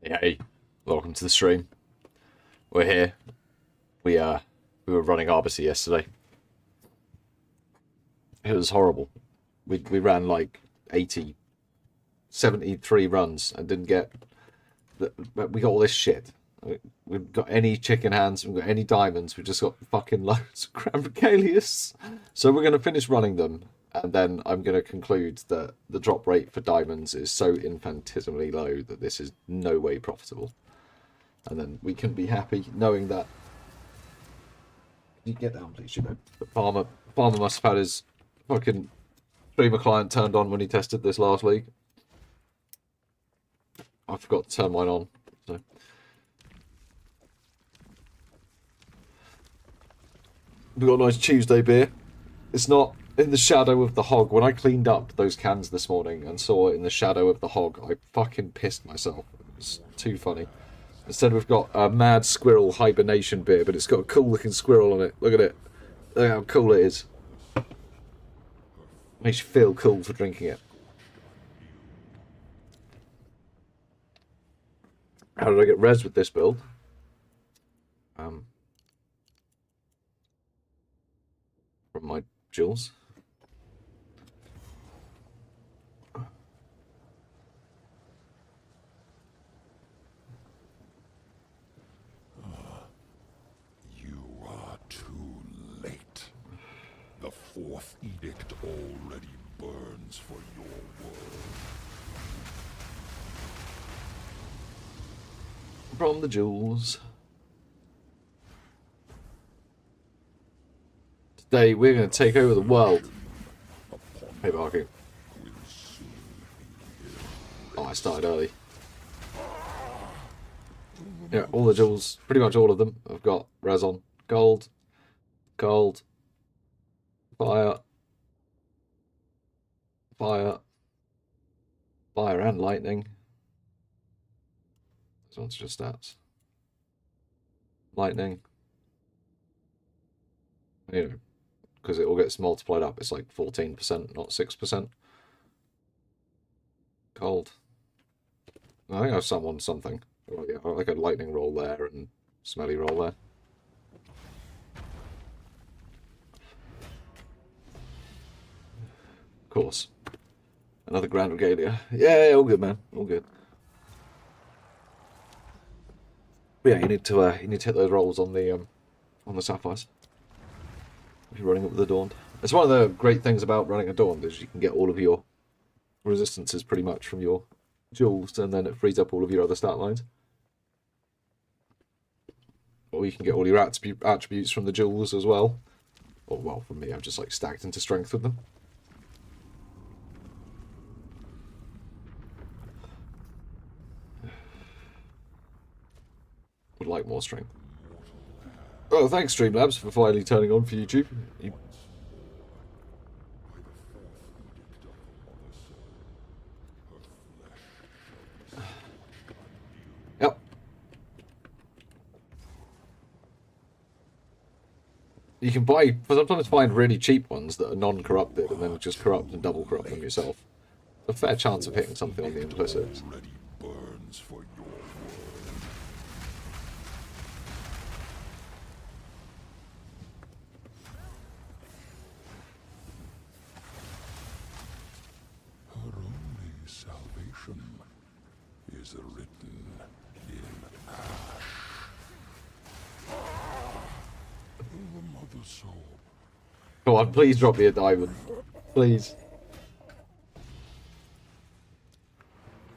Hey, welcome to the stream. We're here. We were running Arbiter yesterday. It was horrible. We ran like 80, 73 runs and didn't get. We got all this shit. We've got any chicken hands. We've got any diamonds. We just got fucking loads of Crambricalius. So we're gonna finish running them, and then I'm gonna conclude that the drop rate for diamonds is so infinitesimally low that this is no way profitable. And then we can be happy knowing that. Can you get down, please? You know, the farmer must have had his fucking streamer client turned on when he tested this last week. I forgot to turn mine on. So. We got a nice Tuesday beer. It's not in the shadow of the hog. When I cleaned up those cans this morning and saw it in the shadow of the hog, I fucking pissed myself. It was too funny. Instead, we've got a Mad Squirrel Hibernation beer, but it's got a cool looking squirrel on it. Look at it. Look how cool it is. Makes you feel cool for drinking it. How did I get res with this build? From my jewels. The fourth edict already burns for your world. From the jewels. Today we're going to take over the world. Hey, Barky. Oh, I started early. Yeah, all the jewels, pretty much all of them, I've got res on. Gold, gold, fire, fire, fire and lightning. This one's just stats. Lightning. You know, because it all gets multiplied up, it's like 14%, not 6%. Cold. I think I've summoned something. Oh, yeah, like a lightning roll there and smelly roll there. Of course. Another Grand Regalia. Yeah, all good, man. All good. But yeah, you need to hit those rolls on the sapphires. If you're running up with the Dawned. It's one of the great things about running a Dawned is you can get all of your resistances pretty much from your jewels, and then it frees up all of your other stat lines. Or you can get all your attributes from the jewels as well. Or, well, for me, I've just like stacked into strength with them. Would like more strength. Oh, thanks, Streamlabs, for finally turning on for YouTube. Yep. You can sometimes find really cheap ones that are non-corrupted and then just corrupt and double corrupt them yourself. A fair chance of hitting something on the implicits. Is written in ash. The mother soul. Come on, please drop me a diamond. Please.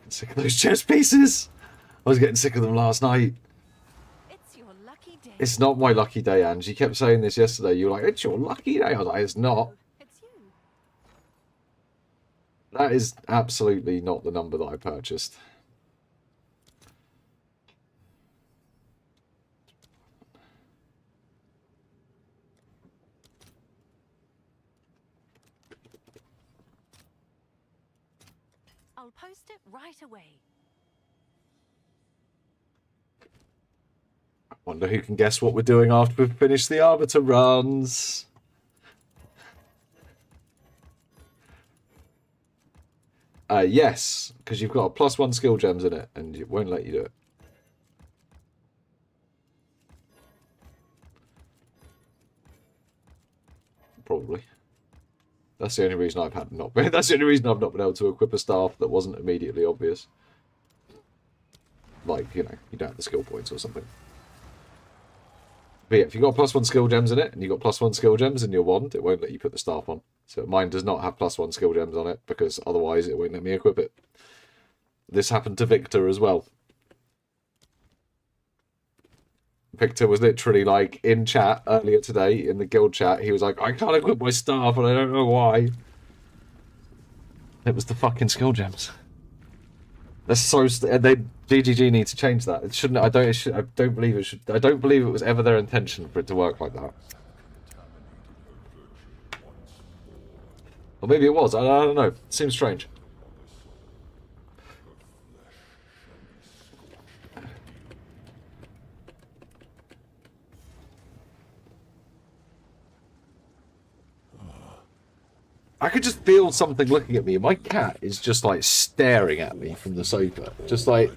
I'm sick of those chess pieces. I was getting sick of them last night. It's your lucky day. It's not my lucky day, Ange. You kept saying this yesterday. You were like, it's your lucky day. I was like, it's not. It's you. That is absolutely not the number that I purchased. I'll post it right away. I wonder who can guess what we're doing after we've finished the Arbiter runs. Yes, because you've got a +1 skill gems in it, and it won't let you do it. Probably. That's the only reason I've had not been. That's the only reason I've not been able to equip a staff that wasn't immediately obvious. Like, you know, you don't have the skill points or something. But yeah, if you've got +1 skill gems in it, and you've got +1 skill gems in your wand, it won't let you put the staff on. So mine does not have +1 skill gems on it, because otherwise it won't let me equip it. This happened to Victor as well. Victor was literally like in chat earlier today, in the guild chat, he was like, I can't equip my staff and I don't know why. It was the fucking skill gems. That's so GGG need to change that. It shouldn't. I don't believe it should. I don't believe it was ever their intention for it to work like that. Or maybe it was. I don't know. It seems strange. I could just feel something looking at me. My cat is just like staring at me from the sofa. Just like...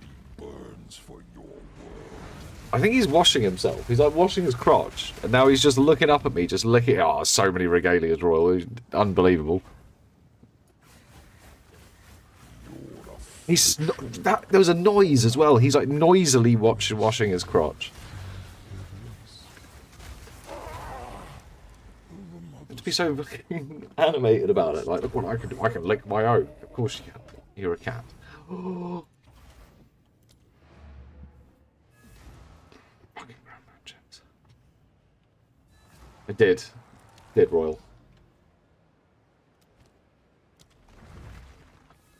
I think he's washing himself. He's like washing his crotch. And now he's just looking up at me, just licking... Oh, so many regalias, Royal. Unbelievable. He's... There was a noise as well. He's like noisily washing his crotch. Be so fucking animated about it. Like, look what I can do. I can lick my own. Of course you can. You're a cat. Oh. Fucking matches. It did. Did, Royal.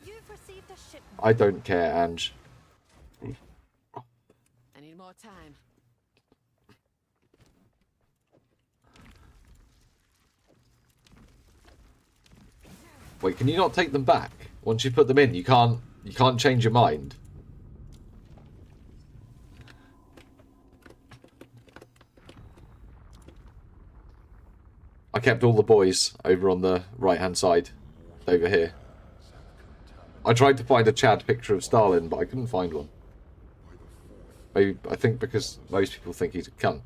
You've received a shipment. I don't care, Ange. I need more time. Wait, can you not take them back? Once you put them in, you can't change your mind. I kept all the boys over on the right-hand side. Over here. I tried to find a Chad picture of Stalin, but I couldn't find one. Maybe, I think because most people think he's a cunt.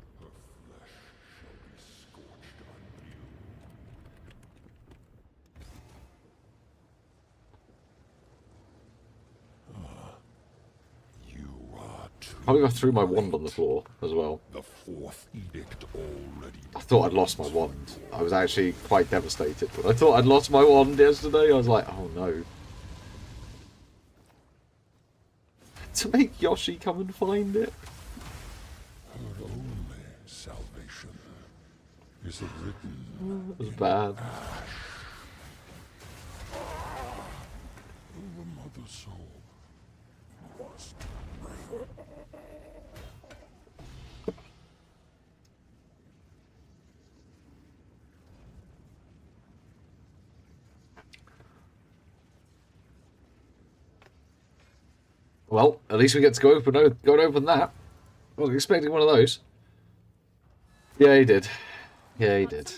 I think I threw my wand on the floor as well. The fourth edict already. I thought I'd lost my wand. I was actually quite devastated. When I thought I'd lost my wand yesterday, I was like, oh no. To make Yoshi come and find it. Her only salvation is a written. It was bad. The mother soul must reign. Well, at least we get to go and open that. I was expecting one of those. Yeah, he did. Yeah, he did.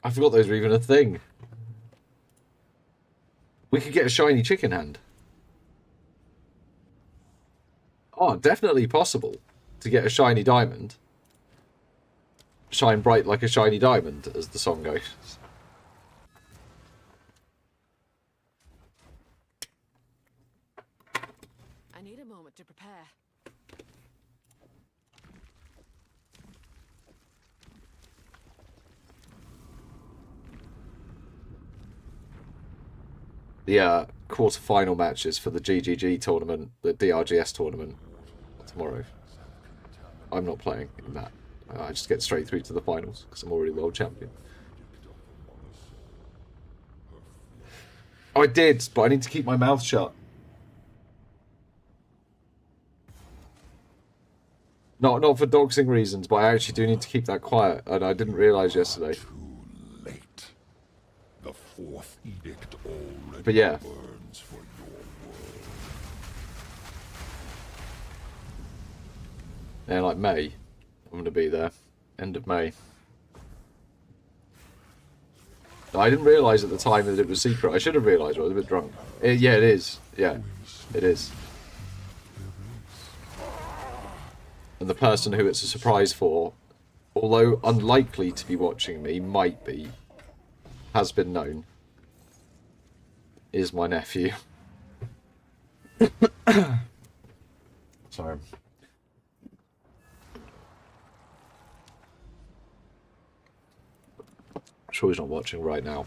I forgot those were even a thing. We could get a shiny chicken hand. Oh, definitely possible to get a shiny diamond. Shine bright like a shiny diamond, as the song goes. I need a moment to prepare. The quarter-final matches for the GGG tournament, the DRGS tournament, tomorrow. I'm not playing in that. I just get straight through to the finals, because I'm already world champion. Oh, I did, but I need to keep my mouth shut. Not for doxing reasons, but I actually do need to keep that quiet, and I didn't realise yesterday. Too late. The fourth edict already But yeah. burns for your world. Yeah, like May. I'm going to be there. End of May. I didn't realise at the time that it was secret. I should have realised. I was a bit drunk. Yeah, it is. Yeah, it is. And the person who it's a surprise for, although unlikely to be watching me, might be, has been known, is my nephew. Sorry. I'm sure he's not watching right now.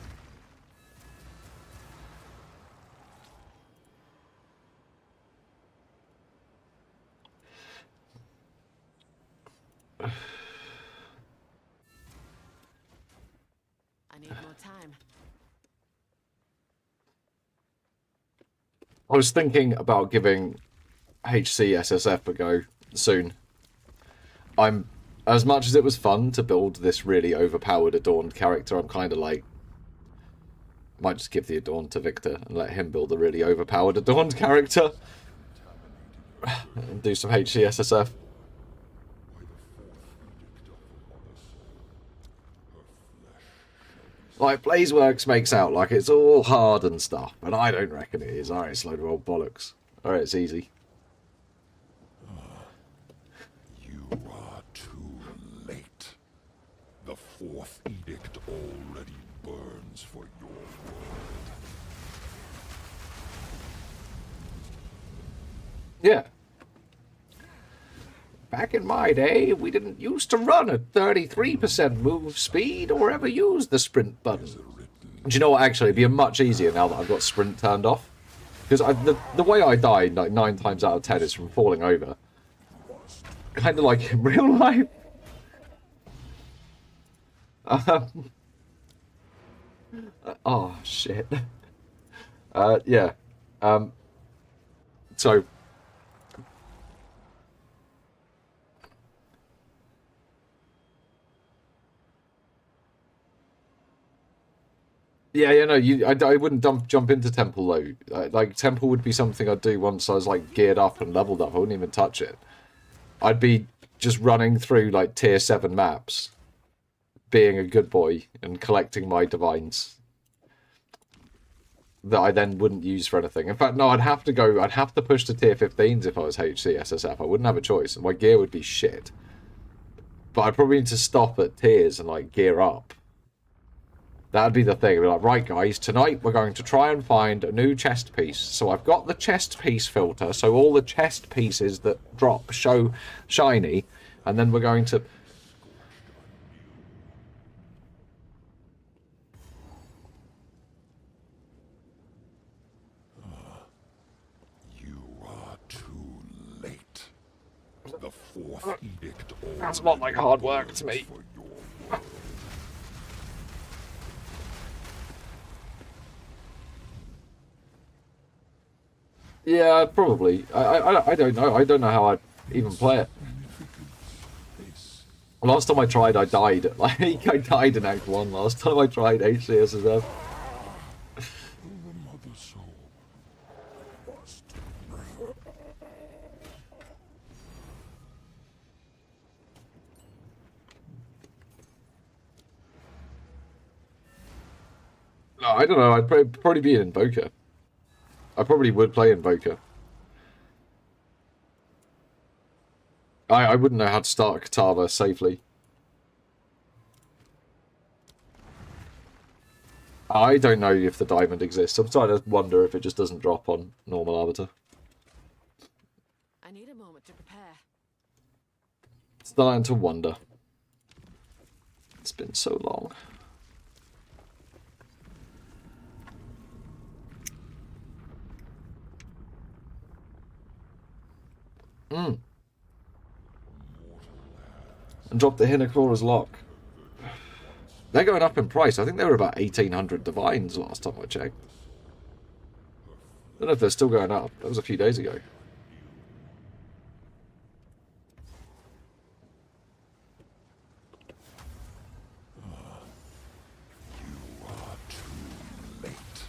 I need more time. I was thinking about giving HC SSF a go soon. As much as it was fun to build this really overpowered Adorned character, I'm kind of like, I might just give the Adorned to Victor and let him build a really overpowered Adorned character. And do some HC SSF. Like, Blazeworks makes out like it's all hard and stuff, but I don't reckon it is. Alright, it's a load of old bollocks. Alright, it's easy. You are too late. The fourth edict already burns for your world. Yeah. Back in my day, we didn't used to run at 33% move speed or ever use the sprint button. Do you know what, actually, it'd be much easier now that I've got sprint turned off. Because the way I died, like 9 times out of 10, is from falling over. Kind of like in real life. Oh, shit. Yeah. So... Yeah, no, I wouldn't jump into Temple though. Like, Temple would be something I'd do once I was like geared up and leveled up. I wouldn't even touch it. I'd be just running through like tier 7 maps, being a good boy and collecting my divines that I then wouldn't use for anything. In fact, no, I'd have to push to tier 15s if I was HC SSF. I wouldn't have a choice, and my gear would be shit. But I'd probably need to stop at tiers and like gear up. That'd be the thing. I'd be like, right, guys, tonight we're going to try and find a new chest piece. So I've got the chest piece filter, so all the chest pieces that drop show shiny, and then we're going to... You are too late. The fourth edict already That's not like hard work to me. for your world. Yeah, probably. I don't know. I don't know how I'd even play it. Last time I tried, I died. Like, I died in Act 1 last time I tried HCSSF. The mother soul must No, I don't know. I'd probably be an Invoker. I probably would play Invoker. I wouldn't know how to start a Katava safely. I don't know if the diamond exists. I'm starting to wonder if it just doesn't drop on normal Arbiter. I need a moment to prepare. Starting to wonder. It's been so long. And drop the Hinaclaws lock. They're going up in price. I think they were about 1,800 divines last time I checked. I don't know if they're still going up. That was a few days ago. You are too late.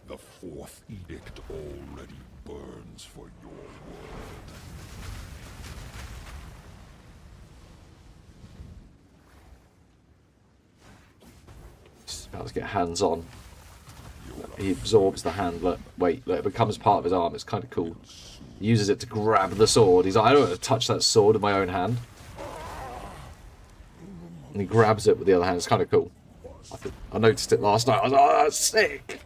The fourth edict already burns for your world. It's about starts to get hands-on. He absorbs the hand. Look, wait, look, it becomes part of his arm. It's kind of cool. He uses it to grab the sword. He's like, I don't want to touch that sword with my own hand. And he grabs it with the other hand. It's kind of cool. I noticed it last night. I was like, oh, that's sick.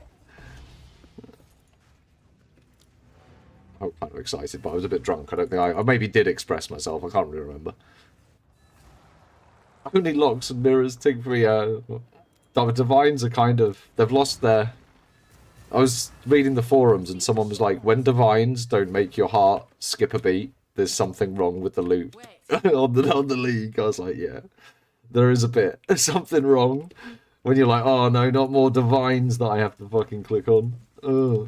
I was kind of excited, but I was a bit drunk. I don't think I maybe did express myself. I can't really remember. Only locks and mirrors take for me. The divines are kind of... They've lost their... I was reading the forums and someone was like, when divines don't make your heart skip a beat, there's something wrong with the loot on the league. I was like, yeah, there is a bit. There's something wrong. When you're like, oh no, not more divines that I have to fucking click on. Ugh.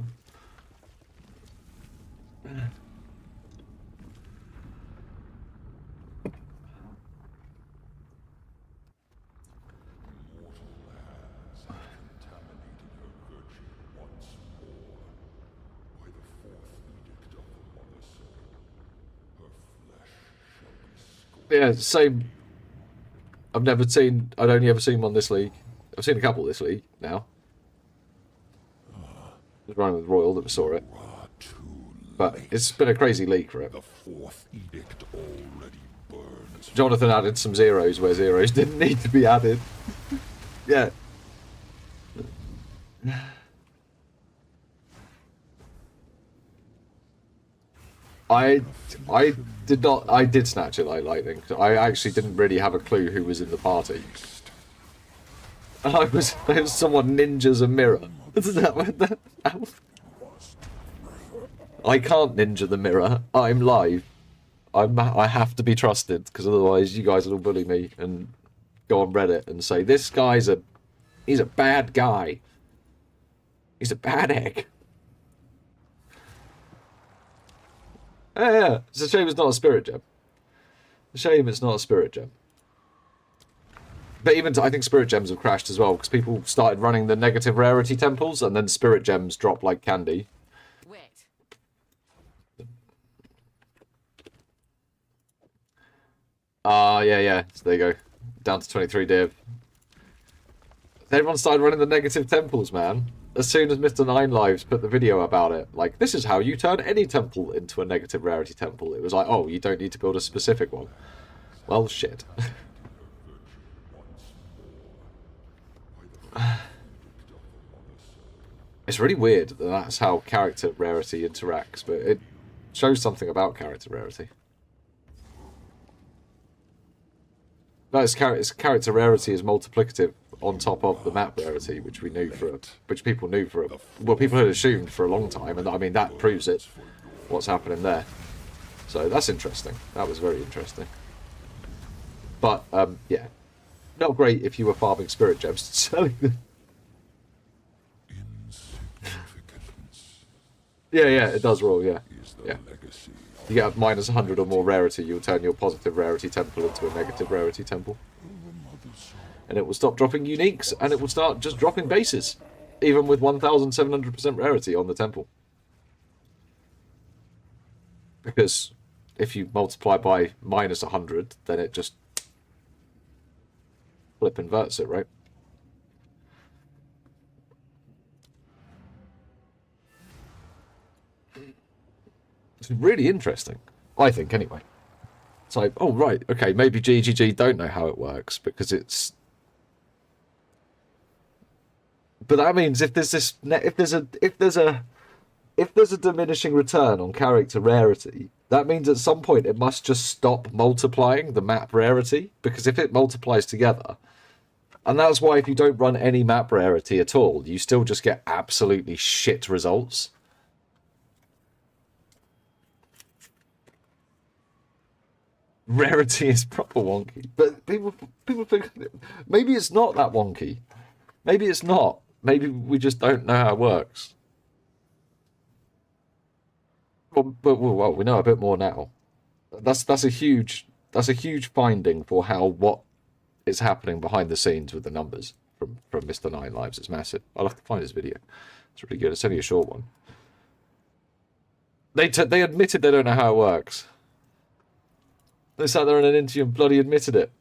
Yeah, same. I'd only ever seen one this league. I've seen a couple this league now. I was running with Royal that saw it. But it's been a crazy league for it. The fourth edict already burns. Jonathan added some zeros where zeros didn't need to be added. Yeah. I did snatch it like lightning. I actually didn't really have a clue who was in the party. And there was someone ninjas a mirror. I can't ninja the mirror. I'm live. I have to be trusted, because otherwise you guys will bully me and go on Reddit and say, this guy's he's a bad guy. He's a bad egg. Yeah. It's a shame it's not a spirit gem. A shame it's not a spirit gem. But even I think spirit gems have crashed as well, because people started running the negative rarity temples, and then spirit gems dropped like candy. Wait. Yeah. So there you go. Down to 23 div. Everyone started running the negative temples, man. As soon as Mr. Nine Lives put the video about it, like, this is how you turn any temple into a negative rarity temple. It was like, oh, you don't need to build a specific one. Well, shit. It's really weird that that's how character rarity interacts, but it shows something about character rarity. No, its character rarity is multiplicative on top of the map rarity, which we knew which people knew well, people had assumed for a long time, and I mean that proves it. What's happening there? So that's interesting. That was very interesting. But yeah, not great if you were farming spirit gems and selling them. Yeah, it does roll. Yeah. You get minus 100 or more rarity, you'll turn your positive rarity temple into a negative rarity temple. And it will stop dropping uniques, and it will start just dropping bases, even with 1,700% rarity on the temple. Because if you multiply by minus 100, then it just flip inverts it, right? It's really interesting, I think, anyway. It's like, oh, right, okay, maybe GGG don't know how it works, because it's... But that means if there's a diminishing return on character rarity, that means at some point it must just stop multiplying the map rarity, because if it multiplies together, and that's why if you don't run any map rarity at all, you still just get absolutely shit results. Rarity is proper wonky, but people think maybe it's not that wonky. Maybe it's not. Maybe we just don't know how it works. Well, we know a bit more now. That's a huge finding for what is happening behind the scenes with the numbers from Mr. Nine Lives. It's massive. I'll have to find his video. It's really good. It's only a short one. They admitted they don't know how it works. They sat there in an interview and bloody admitted it.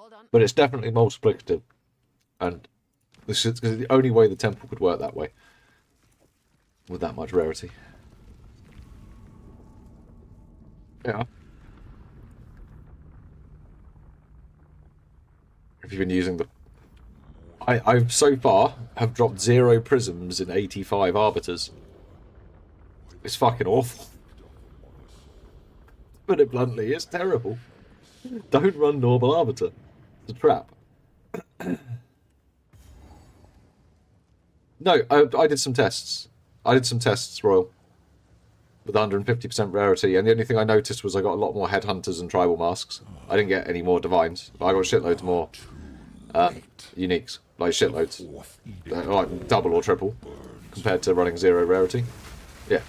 All done. but it's definitely multiplicative, and this is the only way the temple could work that way with that much rarity. Yeah. Have you been using the... I've so far have dropped 0 prisms in 85 arbiters. It's fucking awful. Put it bluntly, it's terrible. Don't run normal arbiter. It's a trap. No, I did some tests. Royal. With 150% rarity, and the only thing I noticed was I got a lot more headhunters and tribal masks. I didn't get any more divines, but I got shitloads more uniques, like shitloads, like double or triple, compared to running 0 rarity. Yeah.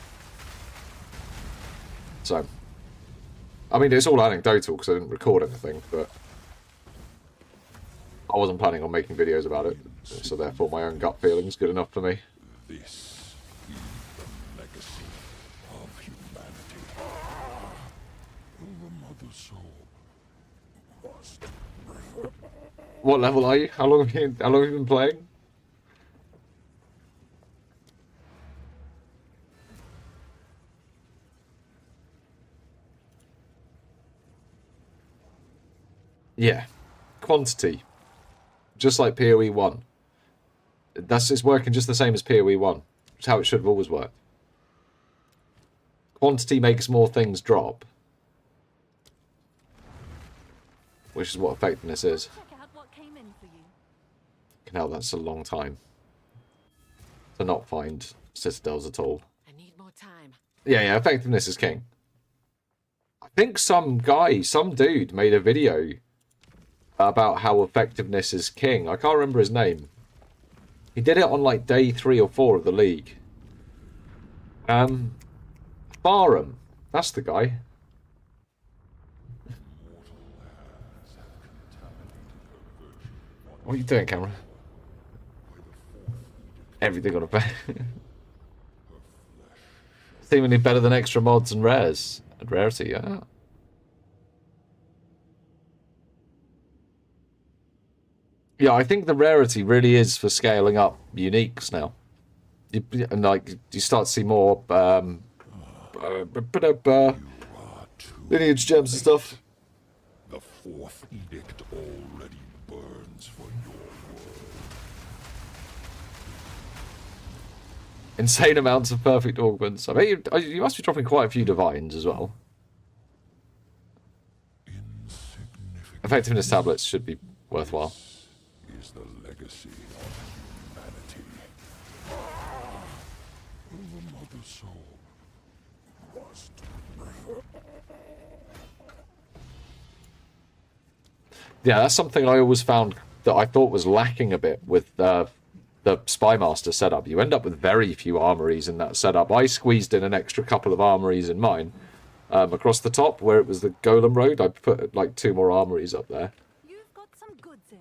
So, I mean, it's all anecdotal because I didn't record anything, but I wasn't planning on making videos about it, so therefore my own gut feeling's good enough for me. This is the legacy of humanity. The mother soul must... What level are you? How long have you been playing? Yeah. Quantity. Just like PoE 1. It's working just the same as PoE 1. It's how it should have always worked. Quantity makes more things drop. Which is what effectiveness is. Check out what came in for you. Hell, that's a long time to not find citadels at all. I need more time. Yeah, effectiveness is king. I think some dude made a video about how effectiveness is king. I can't remember his name. He did it on like day 3 or 4 of the league. Barham, that's the guy. What are you doing, Cameron? Everything on a bed. Seemingly better than extra mods and rares. And rarity, yeah. Yeah, I think the rarity really is for scaling up uniques now. And like, you start to see more lineage gems and stuff. The fourth edict already burns for your world. Insane amounts of perfect augments. I bet you must be dropping quite a few divines as well. Effectiveness tablets should be worthwhile. Is the legacy of humanity. The mother soul must... Yeah, that's something I always found that I thought was lacking a bit with the Spymaster setup. You end up with very few armories in that setup. I squeezed in an extra couple of armories in mine. Across the top, where it was the Golem Road, I put like 2 more armories up there. You've got some goods in.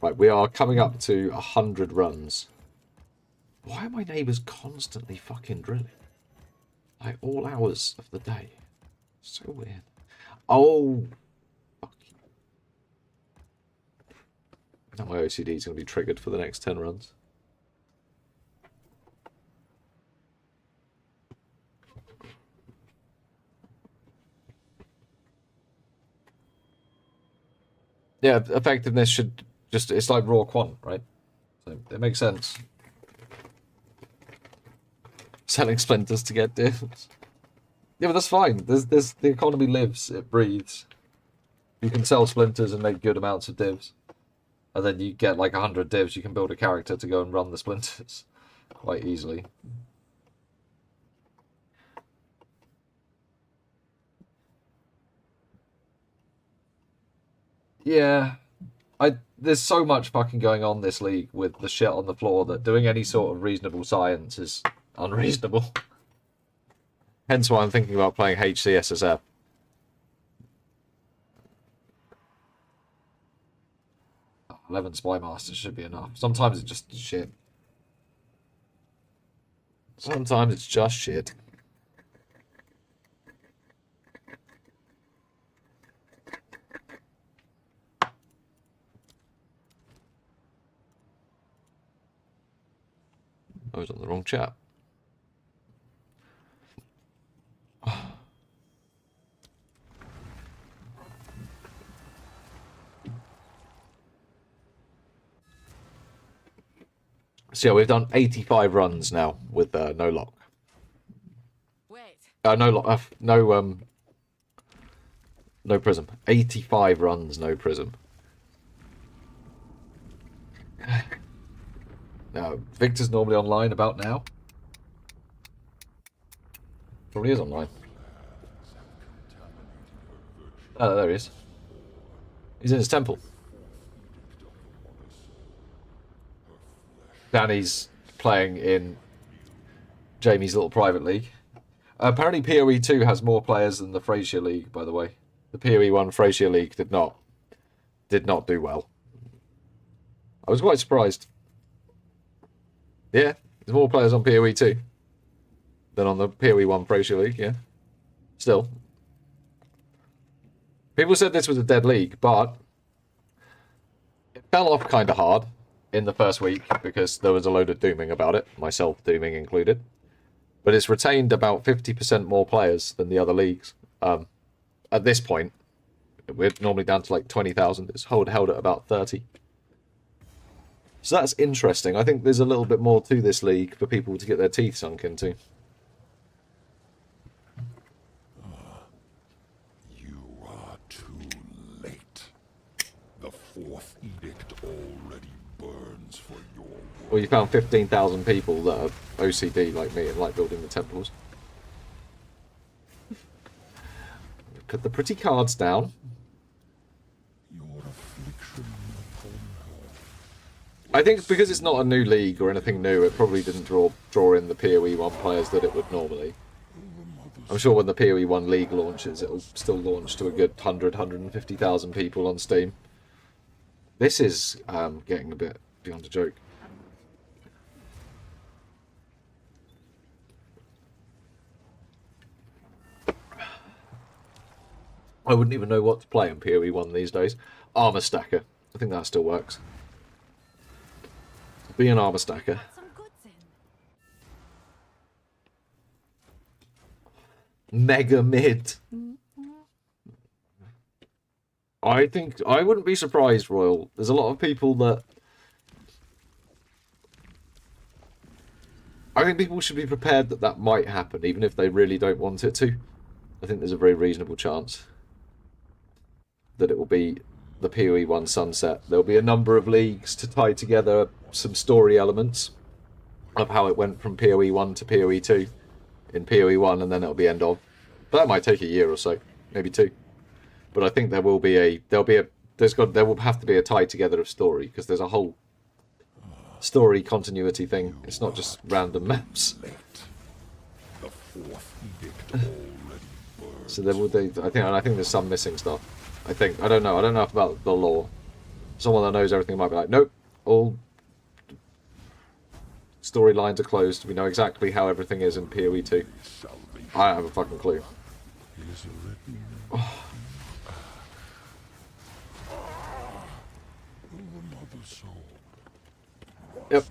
Right, we are coming up to 100 runs. Why are my neighbours constantly fucking drilling? Like, all hours of the day. So weird. Oh! Fuck you. Now my OCD is going to be triggered for the next 10 runs. Yeah, effectiveness should just... It's like raw quant, right? So it makes sense. Selling splinters to get divs. Yeah, but that's fine. There's the economy lives, it breathes. You can sell splinters and make good amounts of divs. And then you get like 100 divs, you can build a character to go and run the splinters quite easily. Yeah. There's so much fucking going on this league with the shit on the floor that doing any sort of reasonable science is unreasonable. Hence why I'm thinking about playing HCSSF. 11 Spy Masters should be enough. Sometimes it's just shit. Sometimes it's just shit. I was on the wrong chat. So yeah, we've done 85 runs now with no lock. Wait. No lock. No prism. 85 runs, no prism. Now, Victor's normally online about now. Probably is online. Oh, there he is. He's in his temple. Danny's playing in Jamie's little private league. Apparently PoE 2 has more players than the Frasier League, by the way. The PoE 1 Frasier League did not do well. I was quite surprised. Yeah, there's more players on PoE 2 than on the PoE 1 Frasier League, yeah. Still. People said this was a dead league, but it fell off kind of hard in the first week because there was a load of dooming about it, myself dooming included. But it's retained about 50% more players than the other leagues. At this point, we're normally down to like 20,000. It's held at about 30. So that's interesting. I think there's a little bit more to this league for people to get their teeth sunk into. You are too late. The fourth edict already burns for your world. Well, you found 15,000 people that are OCD like me and like building the temples. Put the pretty cards down. Your affliction upon her. I think because it's not a new league or anything new, it probably didn't draw in the PoE 1 players that it would normally. I'm sure when the PoE 1 league launches, it'll still launch to a good 150,000 people on Steam. This is getting a bit beyond a joke. I wouldn't even know what to play in PoE 1 these days. Armor Stacker. I think that still works. Be an Armor Stacker. Some goods in. Mega mid. I think I wouldn't be surprised, Royal. There's a lot of people that I think people should be prepared that that might happen, even if they really don't want it to. I think there's a very reasonable chance that it will be the PoE 1 sunset. There'll be a number of leagues to tie together some story elements of how it went from PoE 1 to PoE 2 in PoE 1, and then it'll be end of. But that might take a year or so, maybe 2. But I think there will have to be a tie together of story, because there's a whole story continuity thing. It's not just random maps. The fourth edict already burns. So I think there's some missing stuff. I don't know enough about the lore. Someone that knows everything might be like, nope, all storylines are closed. We know exactly how everything is in PoE 2. I don't have a fucking clue. Is written. The mother soul. Yep.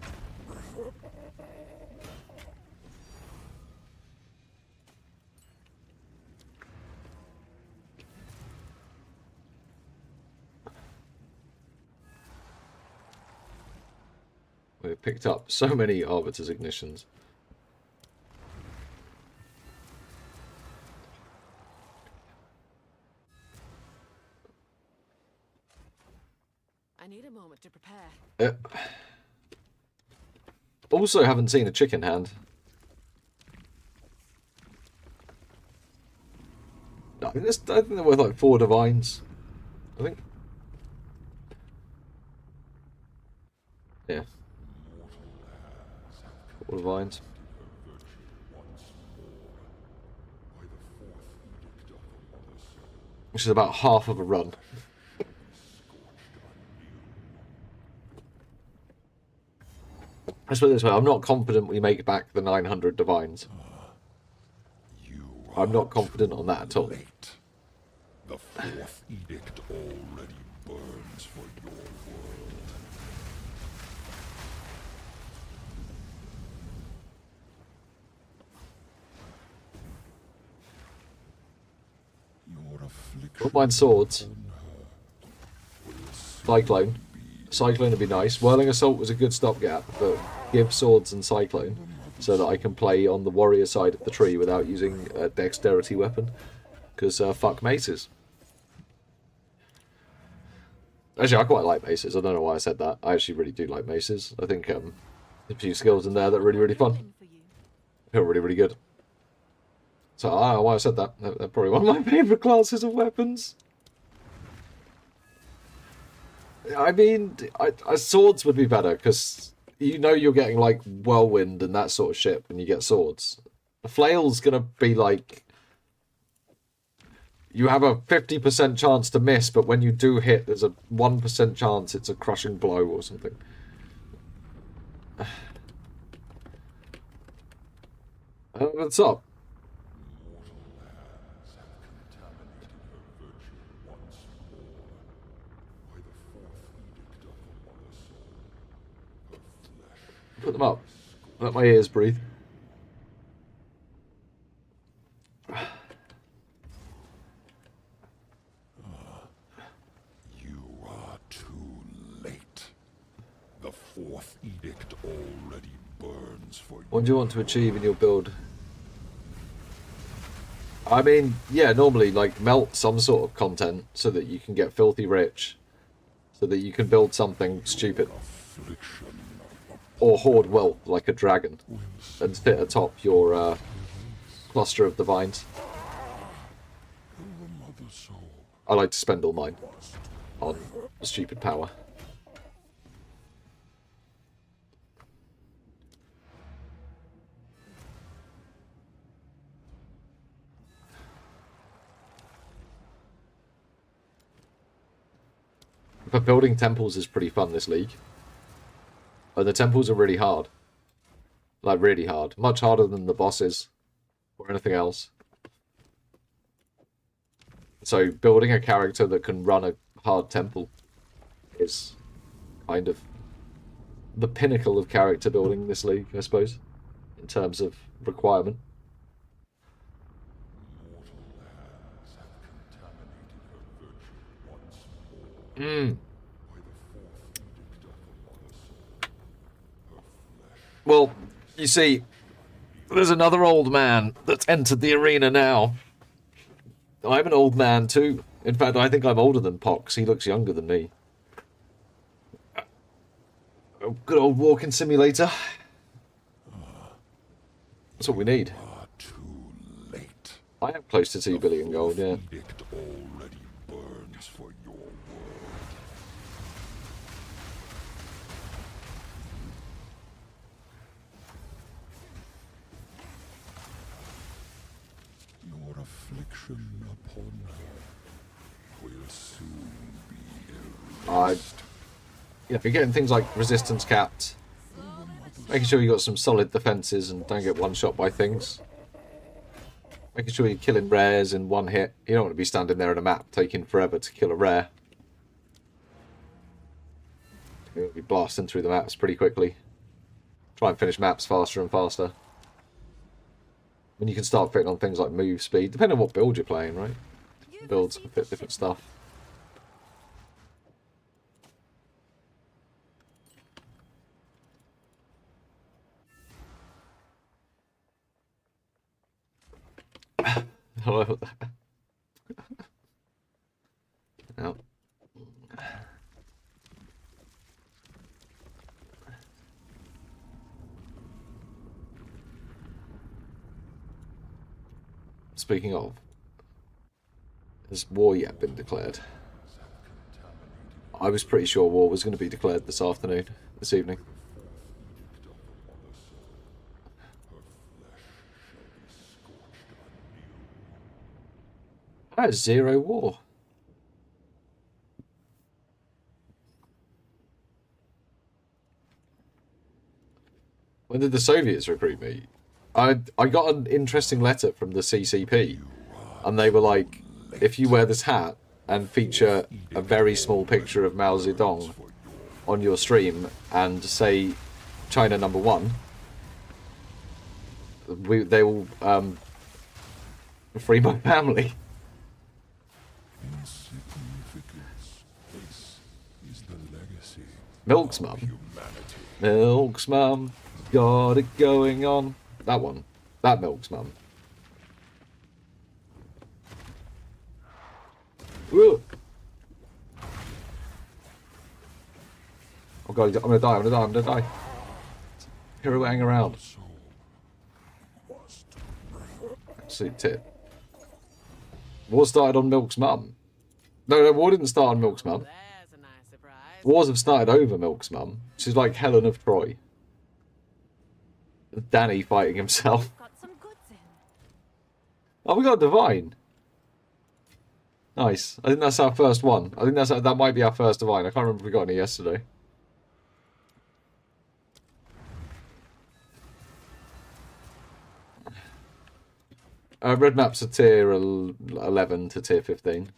We've picked up so many Arbiter's Ignitions. I need a moment to prepare. Yep. Also haven't seen a chicken hand. I think they're worth like 4 divines. I think. Yeah. 4 divines. Which is about half of a run. Let's put it this way, I'm not confident we make back the 900 divines. I'm not confident on that at all. Late. The fourth edict already burns for your world. Your affliction. Don't mind swords. Cyclone. Cyclone would be nice. Whirling Assault was a good stopgap, but give swords and Cyclone so that I can play on the warrior side of the tree without using a dexterity weapon. Because fuck maces. Actually, I quite like maces. I don't know why I said that. I actually really do like maces. I think there's a few skills in there that are really, really fun. Feel really, really good. So I don't know why I said that. They're probably one of my favourite classes of weapons. I mean, swords would be better, because you know you're getting, like, whirlwind and that sort of shit when you get swords. A flail's gonna be, like... You have a 50% chance to miss, but when you do hit, there's a 1% chance it's a crushing blow or something. What's up? Put them up. Let my ears breathe. You are too late. The fourth edict already burns for you. What do you want to achieve in your build? I mean, yeah, normally, like, melt some sort of content so that you can get filthy rich. So that you can build something stupid. Or hoard wealth like a dragon. And sit atop your cluster of divines. I like to spend all mine on stupid power. But building temples is pretty fun this league. But the temples are really hard. Like, really hard. Much harder than the bosses. Or anything else. So, building a character that can run a hard temple is kind of the pinnacle of character building this league, I suppose. In terms of requirement. Well, you see, there's another old man that's entered the arena now. I'm an old man too. In fact, I think I'm older than Pox. He looks younger than me. A good old walking simulator. That's what we need. Too late. I am close to 2 billion gold, yeah. Edict already burns for your world. Your affliction upon her will soon be erased. You're getting things like resistance capped. Making sure you got some solid defenses and don't get one shot by things. Making sure you're killing rares in one hit. You don't want to be standing there in a map taking forever to kill a rare. You'll be blasting through the maps pretty quickly. Try and finish maps faster and faster. When you can start fitting on things like move speed, depending on what build you're playing, right? Builds can fit different stuff. Hello. No. Speaking of, has war yet been declared? I was pretty sure war was going to be declared this evening. That is 0 war. When did the Soviets recruit me? I got an interesting letter from the CCP, and they were like, if you wear this hat and feature a very small picture of Mao Zedong on your stream and say China #1, they will free my family. This is the legacy Milk's of mum. humanity. Milk's mum got it going on. That one. That Milk's mum. Whoa. Oh god, I'm gonna die, I'm gonna die, I'm gonna die. Pirouetting around. Absolute tip. War started on Milk's mum. No, war didn't start on Milk's mum. There's a nice surprise. Wars have started over Milk's mum. She's like Helen of Troy. Danny fighting himself. Got some goods in. Oh, we got a divine. Nice. I think that's our first one. I think that might be our first divine. I can't remember if we got any yesterday. Red maps are tier 11 to tier 15.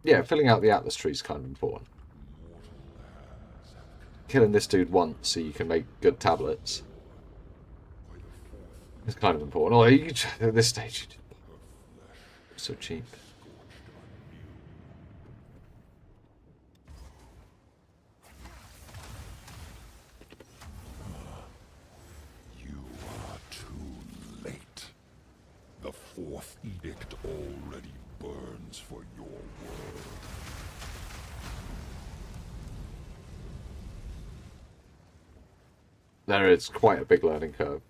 Yeah, filling out the Atlas tree is kind of important. Killing this dude once so you can make good tablets is kind of important. Oh, you can, at this stage, so cheap. You are too late. The fourth edict already burns for your world. There is quite a big learning curve.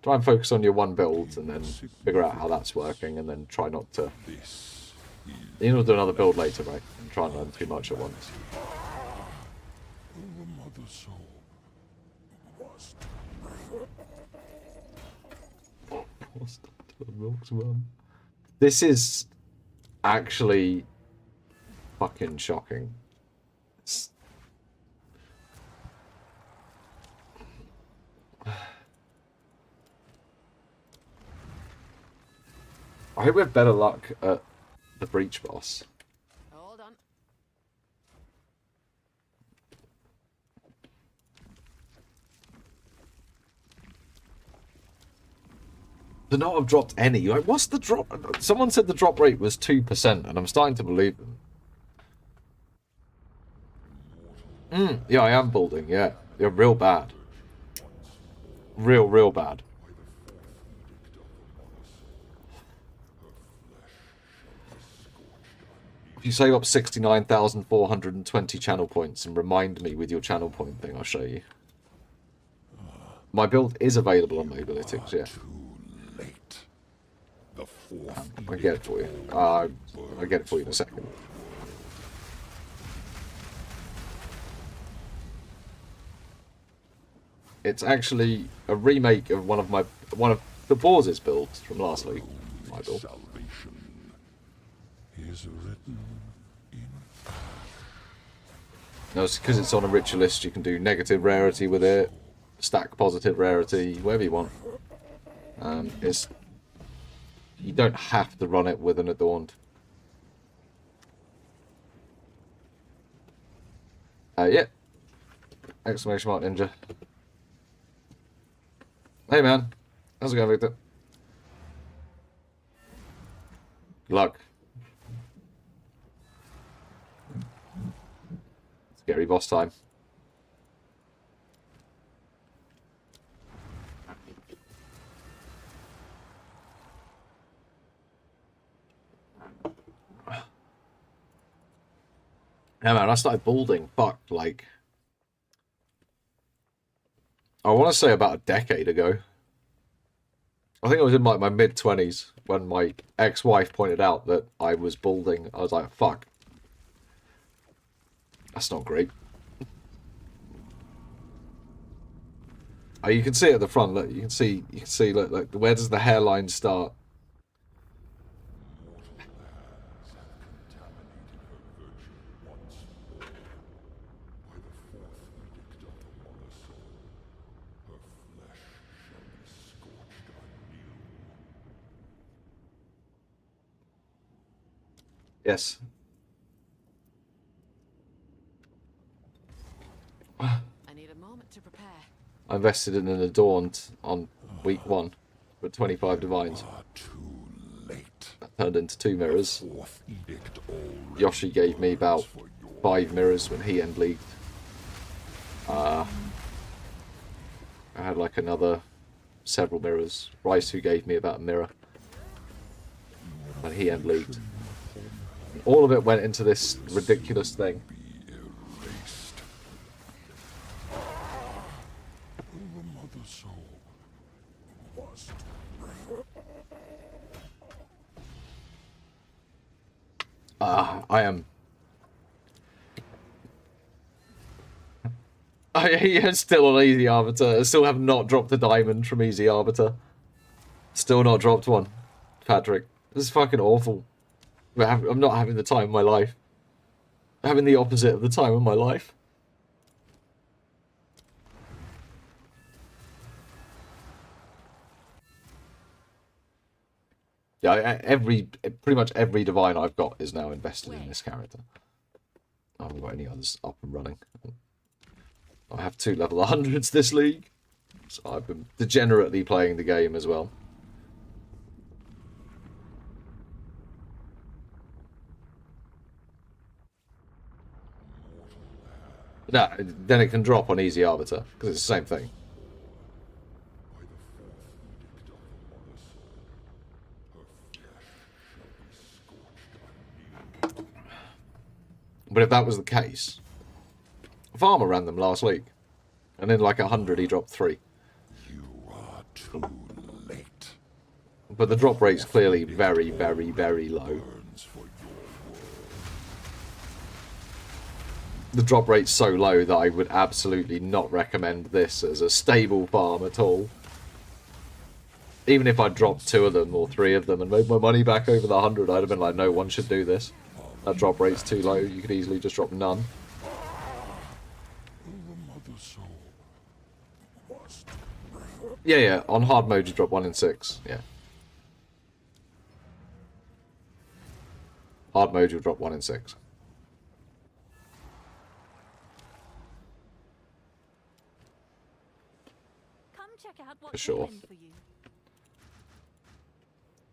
Try and focus on your one build and then figure out how that's working and then try not to... This is You'll do another build later, right? And try and learn too much at once. the mother soul must. This is actually fucking shocking. I hope we have better luck at the breach boss. Hold on. To not have dropped any. Like, what's the drop? Someone said the drop rate was 2%, and I'm starting to believe them. Yeah, I am building, yeah. You're real bad. Real bad. If you save up 69,420 channel points and remind me with your channel point thing, I'll show you. My build is available on Mobalytics, yeah. Too late. The fourth I can get it for you. I'll get it for you in a second. It's actually a remake of one of the Borz's builds from last week. My build. salvation is written in No, it's because it's on a Ritualist. You can do negative rarity with it, stack positive rarity, whatever you want. You don't have to run it with an Adorned. Yeah. Exclamation mark ninja. Hey man, how's it going, Victor? Good luck. Scary boss time. Yeah man, I started balding, fuck, like... I want to say about a decade ago. I think I was in like my mid-20s when my ex-wife pointed out that I was balding. I was like, fuck. That's not great. Oh, you can see it at the front. Look, you can see. Look. Where does the hairline start? Yes. I need a moment to prepare. I invested in an Adorned on week 1 with 25 divines. Too late. That turned into 2 mirrors. Fourth edict already Yoshi gave me about burns for your 5 mirrors when he end leagued. I had like another several mirrors. Rice, who gave me about a mirror when he end leagued. All of it went into this ridiculous thing. be erased. The mother soul must I am. I am still on Easy Arbiter. I still have not dropped a diamond from Easy Arbiter. Still not dropped one. Patrick. This is fucking awful. I'm not having the time of my life. I'm having the opposite of the time of my life. Yeah, pretty much every divine I've got is now invested in this character. I haven't got any others up and running. I have 2 level 100s this league. So I've been degenerately playing the game as well. No, then it can drop on Easy Arbiter, because it's the same thing. But if that was the case, Farmer ran them last week, and in like 100 he dropped 3. You are too late. But the drop rate's clearly very, very, very low. Burns for your The drop rate's so low that I would absolutely not recommend this as a stable farm at all. Even if I dropped 2 of them or 3 of them and made my money back over the 100, I'd have been like, no one should do this. That drop rate's too low. You could easily just drop none. the mother soul must Yeah. On hard mode, you drop 1 in 6. Yeah. Hard mode, you'll drop 1 in 6. Come check out For what's sure. in for you.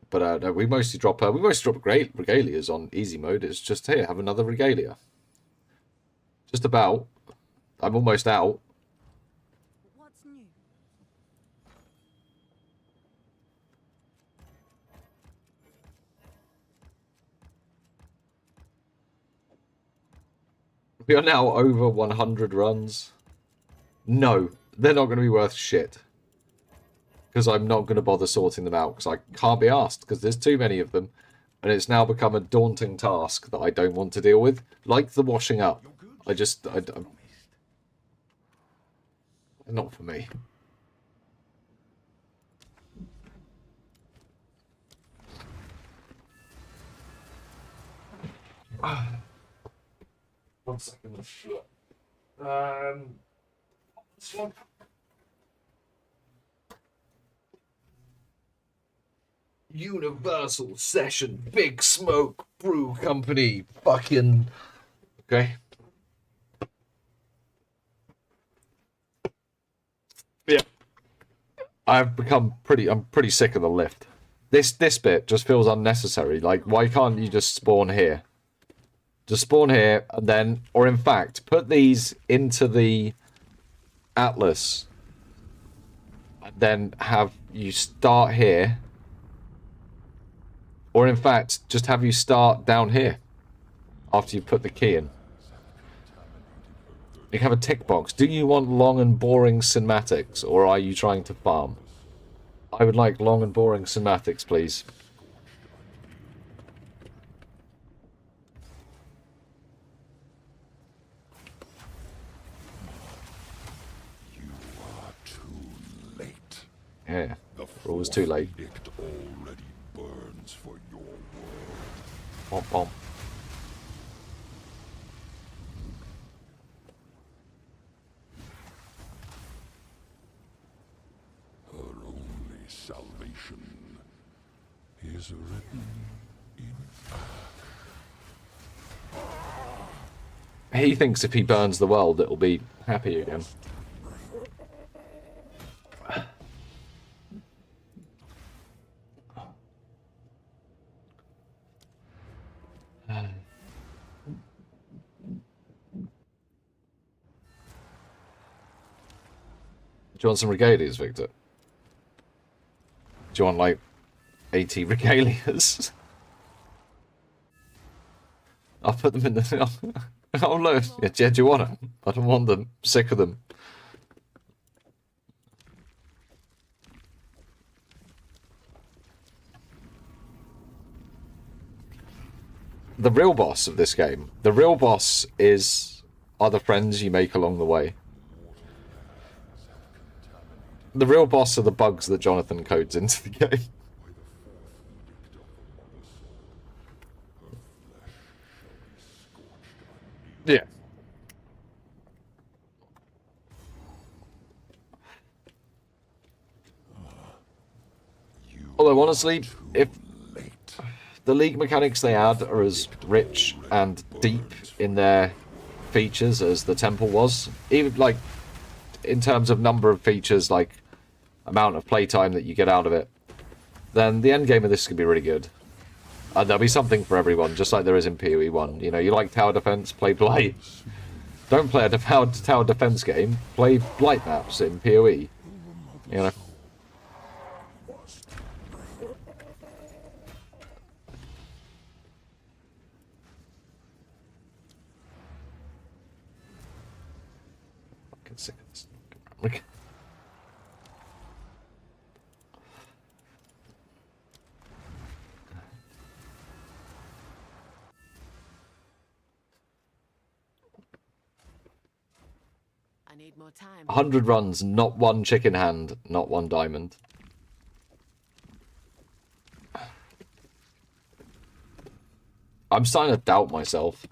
But no, we mostly drop regalias on easy mode. It's just, here, have another regalia. Just about. I'm almost out. What's new? We are now over 100 runs. No, they're not going to be worth shit. Because I'm not going to bother sorting them out. Because I can't be asked. Because there's too many of them. And it's now become a daunting task that I don't want to deal with. Like the washing up. Not for me. One second. This one. Universal Session, Big Smoke Brew Company, fucking. Okay. Yeah. I'm pretty sick of the lift. This bit just feels unnecessary. Like, why can't you just spawn here? Just spawn here, and then, or in fact, put these into the Atlas, and then have you start here. Or in fact, just have you start down here after you put the key in. You have a tick box. Do you want long and boring cinematics, or are you trying to farm? I would like long and boring cinematics, please. You are too Yeah. The We're always too late. edict already burns for your world. Bomb, bomb. Her only salvation is written in He thinks if he burns the world, it'll be happy again. Do you want some regalias, Victor? Do you want, like, 80 regalias? I'll put them in the... Oh, no. Yeah, do you want them? I don't want them. I'm sick of them. The real boss of this game. The real boss is other friends you make along the way. The real boss are the bugs that Jonathan codes into the game. Yeah. Although, honestly, if the League mechanics they add are as rich and deep in their features as the Temple was, even, like, in terms of number of features, like, amount of playtime that you get out of it, then the end game of this could be really good. There'll be something for everyone, just like there is in PoE 1. You know, you like tower defense, play Blight. Don't play a tower defense game, play Blight maps in PoE. You know? Fucking sick of this. Okay. I need more time. 100 runs, not one chicken hand, not one diamond. I'm starting to doubt myself.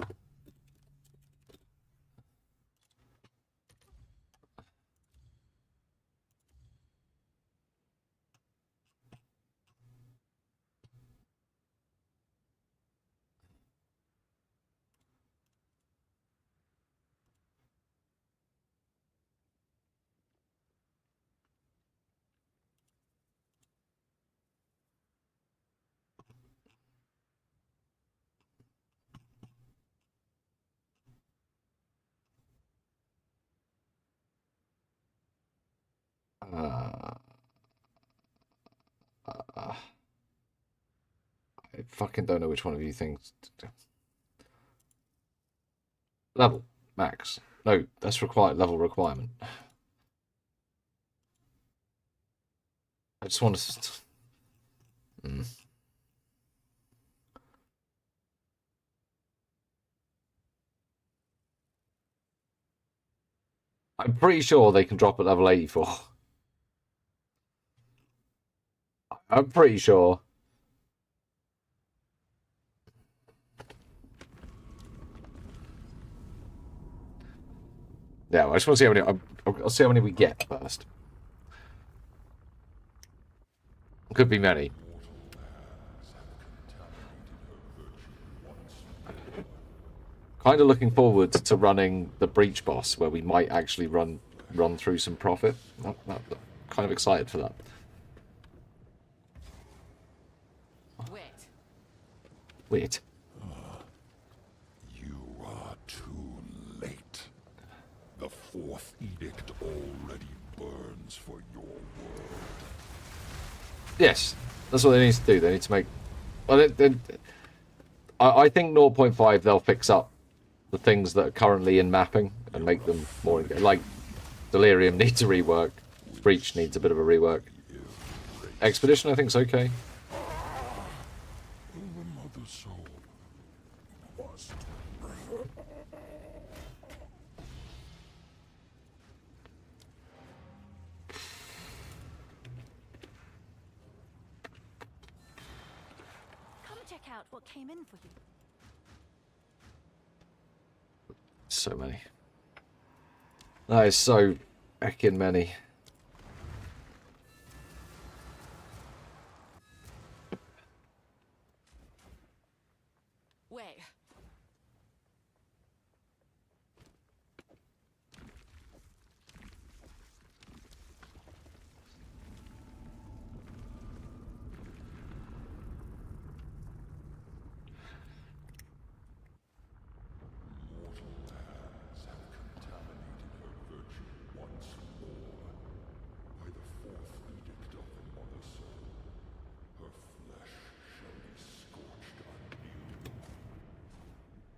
I fucking don't know which one of you thinks. Level. Max. No, that's required. Level requirement. I just want to... I'm pretty sure they can drop at level 84. I'm pretty sure. Yeah, I just want to see how many... I'll see how many we get first. Could be many. Kind of looking forward to running the breach boss, where we might actually run through some profit. Kind of excited for that. Wait. Wait. You are too late. The fourth edict already burns for your world. Yes, that's what they need to do. They need to make... Well, I think 0.5 they'll fix up the things that are currently in mapping and make them more... Like, Delirium needs a rework. Breach needs a bit of a rework. Expedition, I think, is okay. The mother soul must out what came in for you. So many. That is so heckin' many. Wait.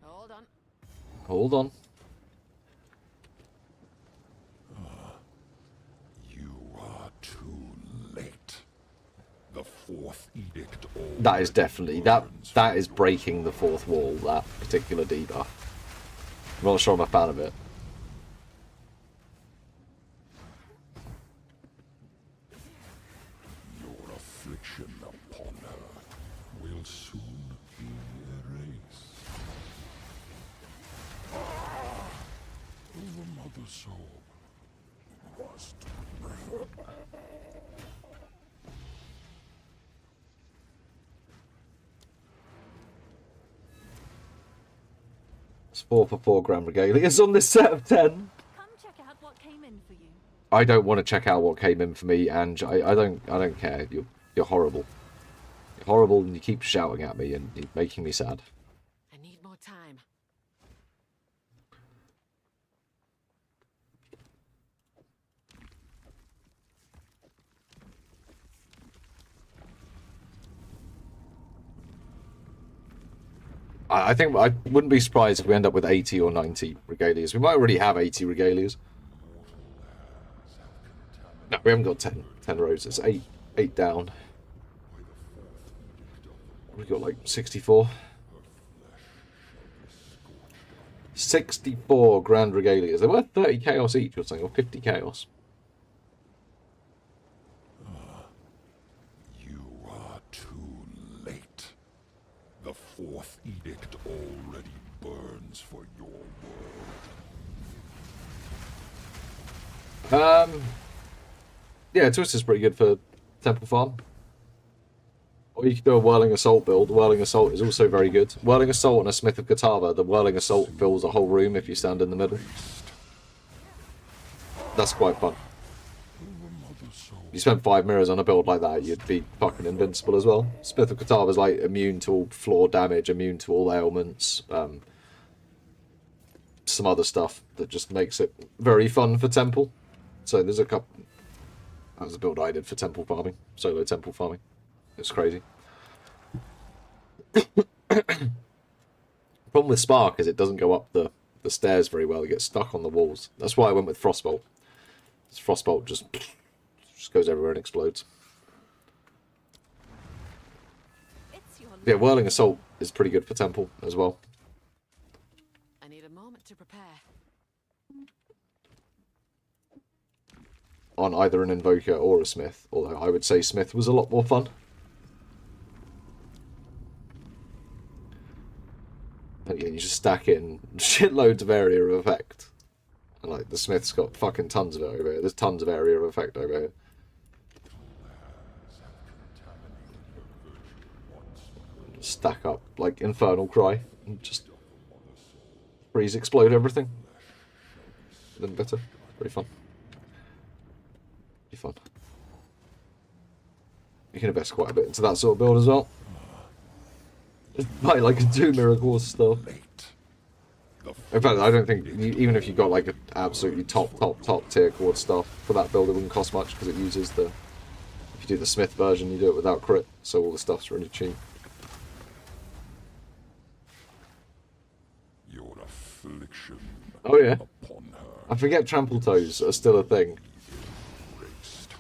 Hold on. Hold on. You are too late. The fourth edict already That is definitely burns that for is your breaking the fourth wall, that particular debuff. I'm not sure I'm a fan of it. Your affliction upon her will soon be erased. The mother soul must It's 4 for 4 Grand Regalias on this set of 10. Come check out what came in for you. I don't want to check out what came in for me, and I don't care. You're horrible. You're horrible, and you keep shouting at me, and you're making me sad. I need more time. I think I wouldn't be surprised if we end up with 80 or 90 Regalias. We might already have 80 Regalias. No, we haven't got 10 roses. 8 down. We've got like 64. 64 Grand Regalias. They're worth 30 chaos each or something, or 50 chaos. You are too late. The fourth edict already burns for your world. Yeah, Twister's pretty good for Temple Farm. Or you could do a Whirling Assault build. Whirling Assault is also very good. Whirling Assault and a Smith of Katava. The Whirling Assault fills a whole room if you stand in the middle. That's quite fun. If you spend 5 mirrors on a build like that, you'd be fucking invincible as well. Smith of Katava is like immune to all floor damage, immune to all ailments. Some other stuff that just makes it very fun for Temple. So there's a couple... That was a build I did for Temple farming. Solo Temple farming. It's crazy. Problem with Spark is it doesn't go up the stairs very well. It gets stuck on the walls. That's why I went with Frostbolt. Frostbolt just goes everywhere and explodes. It's your Yeah, Whirling Assault is pretty good for Temple as well. I need a moment to prepare. On either an Invoker or a Smith. Although I would say Smith was a lot more fun. Again, you just stack in shitloads of area of effect. And like the Smith's got fucking tons of it over here. There's tons of area of effect over here. Just stack up like Infernal Cry and just freeze explode everything. Then better. Pretty fun. Pretty fun. You can invest quite a bit into that sort of build as well. Buy like 2 miracles stuff. In fact, I don't think, even if you got like an absolutely top tier quartz stuff for that build, it wouldn't cost much because it uses the... If you do the Smith version, you do it without crit, so all the stuff's really cheap. Your affliction Oh yeah. upon her I forget trample toes are still a thing. erased.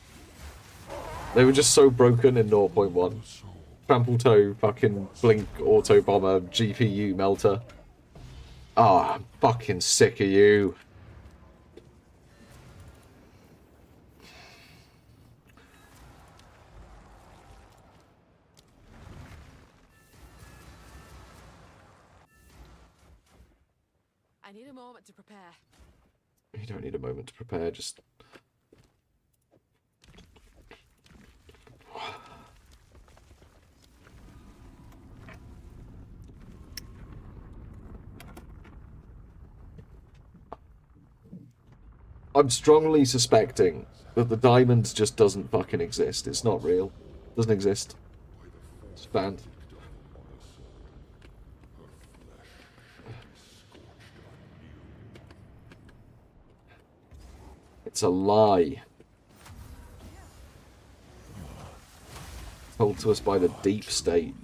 They were just so broken in 0.1. Trample toe, fucking blink, auto bomber, GPU melter. Ah, I'm fucking sick of you. I need a moment to prepare. You don't need a moment to prepare, just... I'm strongly suspecting that the diamond just doesn't fucking exist. It's not real. It doesn't exist. It's banned. It's a lie. Told to us by the deep state.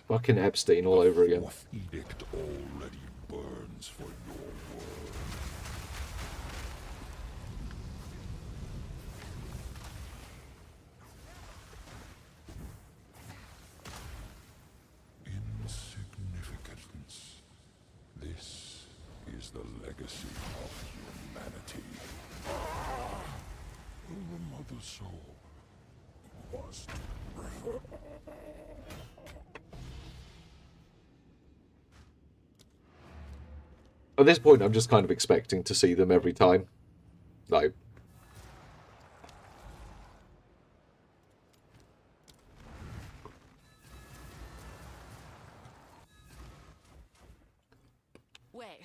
Fucking Epstein all over again. Fourth edict already burns for your word. Insignificance. This is the legacy of humanity. The mother soul must. At this point, I'm just kind of expecting to see them every time. Like, Wait.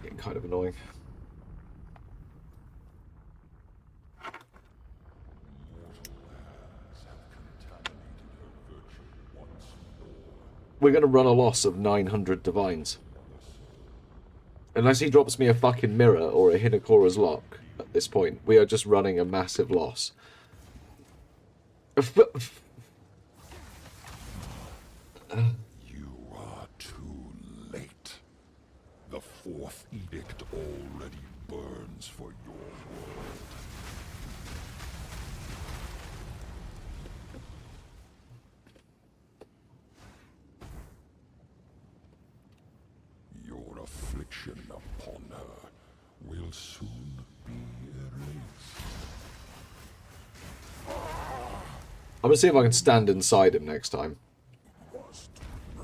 getting kind of annoying. We're going to run a loss of 900 divines. Unless he drops me a fucking mirror or a Hinakora's lock at this point, we are just running a massive loss. You are too late. The fourth edict already burns for your world. Your affliction upon her will soon be erased. I'm going to see if I can stand inside him next time.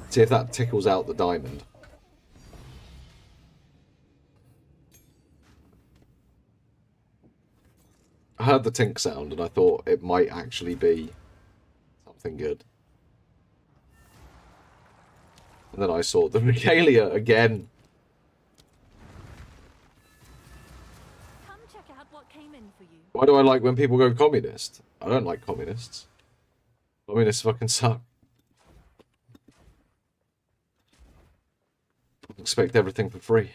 See if that tickles out the diamond. I heard the tink sound and I thought it might actually be something good. And then I saw the regalia again. Come check out what came in for you. Why do I like when people go communist? I don't like communists. Communists fucking suck. Expect everything for free.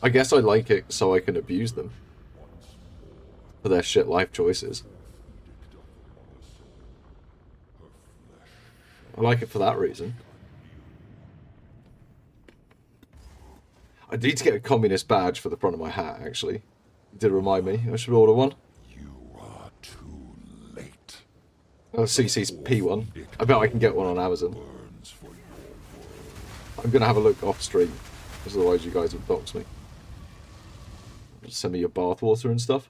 I guess I like it so I can abuse them for their shit life choices. I like it for that reason. I need to get a communist badge for the front of my hat, actually. It did remind me. I should order one. You are too late. Oh, CCP one. I bet I can get one on Amazon. Burns for your world. I'm going to have a look off stream, because otherwise you guys would dox me. Just send me your bathwater and stuff.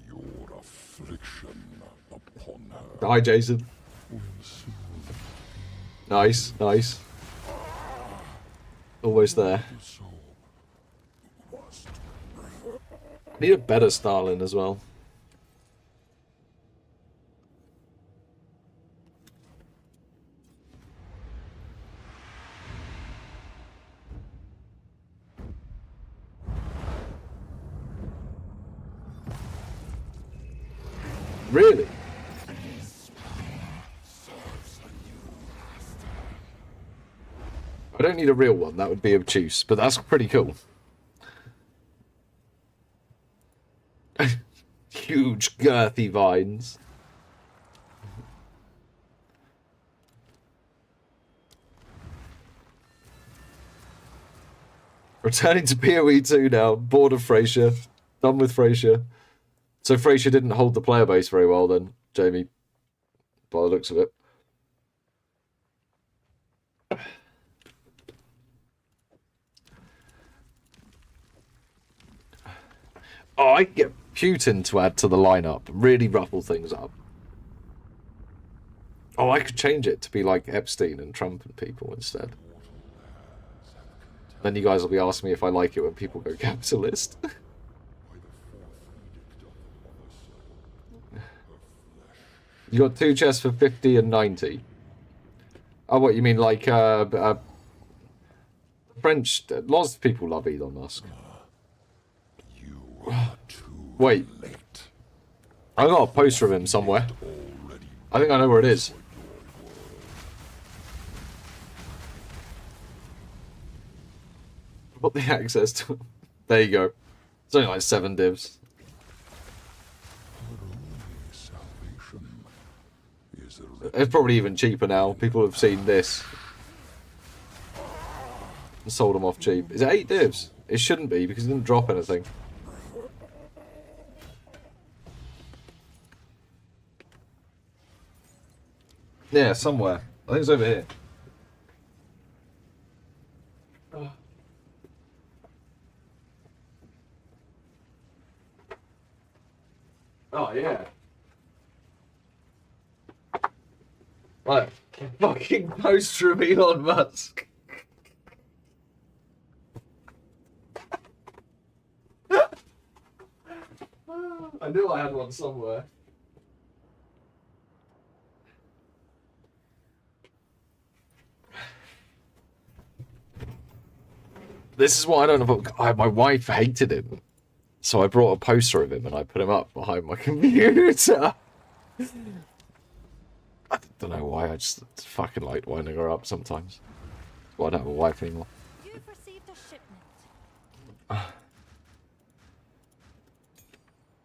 Your affliction upon her Hi, Jason. will soon Nice, nice. Almost there. the soul must I need a better Starlin as well. Really? I don't need a real one, that would be obtuse, but that's pretty cool. Huge girthy vines. Returning to PoE 2 now, bored of Frasier. Done with Frasier. So Frasier didn't hold the player base very well then, Jamie, by the looks of it. Oh, I could get Putin to add to the lineup. Really ruffle things up. Oh, I could change it to be like Epstein and Trump and people instead. Then you guys will be asking me if I like it when people go capitalist. You got 2 chests for 50 and 90. Oh, what you mean, like French? Lots of people love Elon Musk. You are too Wait, late. I got a poster of him somewhere. I think I know where it is. Got the access to. There you go. It's only like 7 divs. Salvation is a It's probably even cheaper now. People have seen this and sold them off cheap. Is it 8 divs? It shouldn't be because it didn't drop anything. Yeah, somewhere. I think it's over here. Oh, yeah. Like, fucking poster of Elon Musk. I knew I had one somewhere. This is what I don't know. My wife hated him. So I brought a poster of him and I put him up behind my computer. I don't know why, I just fucking like winding her up sometimes. Well, I don't have a wife anymore. You've received a shipment.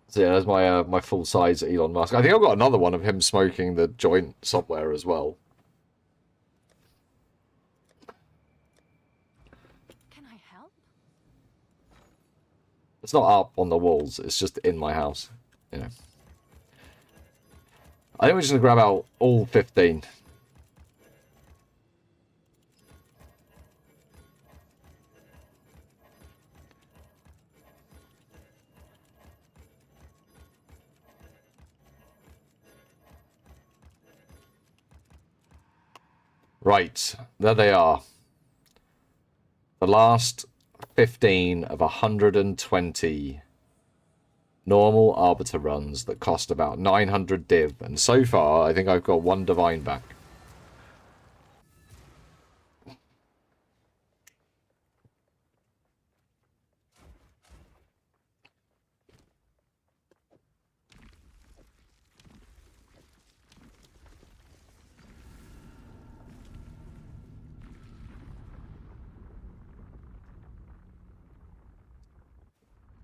So yeah, there's my my full size Elon Musk. I think I've got another one of him smoking the joint somewhere as well. Can I help? It's not up on the walls, it's just in my house. You know. I think we're just gonna grab out all 15. Right, there they are. The last 15 of 120 normal Arbiter runs that cost about 900 div. And so far, I think I've got 1 Divine back.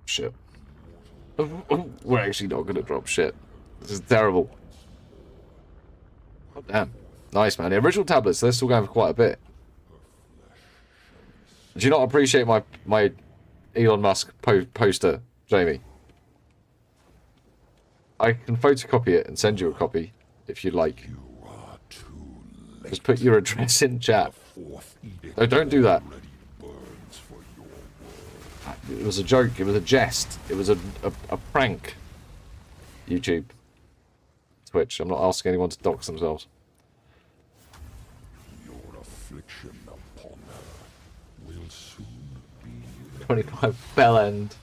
Shit. We're actually not going to drop shit. This is terrible. Oh, damn. Nice, man. The original tablets, they're still going for quite a bit. Do you not appreciate my Elon Musk poster, Jamie? I can photocopy it and send you a copy, if you'd like. You are too late. Just put your address in chat. No, don't do that. Burns for your world. It was a joke. It was a jest. It was a prank. YouTube. Twitch. I'm not asking anyone to dox themselves. Your affliction upon her will soon be 25 bell end.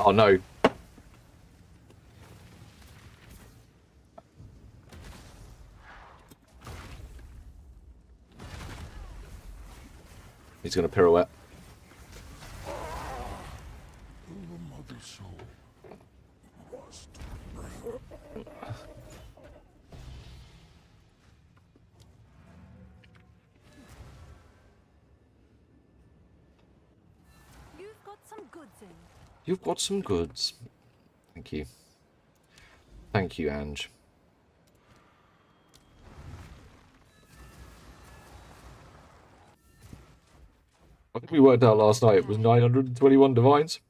Oh no. He's gonna pirouette. the mother soul must You've got some goods in. You've got some goods. Thank you. Thank you, Ange. I think we worked out last night it was 921 divines.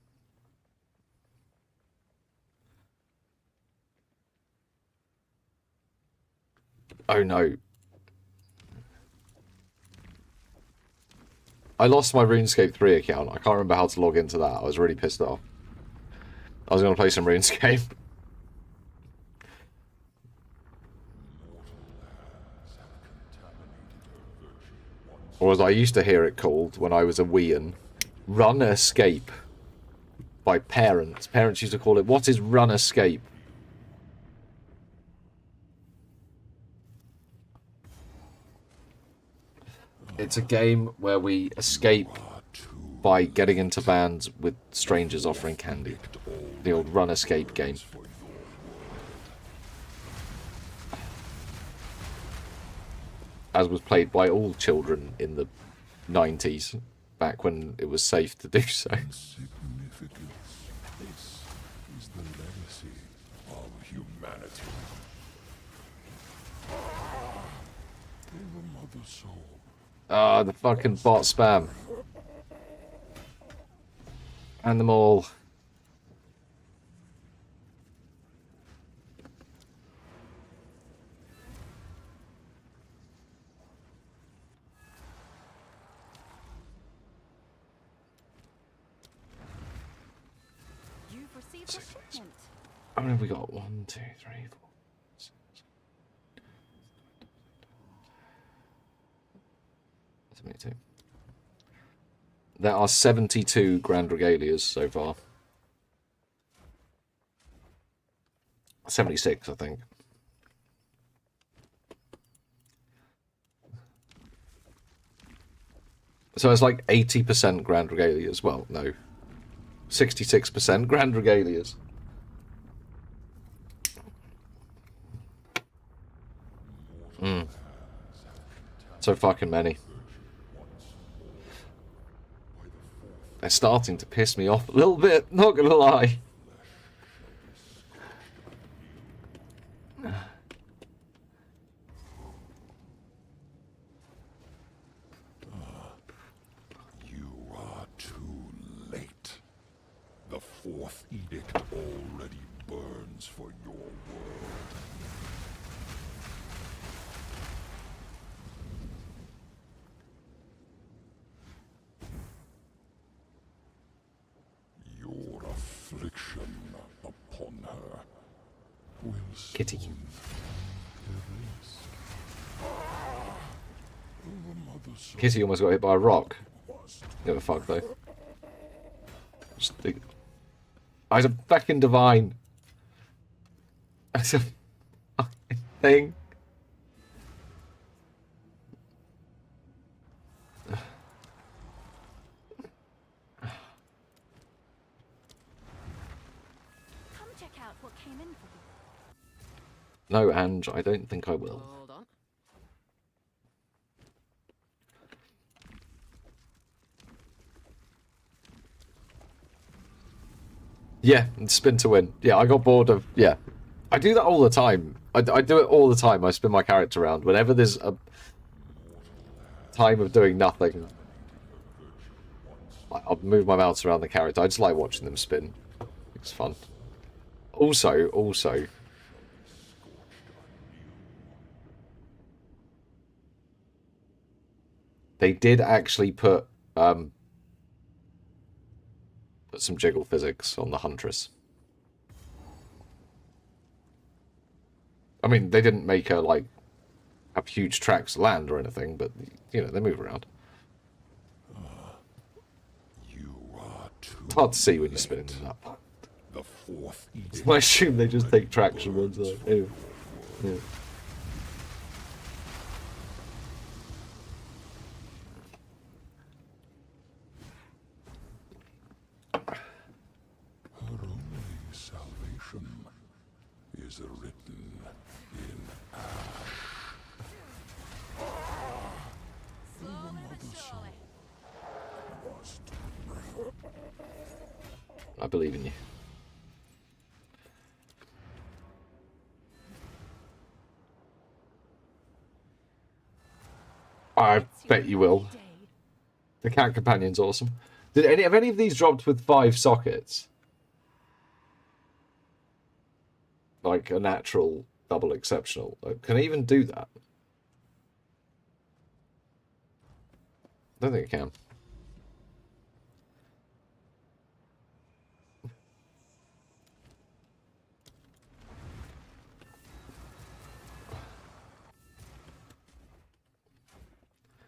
Oh no. I lost my RuneScape 3 account. I can't remember how to log into that. I was really pissed off. I was going to play some RuneScape. Or as I used to hear it called when I was a weean, Run Escape. By parents. Parents used to call it, what is Run Escape? It's a game where we escape by getting into vans with strangers offering candy. The old Run Escape game. As was played by all children in the 90s, back when it was safe to do so. Significance. This is the legacy of humanity. The mother soul. Ah, the fucking bot spam. And them all. You've received a shipment. How many have we got? 1, 2, 3, 4, 6. 72. There are 72 Grand Regalias so far. 76, I think. So it's like 80% Grand Regalias. Well, no. 66% Grand Regalias. So fucking many. They're starting to piss me off a little bit, not gonna lie. You are too late. The fourth edict already burns for your world. Your affliction upon her will Kitty. soon erase. The mother soul Kitty almost got hit by a rock. must Give a fuck though. Just think. I was a fucking divine. That's a fucking thing. Come check out what came in for you. No, Ange, I don't think I will. Hold on. Yeah, and spin to win. Yeah, I got bored of... Yeah. I do that all the time. I do it all the time. I spin my character around. Whenever there's a time of doing nothing, I'll move my mouse around the character. I just like watching them spin. It's fun. Also... They did actually put some jiggle physics on the Huntress. I mean, they didn't make her, like, have huge tracks land or anything, but, you know, they move around. You are too It's hard to see when you spin into that part. The fourth edict I assume they just take tracks from one side. Anyway. Yeah. her only salvation is written in ash. Slowly but surely. I believe in you. I bet you will. Day. The cat companion's awesome. Have any of these dropped with 5 sockets? Like a natural double exceptional. Can I even do that? I don't think I can.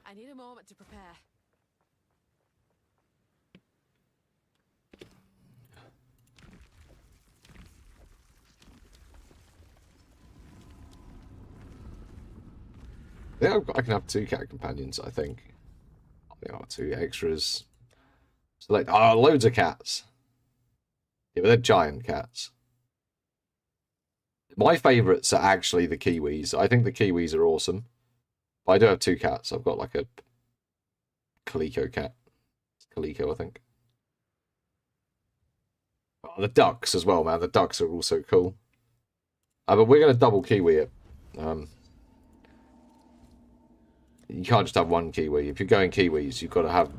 I need a moment to prepare. Yeah, I can have 2 cat companions, I think. There are 2 extras. Select. Oh, loads of cats. Yeah, but they're giant cats. My favourites are actually the Kiwis. I think the Kiwis are awesome. But I do have 2 cats. I've got like a Calico cat. Calico, I think. Oh, the ducks as well, man. The ducks are also cool. But we're going to double Kiwi it. You can't just have one Kiwi. If you're going Kiwis, you've got to have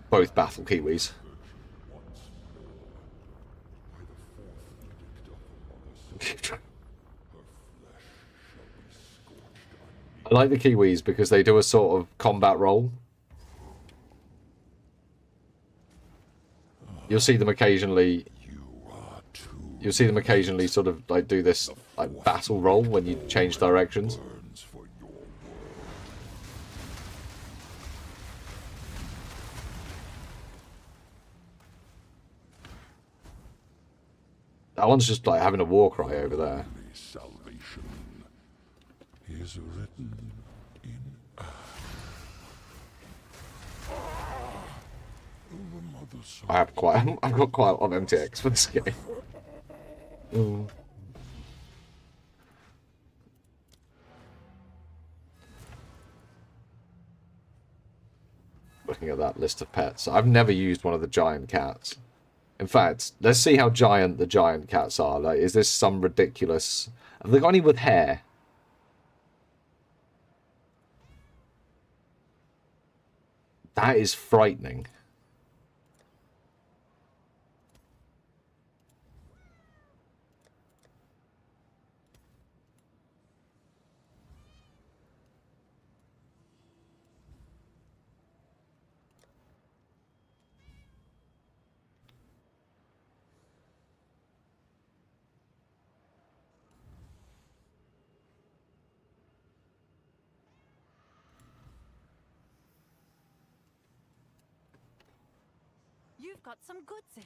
both battle Kiwis. I like the Kiwis because they do a sort of combat role. You'll see them occasionally. You'll see them occasionally sort of like do this like battle role when you change directions. That one's just like having a war cry over there. Salvation is written in I've got quite a lot of MTX for this game. Ooh. Looking at that list of pets, I've never used one of the giant cats. In fact, let's see how giant the giant cats are. Like, is this some ridiculous... Have they got any with hair? That is frightening. You've got some goods in.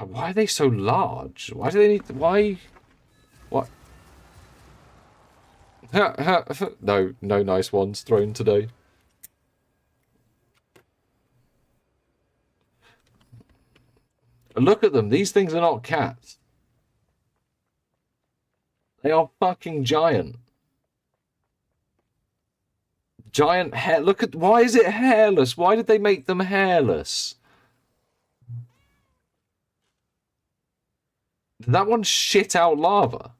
Why are they so large? Why do they need... Why... What? No, no nice ones thrown today. Look at them. These things are not cats. They are fucking giant. Giant hair. Look at... Why is it hairless? Why did they make them hairless? Did that one shit out lava?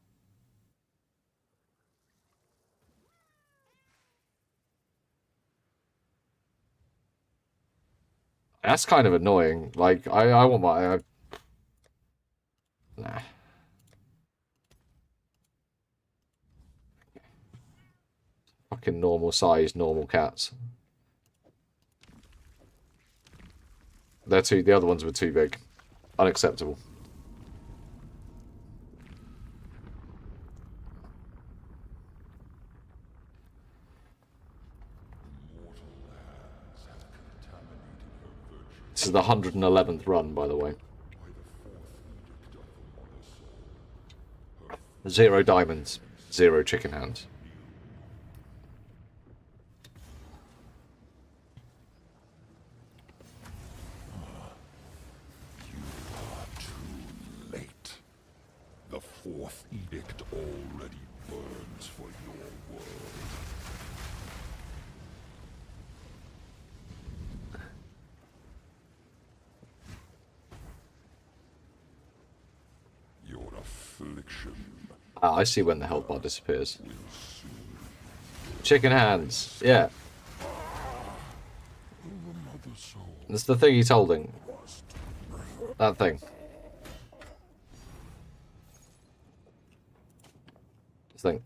That's kind of annoying. Like, I want my... Nah. Fucking normal sized, normal cats. They're too... The other ones were too big. Unacceptable. This is the 111th run, by the way. 0 diamonds, 0 chicken hands. too late. The 4th edict already burns for your world. Your affliction. Ah, I see when the health bar disappears. Chicken hands, yeah. That's the thing he's holding. That thing. This thing.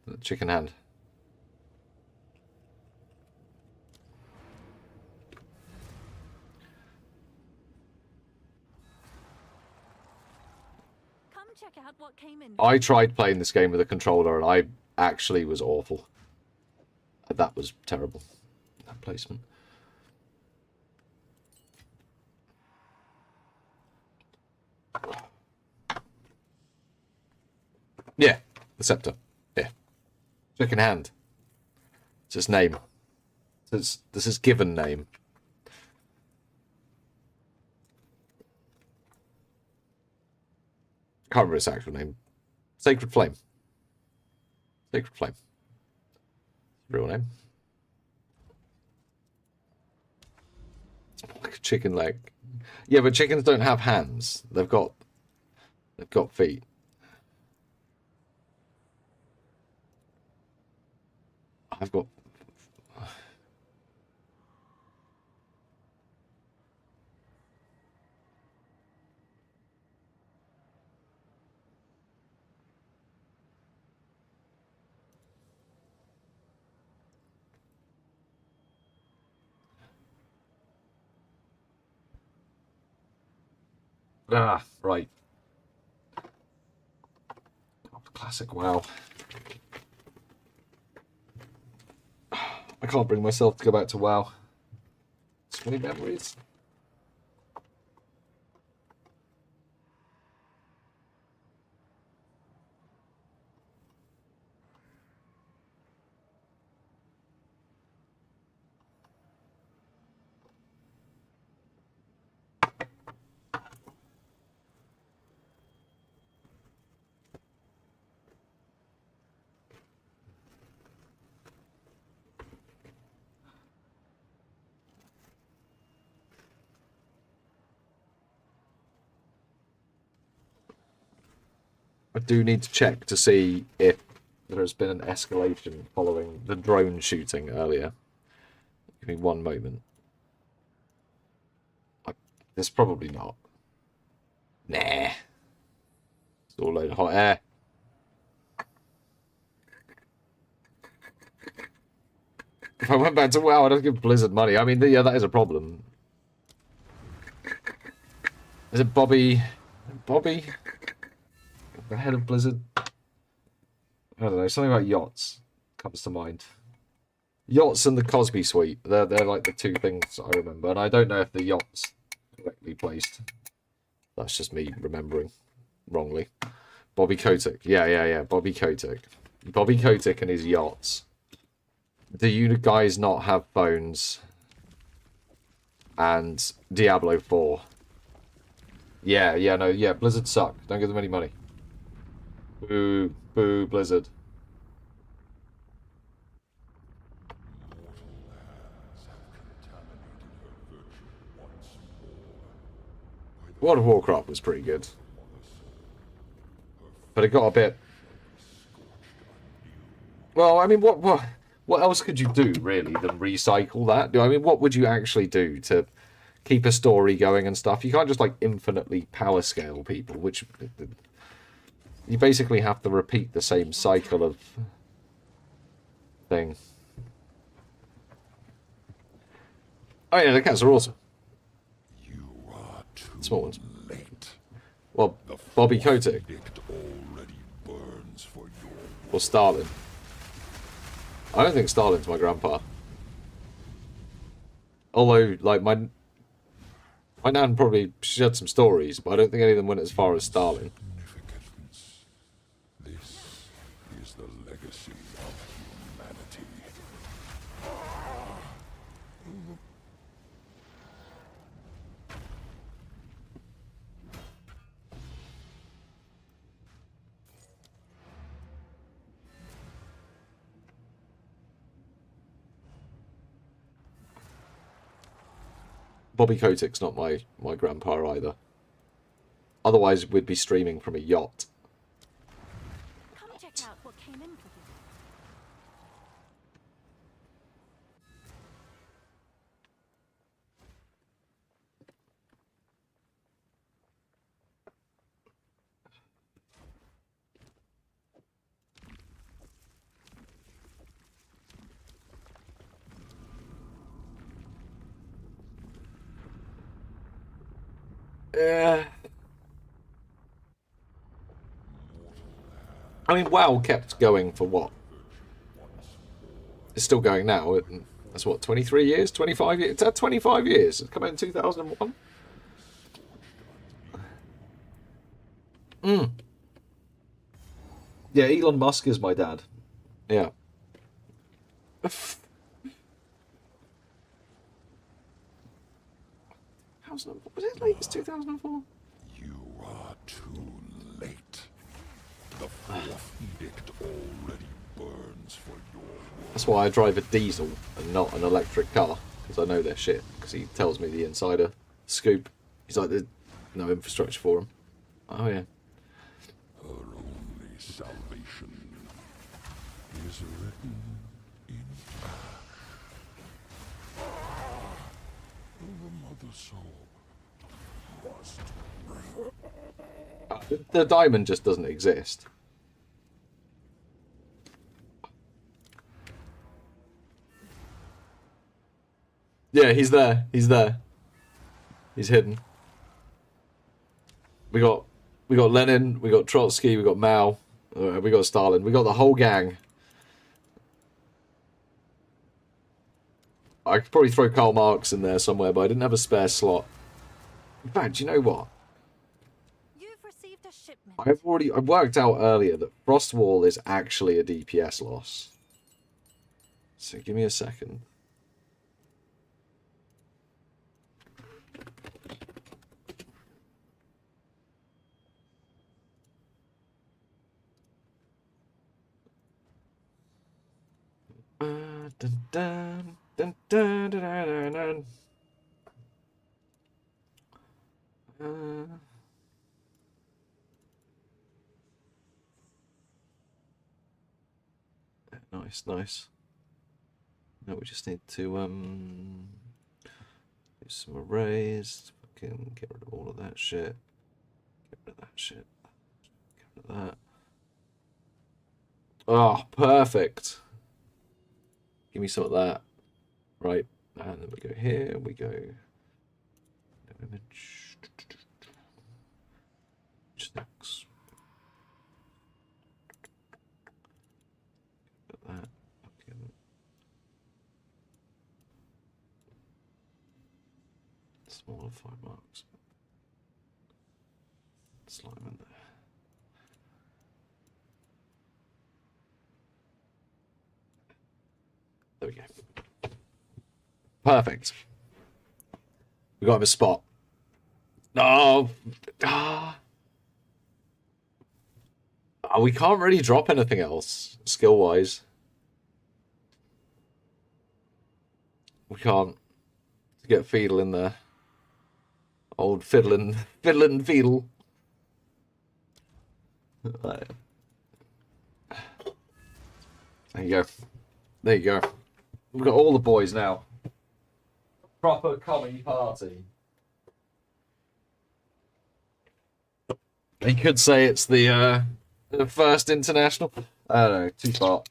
The chicken hand. Come check out what came in. I tried playing this game with a controller and I actually was awful. That was terrible. That placement. Yeah, the scepter. Yeah. Chicken hand. It's its name. This is given name. Can't remember its actual name. Sacred Flame. Sacred Flame. Real name. Like a chicken leg. Yeah, but chickens don't have hands. They've got feet. I've got... Ah, right. Classic WoW. I can't bring myself to go back to WoW. So many memories. I do need to check to see if there has been an escalation following the drone shooting earlier. Give me one moment. There's probably not. Nah. It's all a load of hot air. If I went back to WoW, I'd have to give Blizzard money. I mean, yeah, that is a problem. Is it Bobby? Bobby? The head of Blizzard? I don't know. Something about yachts comes to mind. Yachts and the Cosby Suite. They're like the two things I remember. And I don't know if the yachts correctly placed. That's just me remembering wrongly. Bobby Kotick. Yeah. Bobby Kotick. Bobby Kotick and his yachts. Do you guys not have phones? And Diablo 4. Yeah, Blizzard suck. Don't give them any money. Boo, boo, Blizzard. World of Warcraft was pretty good. But it got a bit... Well, I mean, what else could you do, really, than recycle that? I mean, what would you actually do to keep a story going and stuff? You can't just, like, infinitely power scale people, which... You basically have to repeat the same cycle of thing. Oh yeah, the cats are awesome. You are too Small ones. late. Well, Bobby Kotick. Edict already burns for your... Or Stalin. I don't think Stalin's my grandpa. Although, like, my nan probably, she had some stories, but I don't think any of them went as far as Stalin. Significance. This is the legacy of humanity. Bobby Kotick's not my grandpa either. Otherwise, we'd be streaming from a yacht. Come check out what came in for you. I mean, WoW kept going for what? It's still going now. That's what, 23 years? 25 years? It's had 25 years. It came out in 2001. Yeah, Elon Musk is my dad. Yeah. Was it late as 2004? You are too late. The fourth edict already burns for your world. That's why I drive a diesel and not an electric car, because I know they're shit. Because he tells me the insider scoop. He's like, there's no infrastructure for them. Oh yeah. Her only salvation is written in the mother soul must. The diamond just doesn't exist. Yeah, he's there. He's there. He's hidden. We got Lenin, we got Trotsky, we got Mao, we got Stalin, we got the whole gang. I could probably throw Karl Marx in there somewhere, but I didn't have a spare slot. In fact, you know what? You've received a shipment. I worked out earlier that Frostwall is actually a DPS loss. So give me a second. Dun, dun, dun, dun, dun, dun, dun. Nice, nice. Now we just need to do some arrays. Fucking get rid of all of that shit. Get rid of that shit. Get rid of that. Oh, perfect. Give me some of that. Right. And then we go here. We go. No image. Next. Get that. Okay. Smaller 5 marks. Slime in there. There we go. Perfect. We got him a spot. No. We can't really drop anything else, skill-wise. We can't get Fiedle in there. Old fiddlin' Fiedle. There you go. There you go. We've got all the boys now. Proper commie party. You could say it's the first international. I don't know, too far.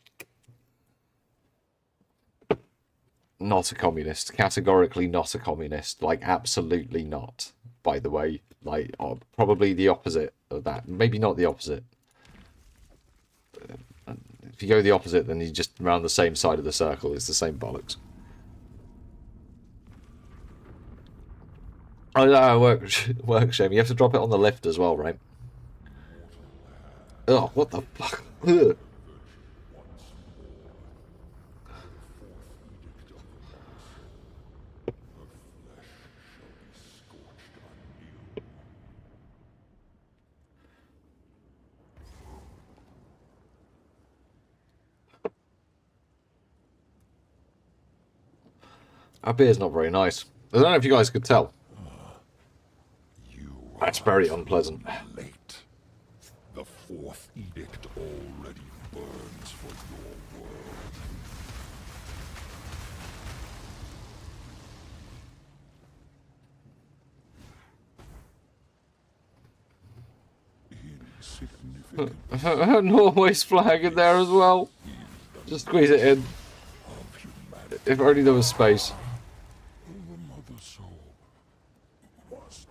Not a communist. Categorically not a communist. Like, absolutely not. By the way. Like, probably the opposite of that. Maybe not the opposite. If you go the opposite, then you're just around the same side of the circle. It's the same bollocks. Oh, no, work shame. You have to drop it on the lift as well, right? Oh, what the fuck? Ugh. Our beer's not very nice. I don't know if you guys could tell. That's very unpleasant. Late. The fourth edict already burns for your world. Insignificant. Norway's flag in there as well. Just squeeze it in. If only there was space. The mother soul must.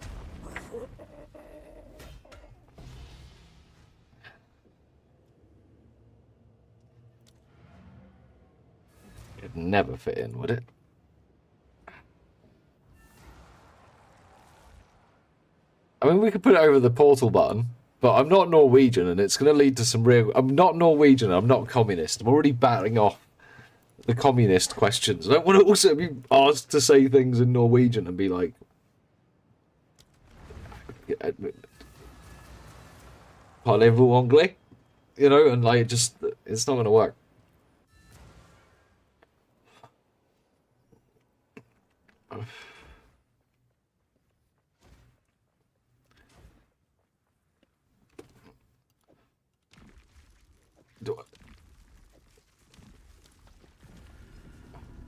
It'd never fit in, would it? I mean, we could put it over the portal button, but I'm not Norwegian, and it's going to lead to some real... I'm not Norwegian, I'm not communist. I'm already batting off the communist questions. I don't want to also be asked to say things in Norwegian and be like... Parlez-vous anglais? You know, and like, just... It's not going to work.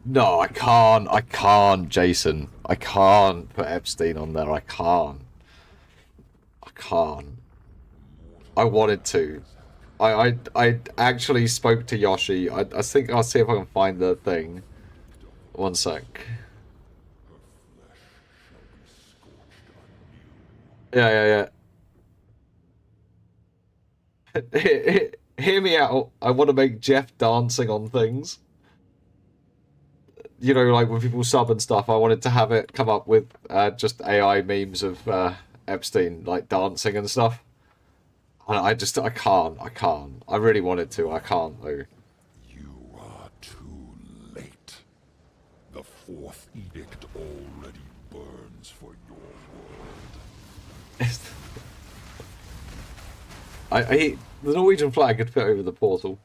No, I can't, Jason. I can't put Epstein on there. I can't. I wanted to. I actually spoke to Yoshi. I think I'll see if I can find the thing. One sec. Yeah. Hear me out. I want to make Jeff dancing on things. You know, like when people sub and stuff, I wanted to have it come up with just AI memes of Epstein, like dancing and stuff. And I can't. I really wanted to. I can't, though. You are too late. The fourth edict already burns for your world. The Norwegian flag could fit over the portal.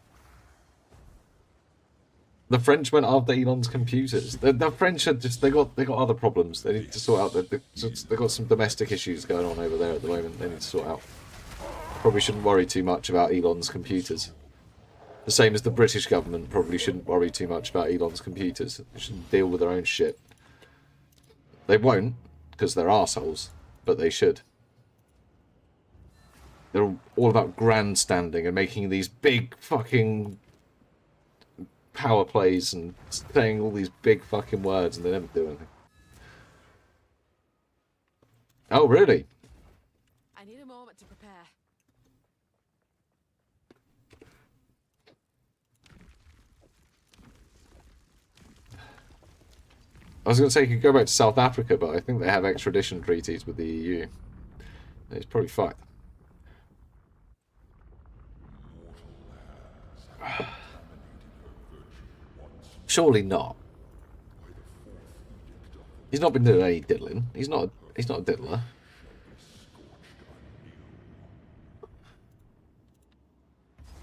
The French went after Elon's computers. The French are just they got other problems. They need to sort out. They've got some domestic issues going on over there at the moment. They need to sort out. Probably shouldn't worry too much about Elon's computers. The same as the British government probably shouldn't worry too much about Elon's computers. They should deal with their own shit. They won't, because they're arseholes, but they should. They're all about grandstanding and making these big fucking power plays and saying all these big fucking words, and they never do anything. Oh, really? I need a moment to prepare. I was going to say you could go back to South Africa, but I think they have extradition treaties with the EU. It's probably fucked. Surely not. He's not been doing any diddling. He's not a diddler.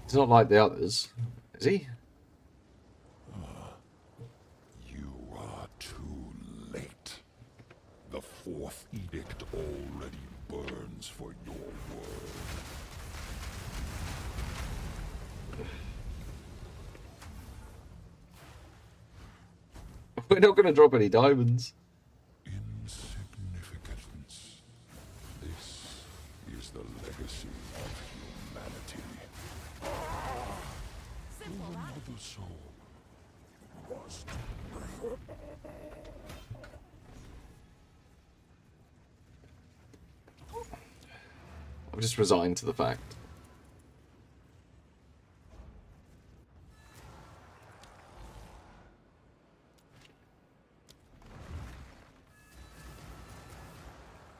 He's not like the others, is he? You are too late. The fourth edict already burns for your world. We're not going to drop any diamonds. Insignificance. This is the legacy of humanity. Simple, right? The soul was I'm just resigned to the fact.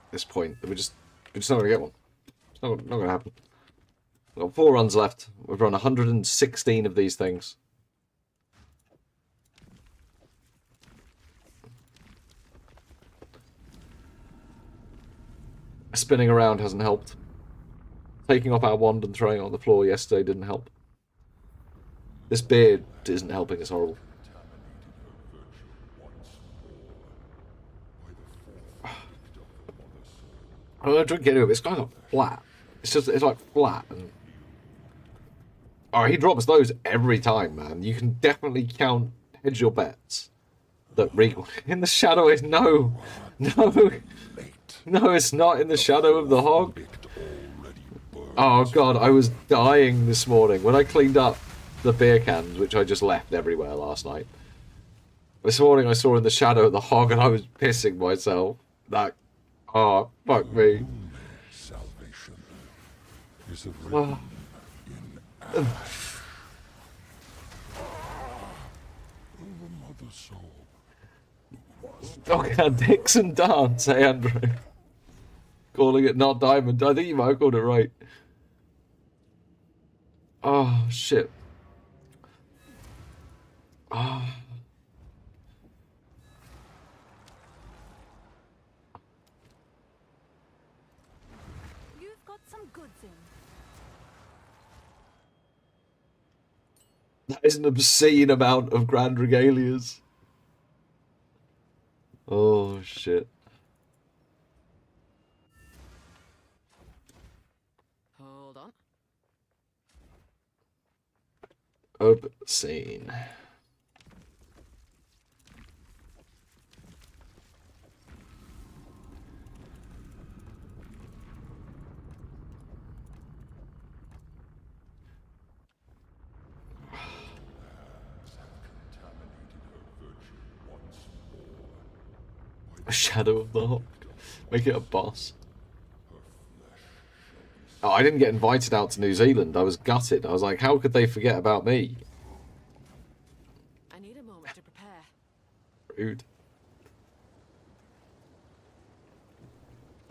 At this point, we're just not going to get one. It's not going to happen. We've got 4 runs left. We've run 116 of these things. Spinning around hasn't helped. Taking off our wand and throwing it on the floor yesterday didn't help. This beard isn't helping. It's horrible. I'm gonna drink anyway, but it's kind of flat. It's like flat. And... oh, he drops those every time, man. You can definitely hedge your bets that Regal in the shadow is no, it's not in the shadow of the hog. Oh god, I was dying this morning when I cleaned up the beer cans, which I just left everywhere last night. This morning I saw in the shadow of the hog, and I was pissing myself. Oh, fuck me. Salvation is Oh, in the mother soul. okay, Dixon dance, hey Andrew. Calling it not diamond. I think you might have called it right. Oh, shit. Oh. You've got some goods in. That is an obscene amount of grand regalias. Oh, shit. Hold on. Obscene. A shadow of the Hawk. Make it a boss. Oh, I didn't get invited out to New Zealand. I was gutted. I was like, how could they forget about me? I need a moment to prepare. Rude.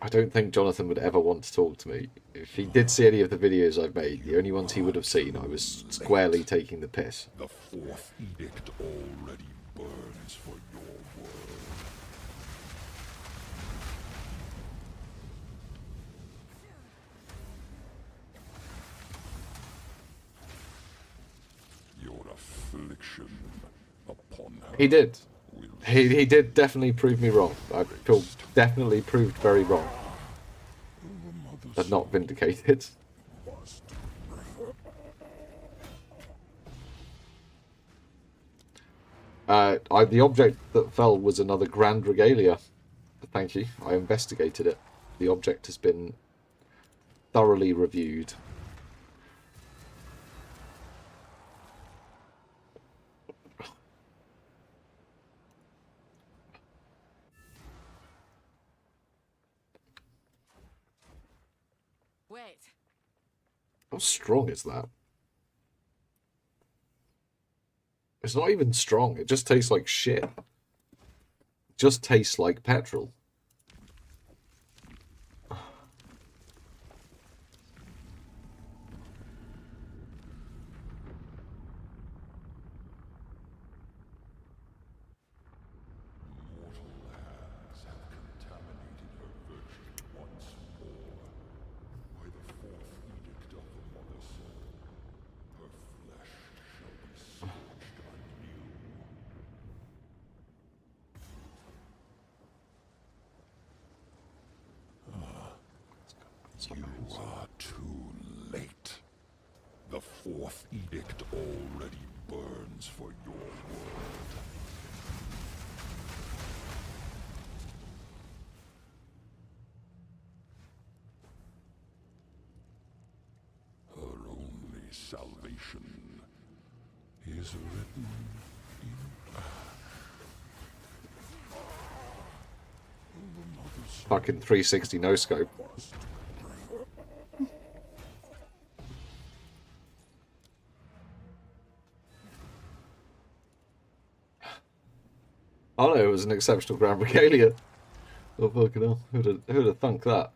I don't think Jonathan would ever want to talk to me. If he did see any of the videos I've made, the only ones he would have seen, I was squarely taking the piss. The fourth edict already burns for your world. Your affliction upon her. He did. He did definitely prove me wrong. I feel definitely proved very wrong. But not vindicated. The object that fell was another Grand Regalia. Thank you. I investigated it. The object has been thoroughly reviewed. Wait. How strong is that? It's not even strong. It just tastes like shit. It just tastes like petrol. You are too late. The fourth edict already burns for your world. Her only salvation is written in Fucking 360 no scope. Oh no, it was an exceptional Grand Regalia. Oh fucking hell, who'd have thunk that?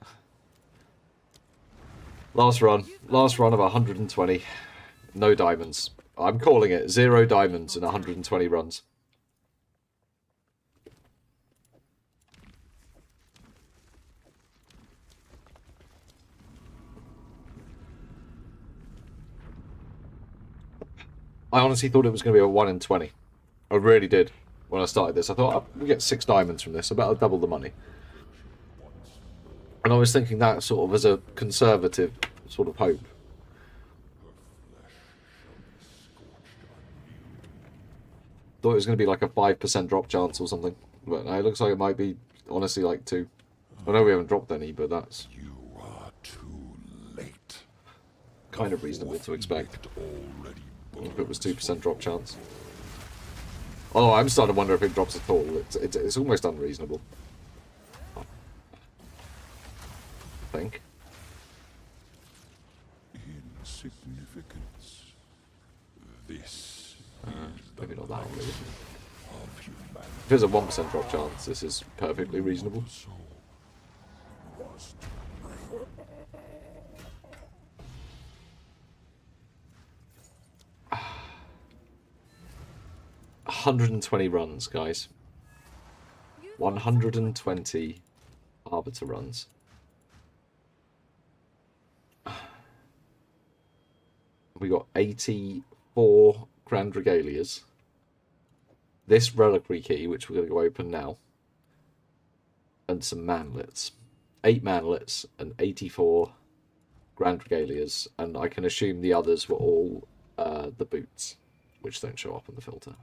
Last run of 120. No diamonds. I'm calling it 0 diamonds in 120 runs. I honestly thought it was going to be a 1 in 20. I really did. When I started this, I thought, we'll get 6 diamonds from this. I bet I'll double the money. And I was thinking that sort of as a conservative sort of hope. Thought it was going to be like a 5% drop chance or something. But no, it looks like it might be, honestly, like 2. I know we haven't dropped any, but that's You are too late. kind of reasonable to expect. If it was 2% drop chance. Oh, I'm starting to wonder if it drops at all. It's almost unreasonable. think. Insignificance. This Maybe not that one, really. of humanity. If there's a 1% drop chance, this is perfectly reasonable. So must 120 runs, guys. 120 Arbiter runs. We got 84 Grand Regalias. This Reliquary Key, which we're going to go open now. And some Manlets. 8 Manlets and 84 Grand Regalias. And I can assume the others were all the boots, which don't show up on the filter.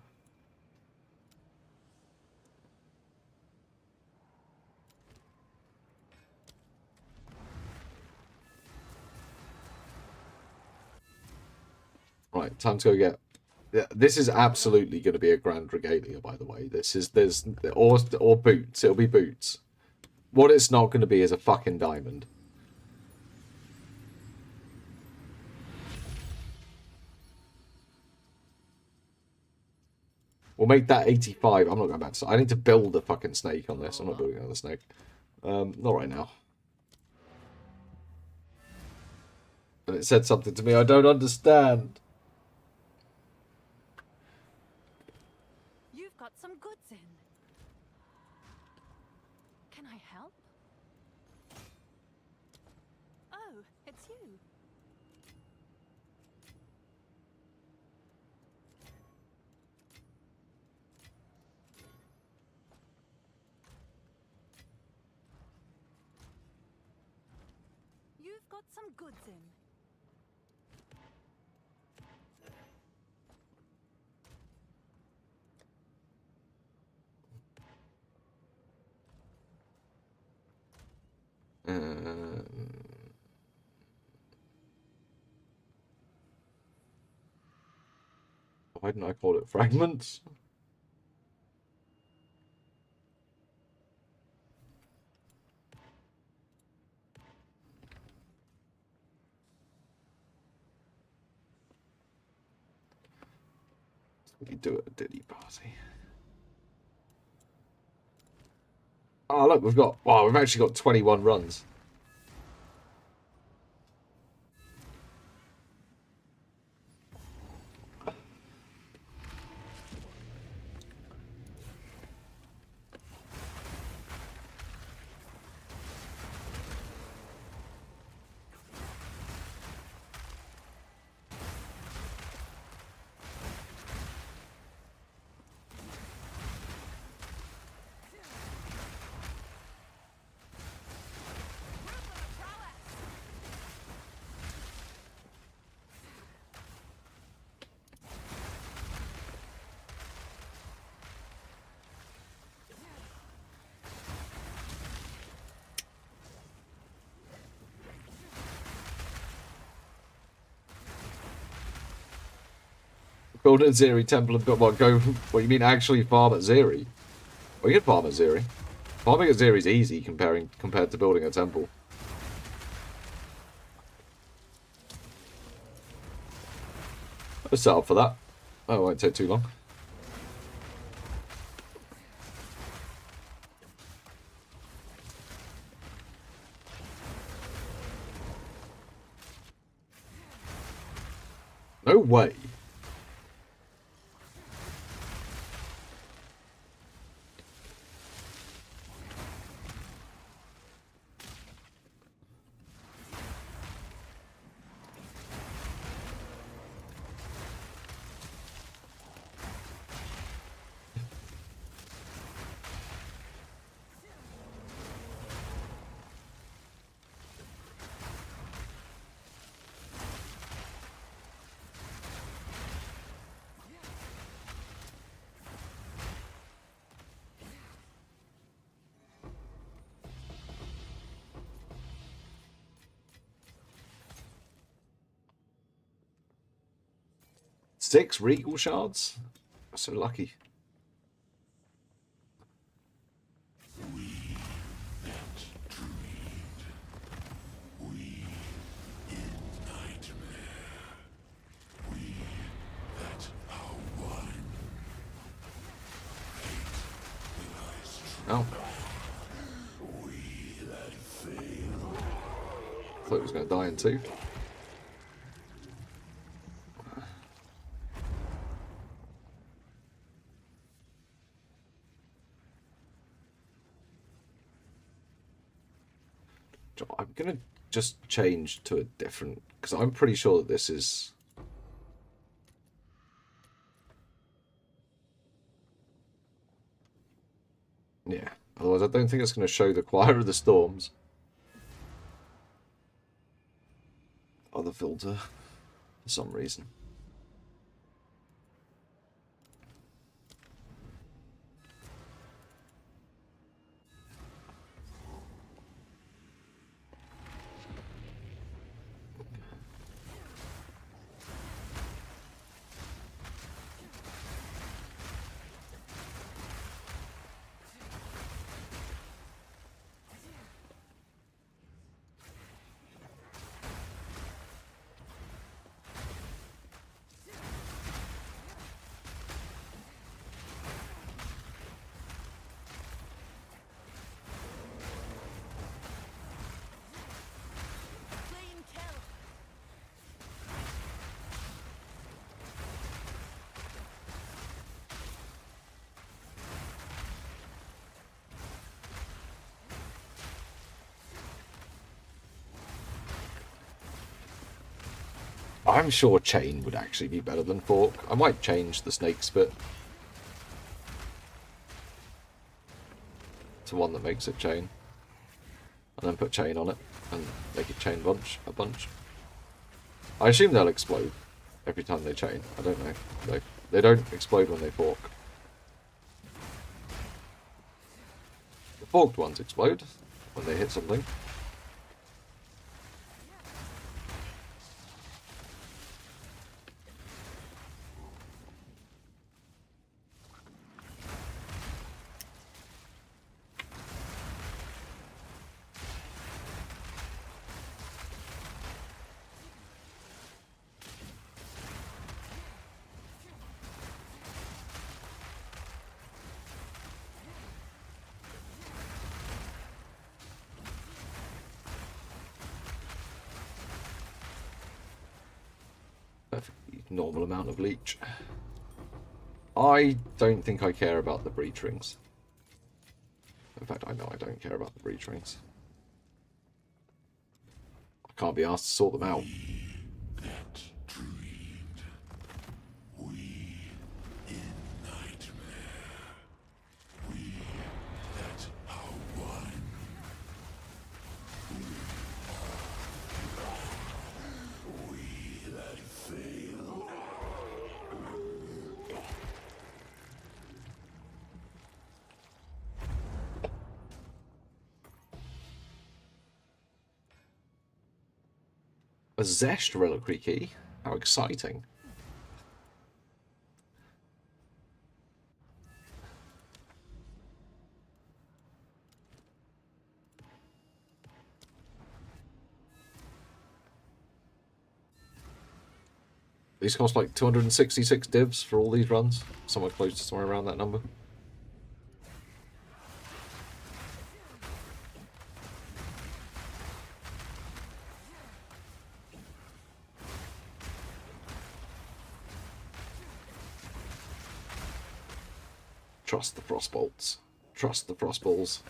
Right, time to go get. Yeah, this is absolutely going to be a Grand Regalia, by the way. There's or boots. It'll be boots. What it's not going to be is a fucking diamond. We'll make that 85. I'm not going back to. I need to build a fucking snake on this. I'm not building another snake. Not right now. And it said something to me I don't understand. You've got some goods in. Can I help? Oh, it's you. You've got some goods in. Why didn't I call it fragments? We do it a Diddy party. Oh look, we've actually got 21 runs. Build at Zeri Temple and got what? Go? What you mean? Actually farm at Zeri? Well, you can farm at Zeri. Farming at Zeri is easy compared to building a temple. Let's set up for that. Oh, it won't take too long. No way. Six regal shards? So lucky. Oh. Thought he was going to die in two. I'm going to just change to a different... Because I'm pretty sure that this is... Yeah. Otherwise, I don't think it's going to show the Choir of the Storms. Other filter. For some reason. Clean kill. I'm sure Chain would actually be better than Fork. I might change the Snakes bit to one that makes it Chain. And then put Chain on it and make it Chain a bunch. I assume they'll explode every time they chain. I don't know. They don't explode when they fork. The forked ones explode when they hit something. Perfectly normal amount of leech. I don't think I care about the breach rings. In fact, I know I don't care about the breach rings. I can't be asked to sort them out. That dreamed. We in nightmare. We that are one. We that fail. A Zest reliquary key? How exciting. These cost like 266 divs for all these runs. Somewhere close to somewhere around that number. Trust the frostbolts. Trust the frostballs.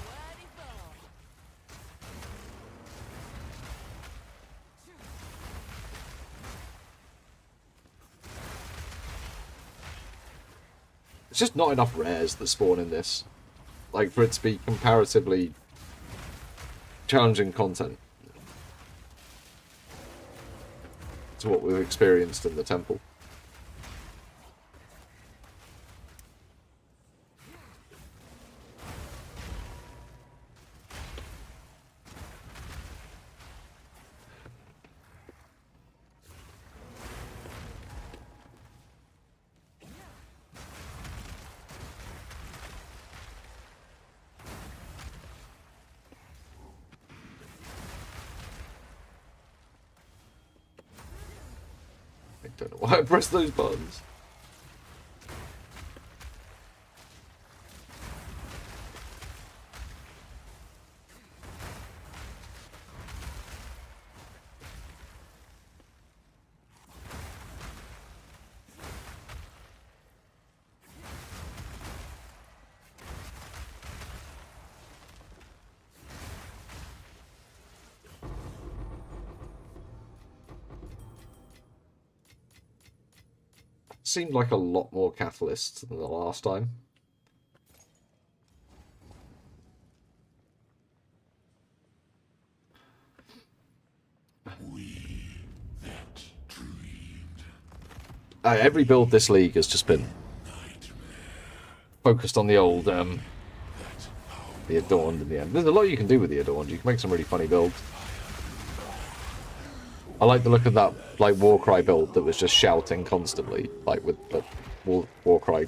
Wordy fall. It's just not enough rares that spawn in this. Like, for it to be comparatively challenging content to what we've experienced in the temple. don't know why I pressed those buttons. Seemed like a lot more catalysts than the last time. Every build this league has just been focused on the old, the Adorned in the end. There's a lot you can do with the Adorned. You can make some really funny builds. I like the look of that, like, Warcry build that was just shouting constantly, like with the Warcry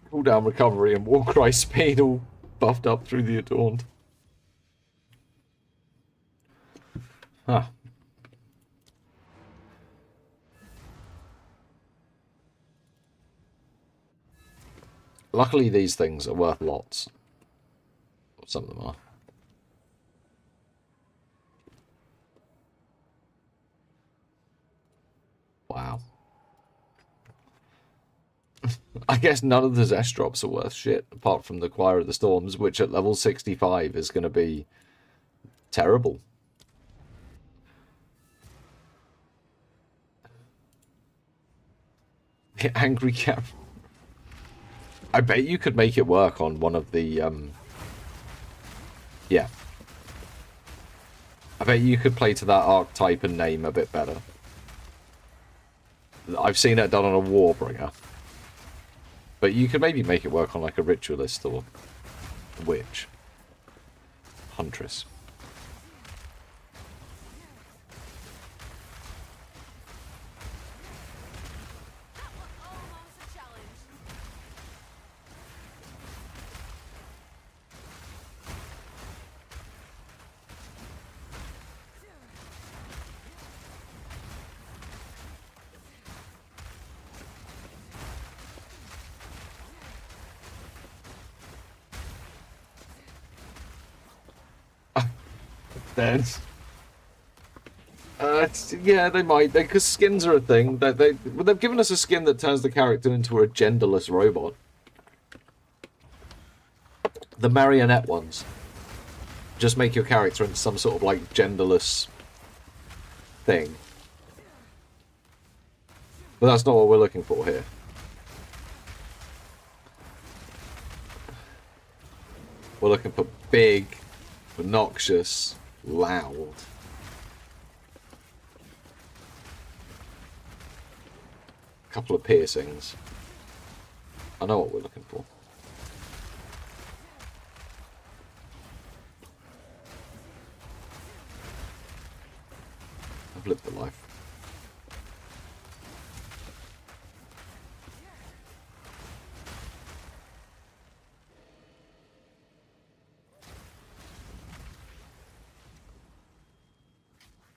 cooldown recovery and Warcry speed all buffed up through the Adorned. Huh. Luckily, these things are worth lots. Some of them are. Wow. I guess none of the Zest drops are worth shit, apart from the Choir of the Storms, which at level 65 is going to be terrible. The Angry Cat. I bet you could make it work on one of the, yeah. I bet you could play to that archetype and name a bit better. I've seen it done on a Warbringer. But you could maybe make it work on like a Ritualist or a Witch. Huntress. Yeah, they might. Because skins are a thing. They've given us a skin that turns the character into a genderless robot. The marionette ones just make your character into some sort of like genderless thing. But that's not what we're looking for here. We're looking for big, obnoxious, loud. Couple of piercings. I know what we're looking for. I've lived the life.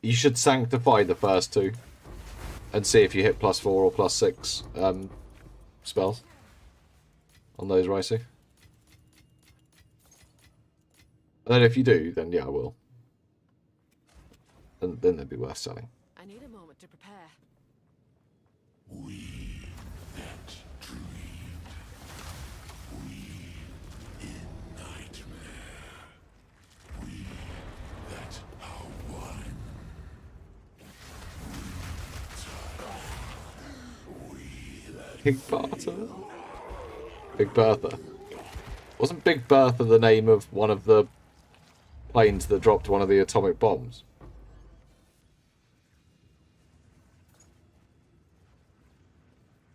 You should sanctify the first two and see if you hit +4 or +6 spells on those Raisu. And then if you do, then yeah, I will. And then they'd be worth selling. I need a moment to prepare. We that dreamed, we in nightmare, we that are one. Big Bertha? Big Bertha. Wasn't Big Bertha the name of one of the planes that dropped one of the atomic bombs?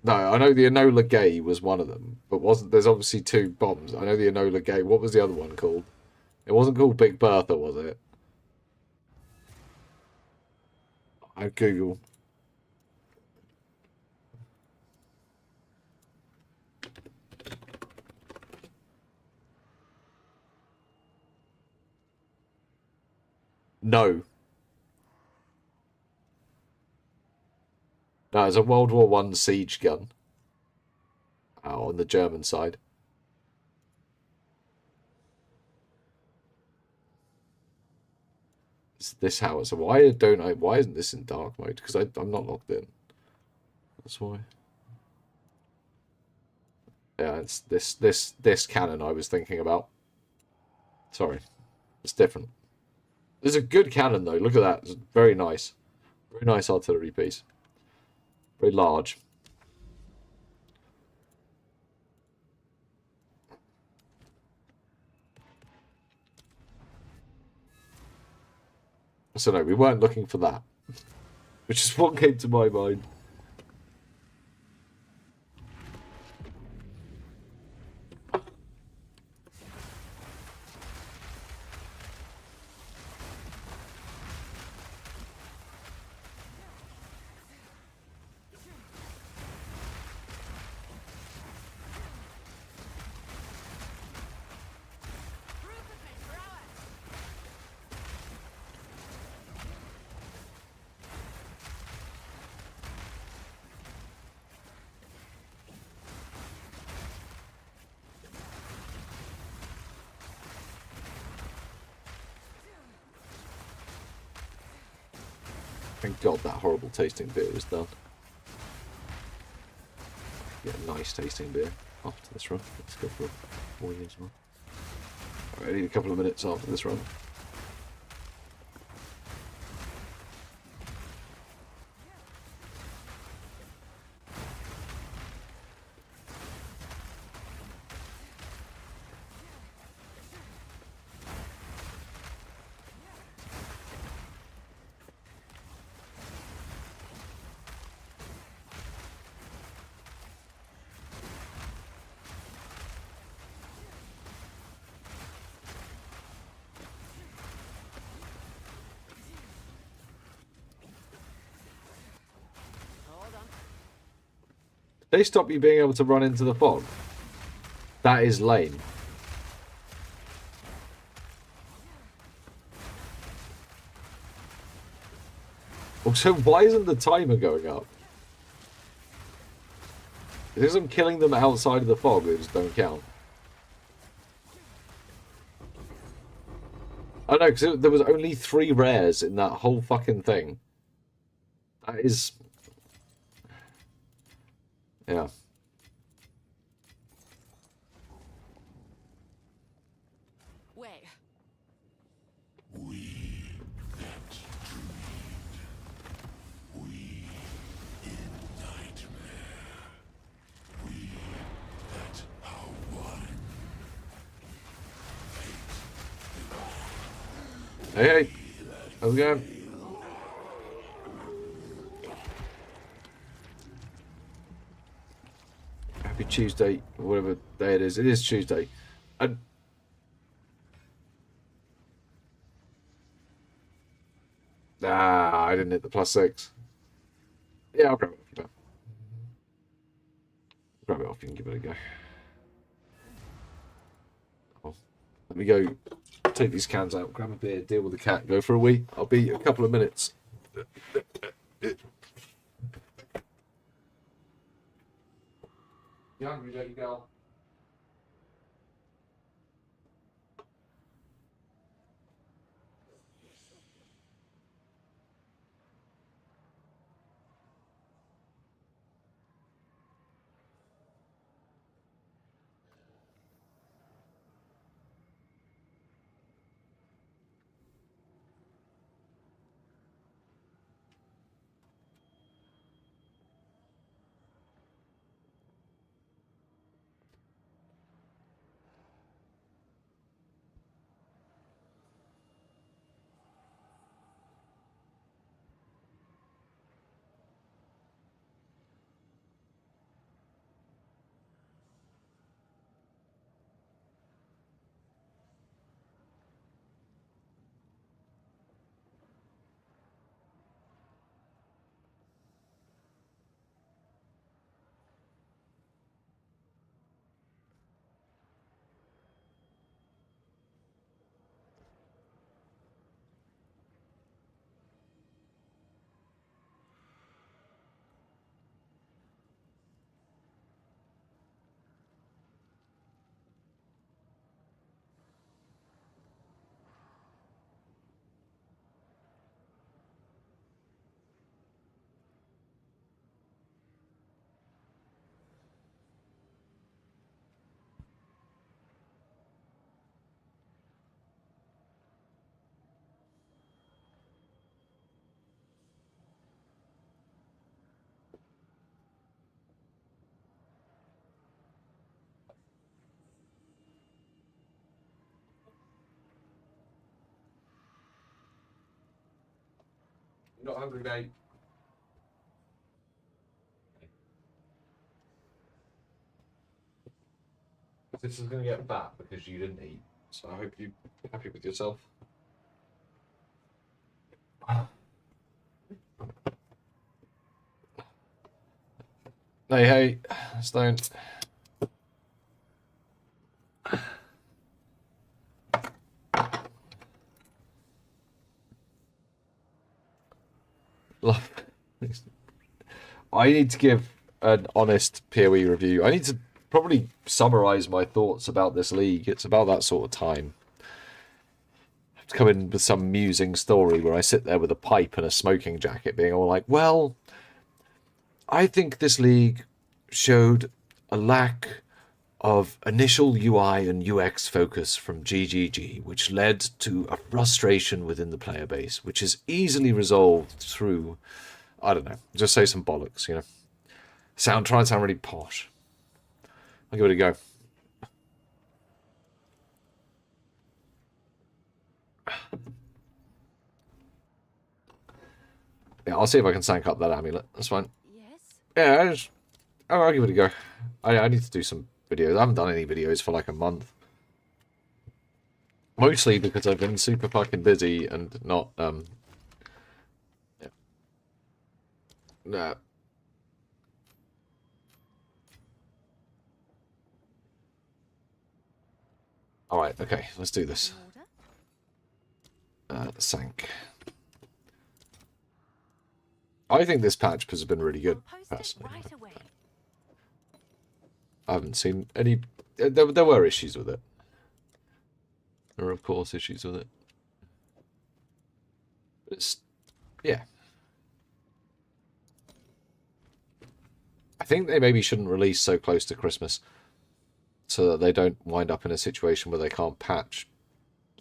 No, I know the Enola Gay was one of them, but wasn't there's obviously two bombs. I know the Enola Gay. What was the other one called? It wasn't called Big Bertha, was it? I Google. No. No, it's a World War One siege gun. On the German side. It's this house. So why isn't this in dark mode? Because I'm not locked in. That's why. Yeah, it's this cannon I was thinking about. Sorry. It's different. This is a good cannon though. Look at that. It's very nice. Very nice artillery piece. Very large. So no, we weren't looking for that. Which is what came to my mind. Thank God that horrible tasting beer was done. Yeah, nice tasting beer after this run. Let's go for 4 years more. Alright, I need a couple of minutes after this run. They stop you being able to run into the fog. That is lame. Also, why isn't the timer going up? Because I'm killing them outside of the fog, they just don't count. I know, because there was only 3 rares in that whole fucking thing. That is... Yeah. Wait. We get to meet. We in nightmare. We that are one. Hey, how's it going? Happy Tuesday, or whatever day it is. It is Tuesday. And I didn't hit the +6. Yeah, I'll grab it off you, man. Grab it off you and give it a go. Oh, let me go take these cans out, grab a beer, deal with the cat, go for a wee. I'll be a couple of minutes. You hungry, baby girl? You're not hungry, mate. This is going to get fat because you didn't eat. So I hope you're happy with yourself. Hey, Stone. Love. I need to give an honest PoE review. I need to probably summarize my thoughts about this league. It's about that sort of time. I have to come in with some musing story where I sit there with a pipe and a smoking jacket being all like, well, I think this league showed a lack of initial UI and UX focus from GGG, which led to a frustration within the player base, which is easily resolved through, I don't know, just say some bollocks, you know. Try and sound really posh. I'll give it a go. Yeah, I'll see if I can sank up that amulet. That's fine. Yes? Yeah, I'll give it a go. I need to do some videos. I haven't done any videos for like a month. Mostly because I've been super fucking busy and not, yeah. Nah. Alright, okay, let's do this. Sank. I think this patch has been really good, personally. Right away. I haven't seen any... There were issues with it. There are, of course, issues with it. But it's... yeah. I think they maybe shouldn't release so close to Christmas so that they don't wind up in a situation where they can't patch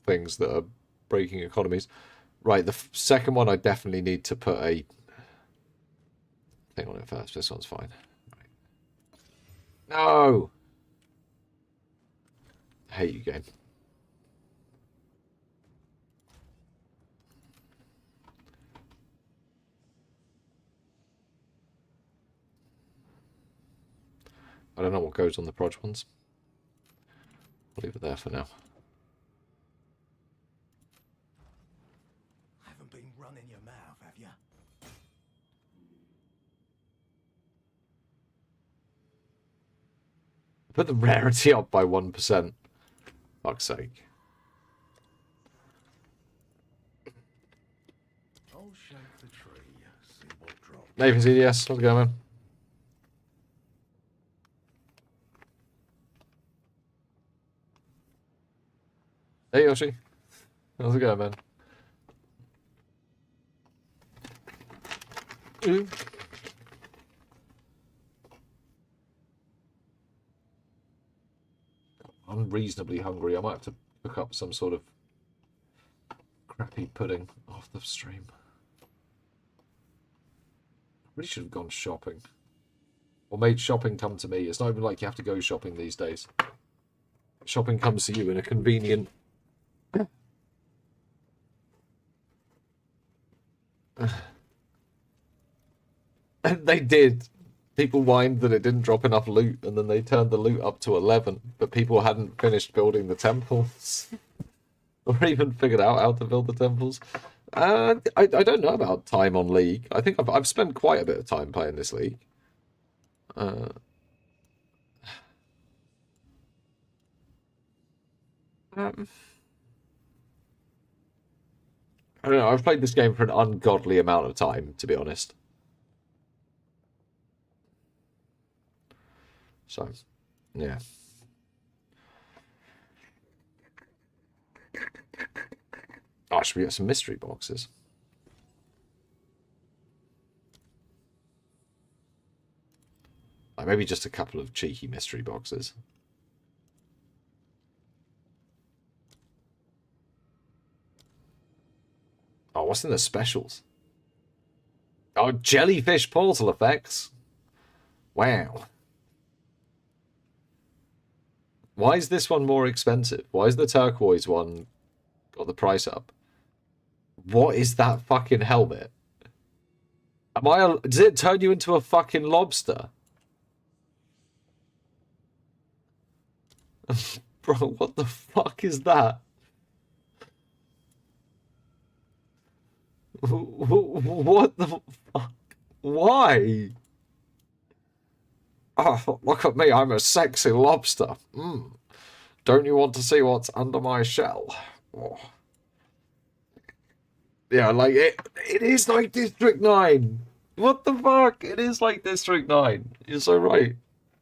things that are breaking economies. Right, the second one I definitely need to put a thing on it first. This one's fine. Right. No! I hate you, game. I don't know what goes on the proj ones. I'll leave it there for now. Haven't been running your mouth, have you? Put the rarity up by 1%. Fuck's sake. I'll shake the tree, see what drops. Nathan's EDS, how's it going, man? Hey, Yoshi. How's it going, man? I'm reasonably hungry. I might have to cook up some sort of crappy pudding off the stream. Really should have gone shopping. Or made shopping come to me. It's not even like you have to go shopping these days. Shopping comes to you in a convenient... They did. People whined that it didn't drop enough loot, and then they turned the loot up to 11, but people hadn't finished building the temples. Or even figured out how to build the temples. I don't know about time on League. I think I've spent quite a bit of time playing this League. I don't know, I've played this game for an ungodly amount of time, to be honest. So, yeah. Oh, should we get some mystery boxes? Like maybe just a couple of cheeky mystery boxes. Oh, what's in the specials? Oh, jellyfish portal effects. Wow. Why is this one more expensive? Why is the turquoise one got the price up? What is that fucking helmet? Does it turn you into a fucking lobster? Bro, what the fuck is that? What the fuck? Why? Oh, look at me, I'm a sexy lobster. Don't you want to see what's under my shell? Oh. Yeah, like, it is like District 9. What the fuck? It is like District 9. You're so right.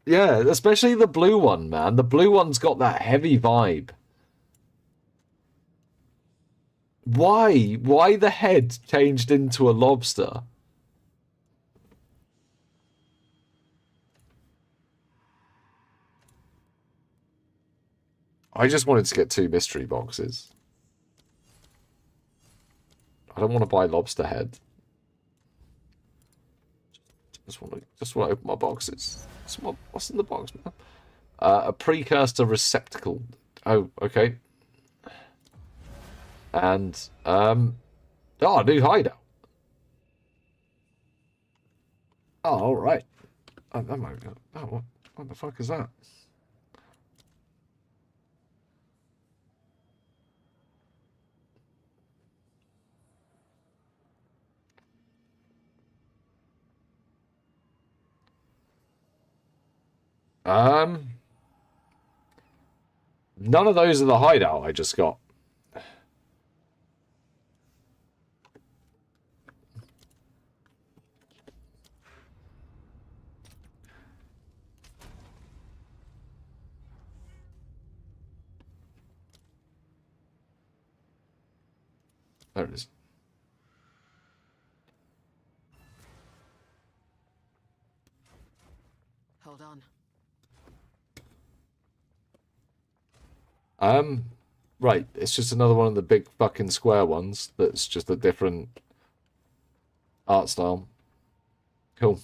Yeah, especially the blue one, man. The blue one's got that heavy vibe. Why? Why the head changed into a lobster? I just wanted to get 2 mystery boxes. I don't want to buy lobster head. Just want to open my boxes. What's in the box, man? A precursor receptacle. Oh, okay. And a new hideout. Oh, all right. What the fuck is that? None of those are the hideout I just got. There it is. Hold on. Right. It's just another one of the big fucking square ones that's just a different art style. Cool.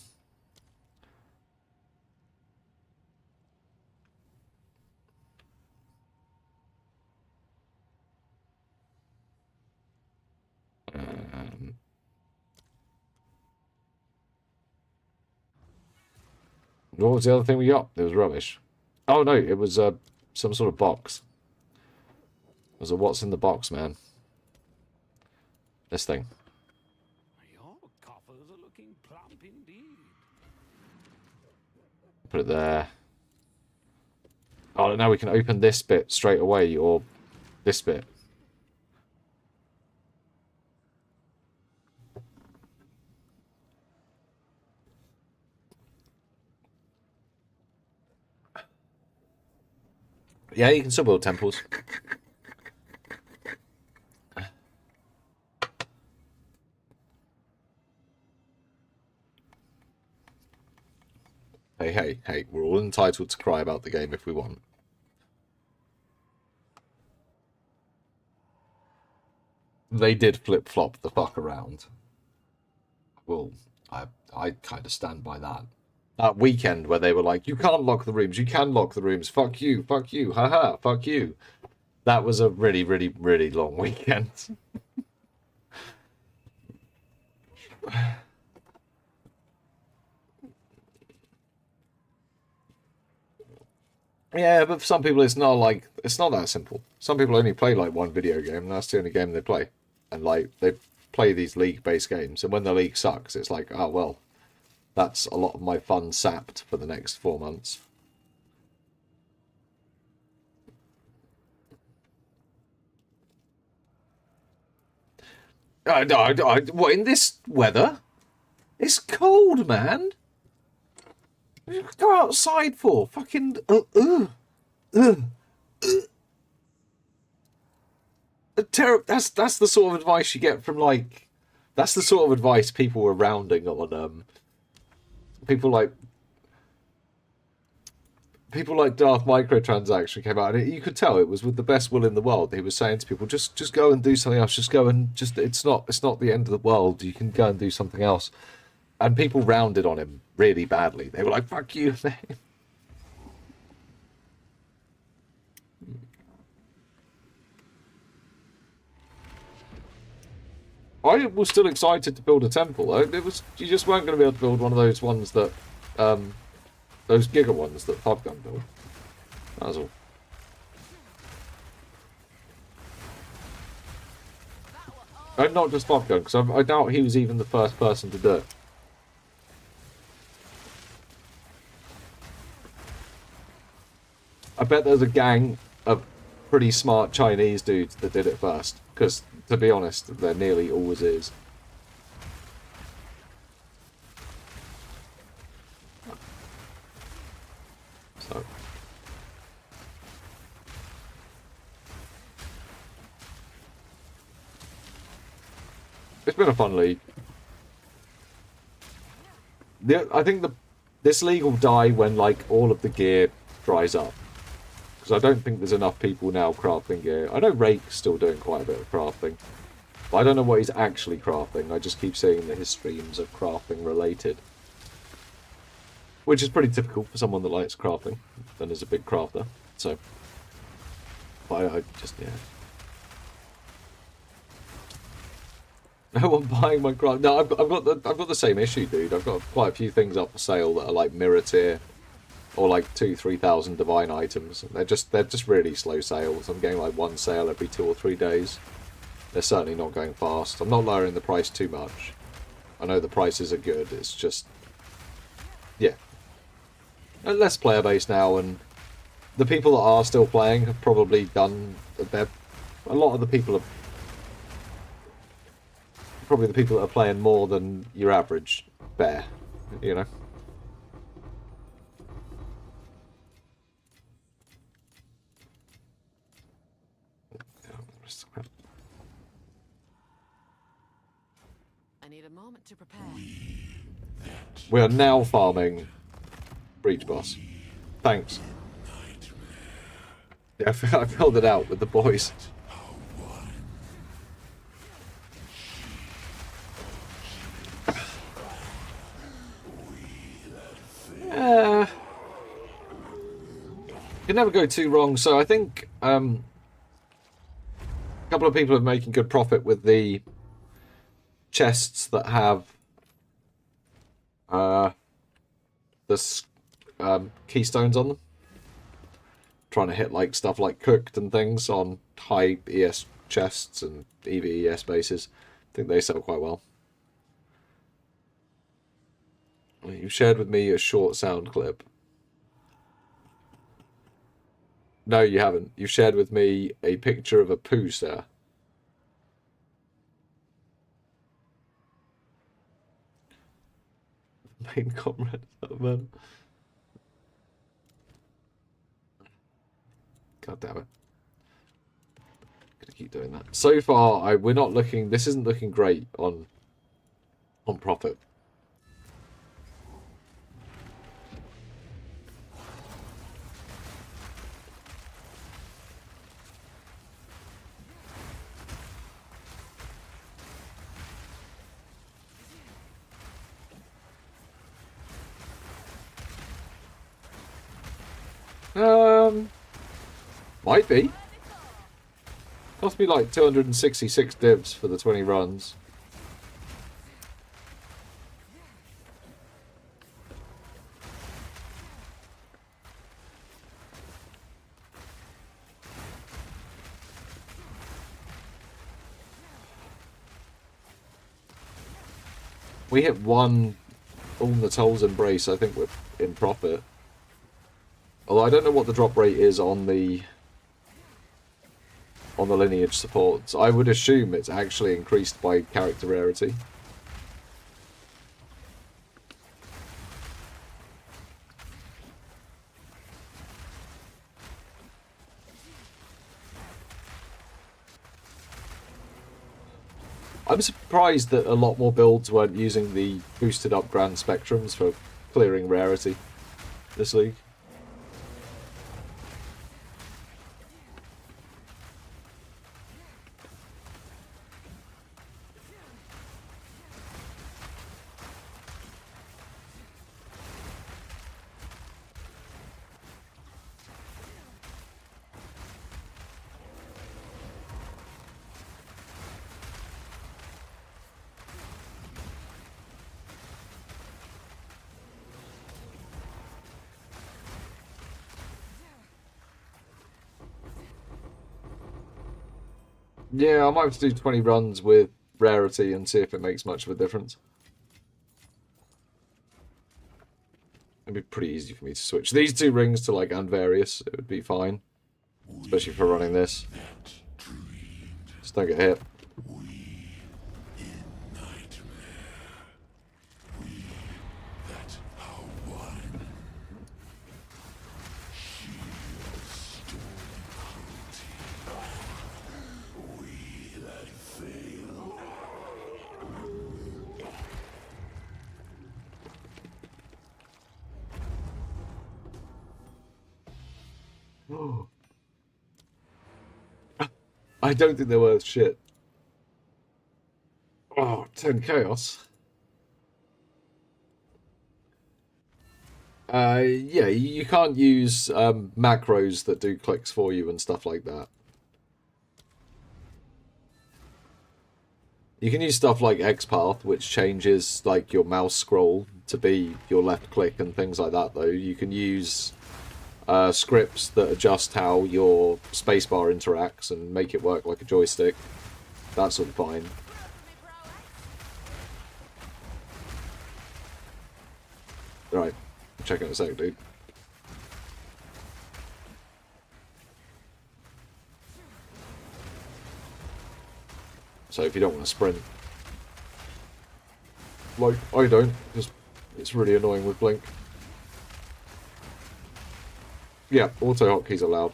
What was the other thing we got? It was rubbish. Oh no, it was some sort of box. It was a what's in the box, man. This thing. Your coffers are looking plump indeed. Put it there. Oh, now we can open this bit straight away, or this bit. Yeah, you can still build temples. Hey, we're all entitled to cry about the game if we want. They did flip-flop the fuck around. Well, I kind of stand by that. That weekend where they were like, you can't lock the rooms, you can lock the rooms, fuck you, haha, fuck you. That was a really, really, really long weekend. Yeah, but for some people it's not that simple. Some people only play like one video game, and that's the only game they play. And like they play these league-based games, and when the league sucks, it's like, oh well, that's a lot of my fun sapped for the next 4 months. What, in this weather? It's cold, man. What do you go outside for? Fucking That's the sort of advice you get from like. That's the sort of advice people were rounding on. People like Darth Microtransaction came out, and you could tell it was with the best will in the world. He was saying to people, just go and do something else. Just go and it's not the end of the world. You can go and do something else. And people rounded on him really badly. They were like, "Fuck you, man." I was still excited to build a temple. It was, you just weren't going to be able to build one of those ones that, those Giga ones that Pubgun built. That was all. And not just Pubgun, because I doubt he was even the first person to do it. I bet there's a gang of pretty smart Chinese dudes that did it first, because, to be honest, there nearly always is. So. It's been a fun league. I think this league will die when, like, all of the gear dries up. Because I don't think there's enough people now crafting gear. I know Rake's still doing quite a bit of crafting. But I don't know what he's actually crafting. I just keep seeing that his streams are crafting related. Which is pretty typical for someone that likes crafting and is a big crafter. So, but I just, yeah. No one buying my craft. No, I've got the same issue, dude. I've got quite a few things up for sale that are like mirror tier, or like 2,000-3,000 divine items. They're just really slow sales. I'm getting like one sale every 2 or 3 days. They're certainly not going fast. I'm not lowering the price too much. I know the prices are good. It's just, yeah, less player base now, and the people that are still playing have probably done. A lot of the people have. Probably the people that are playing more than your average bear, you know. I need a moment to prepare. We are now farming Breach Boss. Thanks. Yeah, I filled it out with the boys. You never go too wrong. So I think a couple of people are making good profit with the chests that have the keystones on them. Trying to hit like stuff like cooked and things on high ES chests and EVES bases. I think they sell quite well. You shared with me a short sound clip. No, you haven't. You shared with me a picture of a poo star. Main comrade, man. God damn it. Gonna keep doing that. So far, we're not looking. This isn't looking great on profit. Might be. Cost me like 266 divs for the 20 runs. We hit one on the Toll's Embrace. I think we're in profit. Although I don't know what the drop rate is on the lineage supports. I would assume it's actually increased by character rarity. I'm surprised that a lot more builds weren't using the boosted up Grand Spectrums for clearing rarity this league. Yeah, I might have to do 20 runs with rarity and see if it makes much of a difference. It'd be pretty easy for me to switch these two rings to like Unvarious. It would be fine, especially for running this. Just don't get hit. I don't think they're worth shit. Oh, 10 chaos. Yeah, you can't use macros that do clicks for you and stuff like that. You can use stuff like XPath, which changes like your mouse scroll to be your left click and things like that, though. You can use scripts that adjust how your spacebar interacts and make it work like a joystick. That's all fine. Right, check out a sec, dude. So if you don't want to sprint, like I don't, because it's really annoying with Blink. Yeah, auto hotkeys allowed.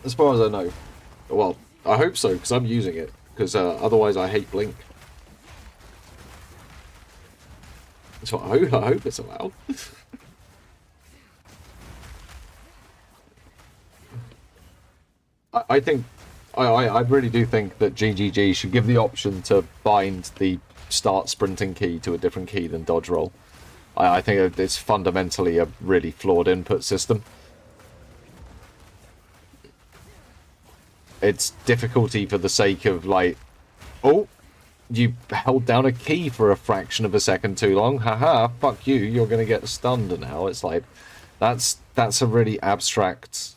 As far as I know. Well, I hope so, because I'm using it. Because otherwise I hate Blink. So I hope it's allowed. I think... I really do think that GGG should give the option to bind the start sprinting key to a different key than dodge roll. I think it's fundamentally a really flawed input system. It's difficulty for the sake of, like, oh, you held down a key for a fraction of a second too long. Haha, fuck you, you're going to get stunned now. It's like, that's a really abstract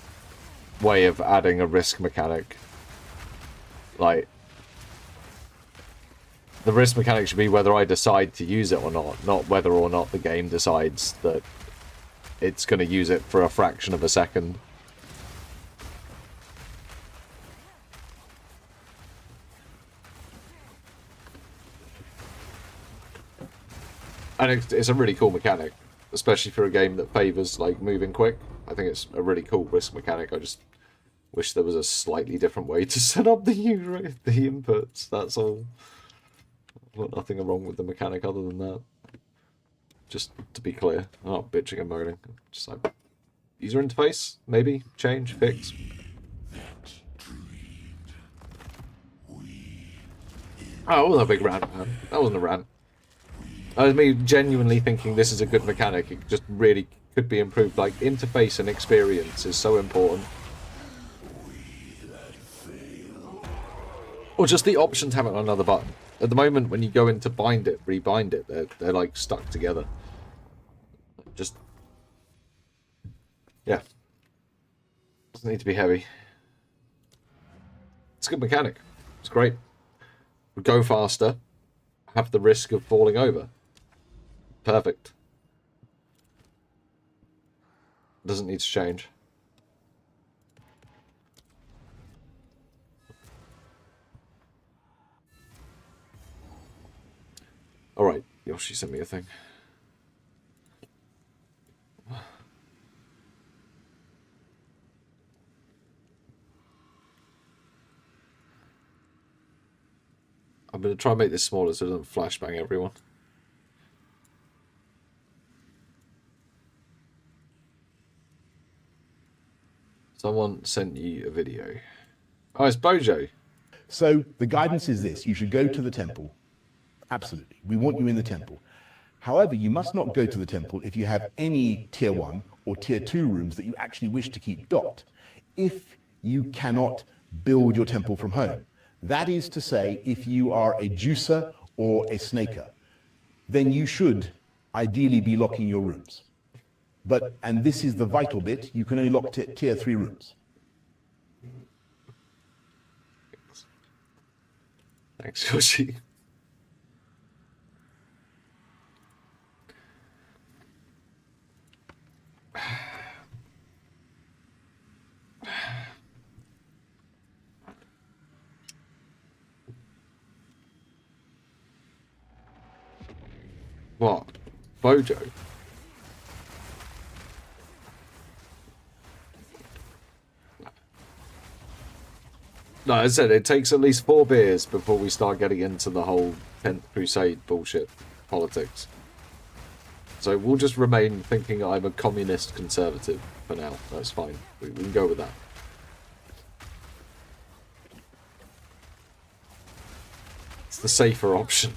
way of adding a risk mechanic. Like, the risk mechanic should be whether I decide to use it or not whether or not the game decides that it's going to use it for a fraction of a second. And it's a really cool mechanic, especially for a game that favours like moving quick. I think it's a really cool risk mechanic. I just wish there was a slightly different way to set up the inputs. That's all. Got nothing wrong with the mechanic other than that. Just to be clear, I'm not bitching and moaning. Just like user interface, maybe change, fix. Oh, it wasn't a big rant, man. That wasn't a rant. That was me genuinely thinking this is a good mechanic. It just really could be improved. Like, interface and experience is so important. Or just the option to have it on another button. At the moment, when you go in to bind it, rebind it, they're like stuck together. Just, yeah. Doesn't need to be heavy. It's a good mechanic. It's great. Would go faster. Have the risk of falling over. Perfect. Doesn't need to change. Alright, Yoshi sent me a thing. I'm going to try and make this smaller so it doesn't flashbang everyone. Someone sent you a video. Oh, it's Bojo. So the guidance is this: you should go to the temple. Absolutely. We want you in the temple. However, you must not go to the temple if you have any tier 1 or tier 2 rooms that you actually wish to keep docked. If you cannot build your temple from home. That is to say, if you are a juicer or a snaker, then you should ideally be locking your rooms. But, and this is the vital bit, you can only lock tier 3 rooms. Thanks, Yoshi. What? Bojo? No, as I said, it takes at least 4 beers before we start getting into the whole 10th Crusade bullshit politics. So we'll just remain thinking I'm a communist conservative for now. That's fine. We can go with that. It's the safer option.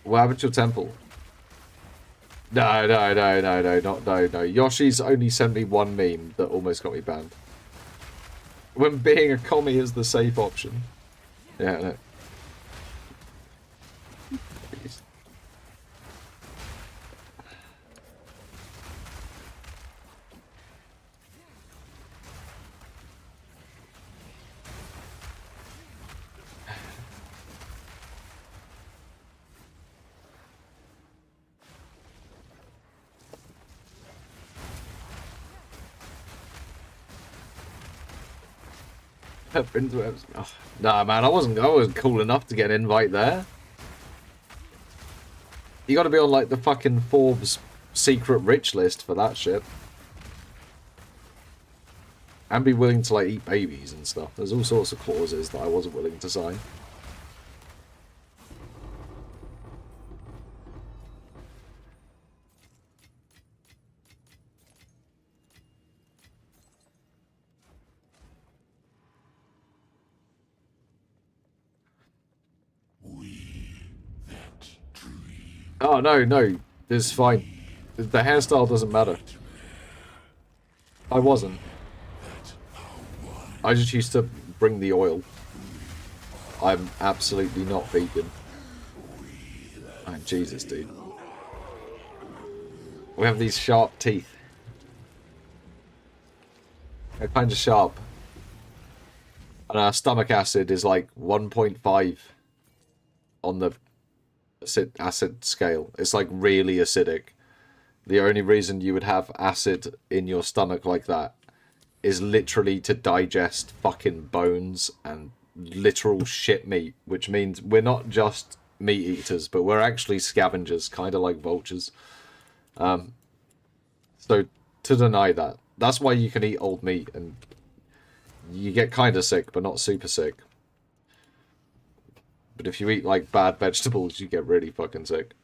What happened to your temple? No. Yoshi's only sent me one meme that almost got me banned. When being a commie is the safe option. Yeah, no. Please. Oh, nah, man, I wasn't cool enough to get an invite there. You got to be on like the fucking Forbes secret rich list for that shit, and be willing to like eat babies and stuff. There's all sorts of clauses that I wasn't willing to sign. Oh, no, it's fine. The hairstyle doesn't matter. I wasn't. I just used to bring the oil. I'm absolutely not vegan. Oh, Jesus, dude. We have these sharp teeth. They're kind of sharp. And our stomach acid is like 1.5 on the acid scale. It's like really acidic. The only reason you would have acid in your stomach like that is literally to digest fucking bones and literal shit meat, which means we're not just meat eaters, but we're actually scavengers, kind of like vultures. So to deny that, that's why you can eat old meat and you get kind of sick, but not super sick. But if you eat, like, bad vegetables, you get really fucking sick.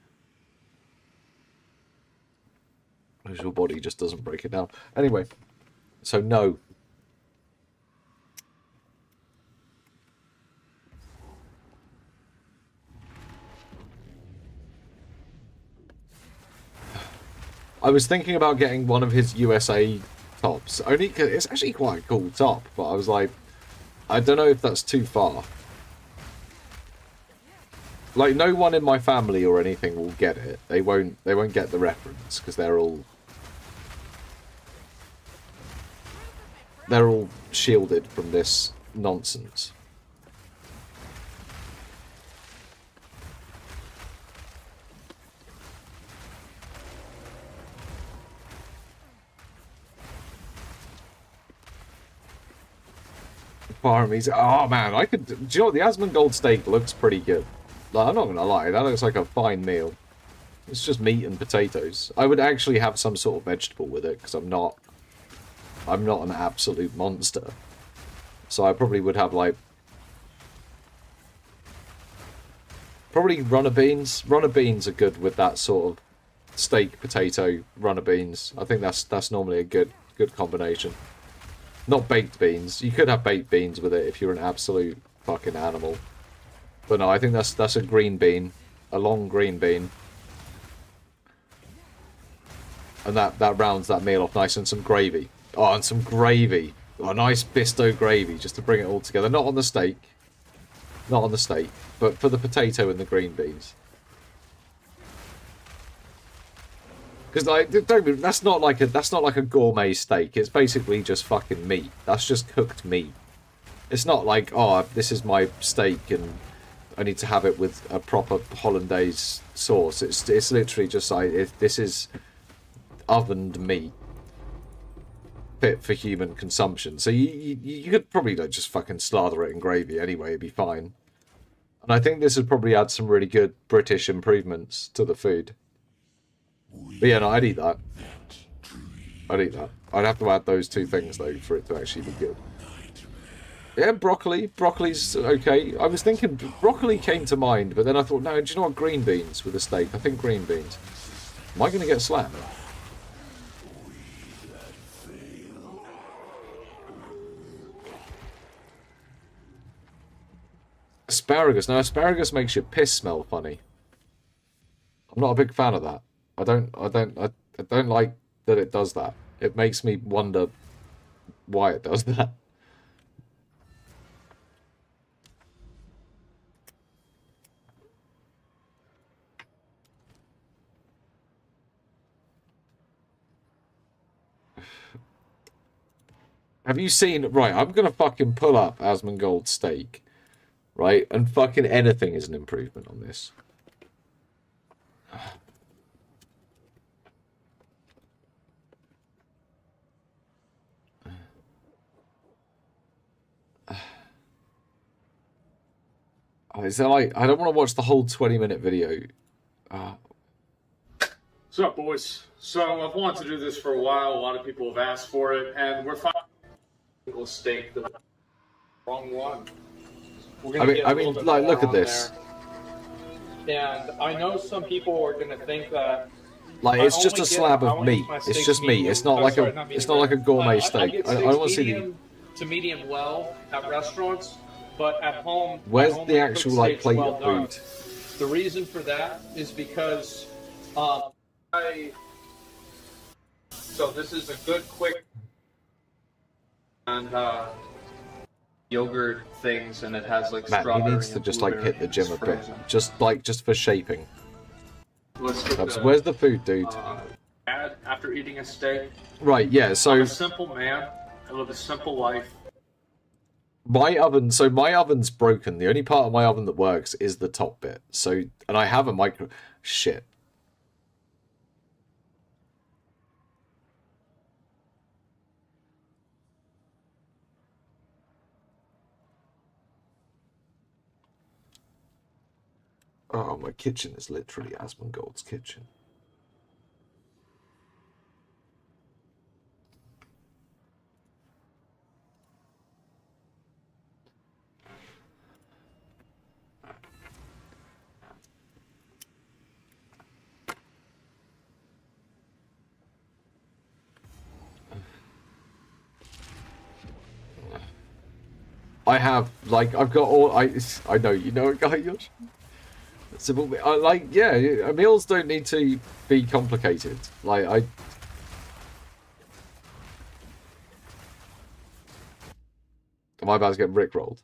Because your body just doesn't break it down. Anyway, so no. I was thinking about getting one of his USA tops. Only 'cause it's actually quite a cool top, but I was like, I don't know if that's too far. Like, no one in my family or anything will get it. They won't get the reference because they're all shielded from this nonsense. Paramies. Oh man, I could. Do you know what? The Asmongold steak looks pretty good. Like, I'm not gonna lie, that looks like a fine meal. It's just meat and potatoes. I would actually have some sort of vegetable with it because I'm not an absolute monster. So I probably would have like probably runner beans. Runner beans are good with that sort of steak, potato, runner beans. I think that's normally a good combination. Not baked beans. You could have baked beans with it if you're an absolute fucking animal. But no, I think that's a green bean. A long green bean. And that rounds that meal off nice, and some gravy. Oh, and some gravy. Oh, a nice Bisto gravy, just to bring it all together. Not on the steak. Not on the steak, but for the potato and the green beans. Because like, that's not like a gourmet steak. It's basically just fucking meat. That's just cooked meat. It's not like, oh, this is my steak and I need to have it with a proper hollandaise sauce. It's literally just like, this is ovened meat fit for human consumption. So you could probably like, just fucking slather it in gravy anyway. It'd be fine. And I think this would probably add some really good British improvements to the food. But yeah, no, I'd eat that. I'd eat that. I'd have to add those two things, though, for it to actually be good. Yeah, broccoli. Broccoli's okay. I was thinking broccoli came to mind, but then I thought, no, do you know what? Green beans with a steak. I think green beans. Am I going to get slammed? Asparagus. Now, asparagus makes your piss smell funny. I'm not a big fan of that. I don't like that it does that. It makes me wonder why it does that. Have you seen... Right, I'm going to fucking pull up Asmongold's steak. Right? And fucking anything is an improvement on this. Oh, is that like... I don't want to watch the whole 20-minute video. What's up, boys? So I've wanted to do this for a while. A lot of people have asked for it, and we're finding a steak the wrong one. I mean, like, look at this. And I know some people are going to think that. Like, it's just a slab of meat. It's just meat. It's not like a. It's not like a gourmet steak. I don't want to see the. To medium well at restaurants, but at home. Where's the actual like plate of food? The reason for that is because, so this is a good quick and yogurt things, and it has like Matt, strawberry. he needs to just like hit the gym a bit, frozen. just for shaping. Let's Where's the food, dude? Add after eating a steak. Right, yeah. So I'm a simple man. I live a simple life. my oven's broken. The only part of my oven that works is the top bit. So, and I have a micro. Shit. Oh, my kitchen is literally Asmongold's kitchen. I have, like, I've got all, I know, you know a guy, Yosh. Simple, like, yeah, meals don't need to be complicated. Like, am I about to get rickrolled?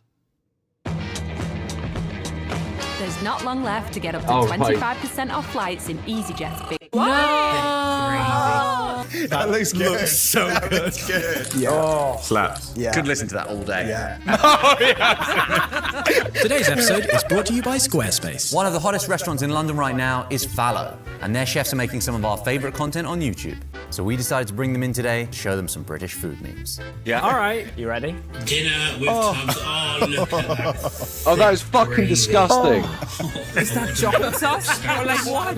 There's not long left to get up to Oh, 25% off flights in EasyJet's big... That looks good. Looks so That good. looks good. Yeah. Oh. Slaps. Yeah. Could listen to that all day. Yeah. Today's episode is brought to you by Squarespace. One of the hottest restaurants in London right now is Fallow, and their chefs are making some of our favourite content on YouTube. So we decided to bring them in today to show them some British food memes. Yeah. All right. You ready? Dinner with tubs. Oh, look at that. Oh, that is fucking disgusting. Is that chocolate sauce? Like what?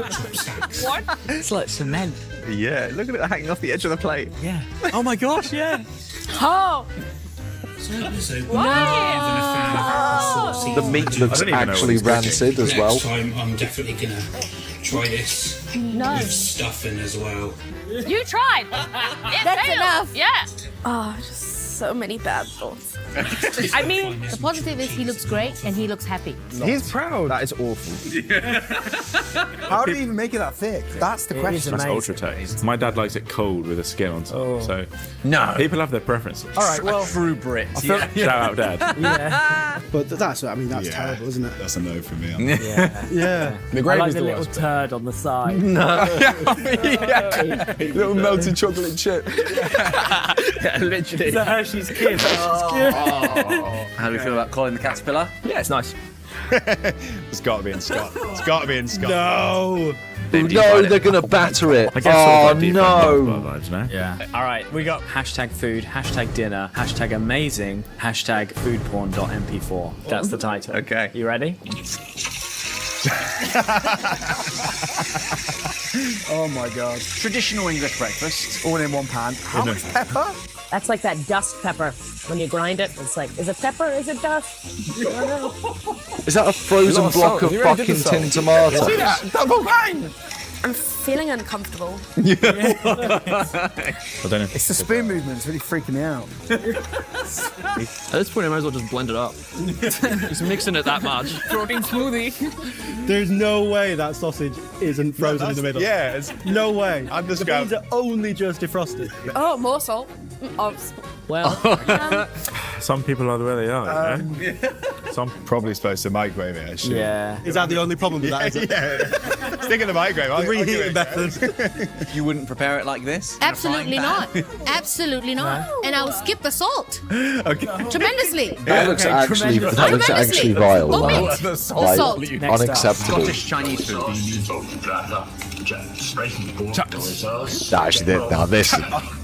What? It's like cement. Yeah, look at it hanging off the edge of the plate. Yeah. Oh my gosh, yeah. Oh! The meat looks actually rancid as well. Next time, I'm definitely gonna try this with stuffing as well. You tried! That's enough! Yeah! Oh, just so many bad thoughts. I mean, the positive is he looks great and he looks happy. He's proud. That is awful. How do you even make it that thick? That's the question. That's ultra taste. My dad likes it cold with a skin on top. Oh. So no, people have their preferences. All right, well, true Brit. Shout out, Dad. Yeah. But that's terrible, isn't it? That's a no for me. Yeah. The I like the little turd on the side. No. Little melted chocolate chip. Yeah, literally. It's a Hershey's Kiss. How do we feel about calling the caterpillar? Yeah, it's nice. It's got to be in Scott. It's got to be in Scott. No. No, they're gonna batter it. I guess Oh sort of no. vibes, no? Yeah. All right, we got hashtag food, hashtag dinner, hashtag amazing, hashtag foodporn.mp4. That's the title. Okay. You ready? Oh my God. Traditional English breakfast. All in one pan. How much pepper? That's like that dust pepper. When you grind it, it's like, is it pepper? Is it dust? I don't know. Is that a frozen block of fucking tin tomatoes? See that? Double bang! I'm feeling uncomfortable. I don't know. It's the spoon movement. It's really freaking me out. At this point, I might as well just blend it up. Just mixing it that much. Protein smoothie. There's no way that sausage isn't frozen in the middle. Yeah, it's No way. I'm just The beans are only just defrosted. Oh, more salt. Well, Some people are the way they are. You know? Some probably supposed to microwave it. Actually. yeah. Is that the only problem with that? Is it? Yeah. Stick in the microwave. I'll give Reheating it. method. You wouldn't prepare it like this? Absolutely not. Absolutely not. And I will skip the salt. Okay. Tremendously. That looks actually Tremendously. vile. Omit Like, the salt. like Next up. unacceptable. Scottish Chinese food.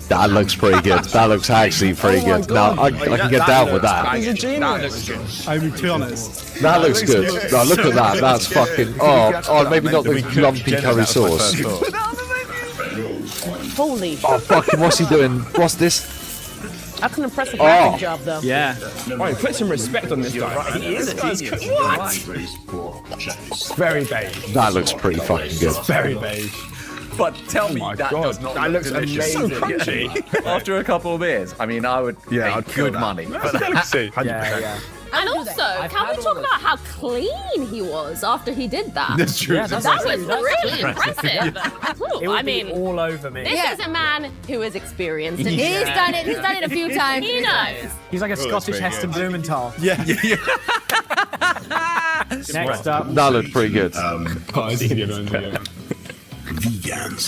That looks pretty good. That looks actually pretty good. Now I can get down with that. He's a genius. I mean, to be honest. That looks good. Now look at that. That's fucking. Oh, maybe not the lumpy curry sauce. Holy. Oh fucking! What's he doing? What's this? That's an impressive graphic job, though. Yeah. Right, put some respect on this guy. He is a genius. What? Very beige. That looks pretty fucking good. Very beige. But tell me that does not That look looks delicious. amazing. So crunchy. After a couple of beers, I mean, I would pay I'd kill good that. money. That's But delicacy. Yeah. And also, can we talk about how clean he was after he did that? That's true. Yeah, That was really impressive. It would be all over me. This is a man who is experienced. And He's done it. He's done it a few times. He knows. He's like a Scottish pretty Heston good. Blumenthal. Yeah. Next up. That looked pretty good. Vegans.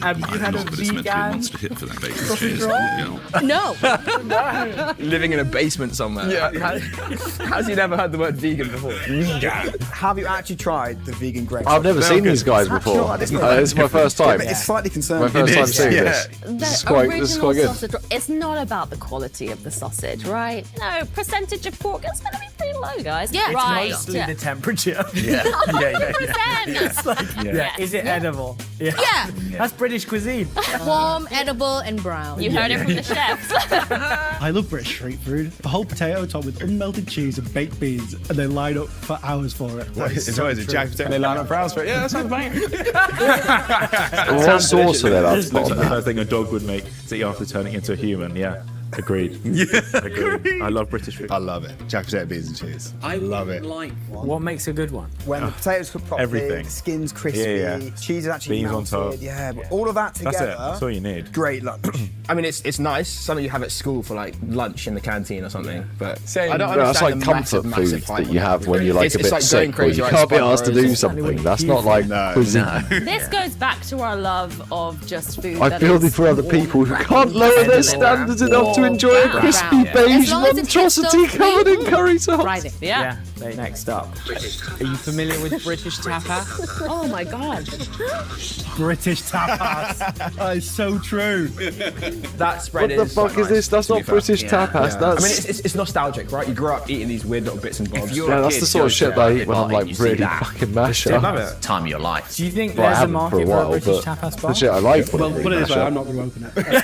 Have you had a vegan? to hit for that bacon. No. Living in a basement somewhere. Yeah. How's he never heard the word vegan before? Have you actually tried the vegan grape? I've never seen these guys before. It's my first time. It's slightly My concerning. first time seeing this. The This is quite original good. sausage. It's not about the quality of the sausage, right? No, percentage of pork is going to be pretty low, guys. Yeah, it's right. Mostly the temperature. 100%. Yeah. Is it edible? Yeah. Yeah. That's British cuisine. Warm, edible, and brown. You heard it from the chefs. I love British street food. The whole potato topped with unmelted cheese and baked beans, and they line up for hours for it. That is It's so always a true. jack potato. They line up for hours for it. Yeah, that sounds banging. What sauce are they allowed to put Looks on like the that? first thing a dog would make to eat after turning into a human. Yeah, agreed. Agreed. I love British food. I love it. Jack potato, beans and cheese. I love it. What makes a good one? When the potatoes cook properly, Everything. the skin's crispy, Yeah. cheese is actually Beans on melted. top. Yeah, but all of that That's together. it. That's all you need. Great lunch. I mean, it's nice. Something you have at school for like lunch in the canteen or something. But Same. I don't Well, that's understand like the comfort massive food hype that you on have it. when you're like It's a bit like sick, going or crazy, you right? can't be asked to do Sponge something. That's not like cuisine. This goes back to our love of just food. I that feel is for other people who can't lower their standards enough to enjoy a crispy beige long as it's monstrosity crystal covered in clean, curry sauce. Friday. Yeah. Next up. Are you familiar with British tapas? Oh my god. British tapas. That is so true. That spread What the is fuck quite is this? nice, That's to be not fair. British tapas. I That's mean, it's nostalgic, right? You grew up eating these weird little bits and bobs. yeah, that's the sort of shit that I eat when I'm like really fucking mashed I love up. it. Time of your life. Do you think Well, I there's a haven't for market a for a while, British but tapas bar? the shit I like. Well, when put it I this way, mash I'm up. not going to open it.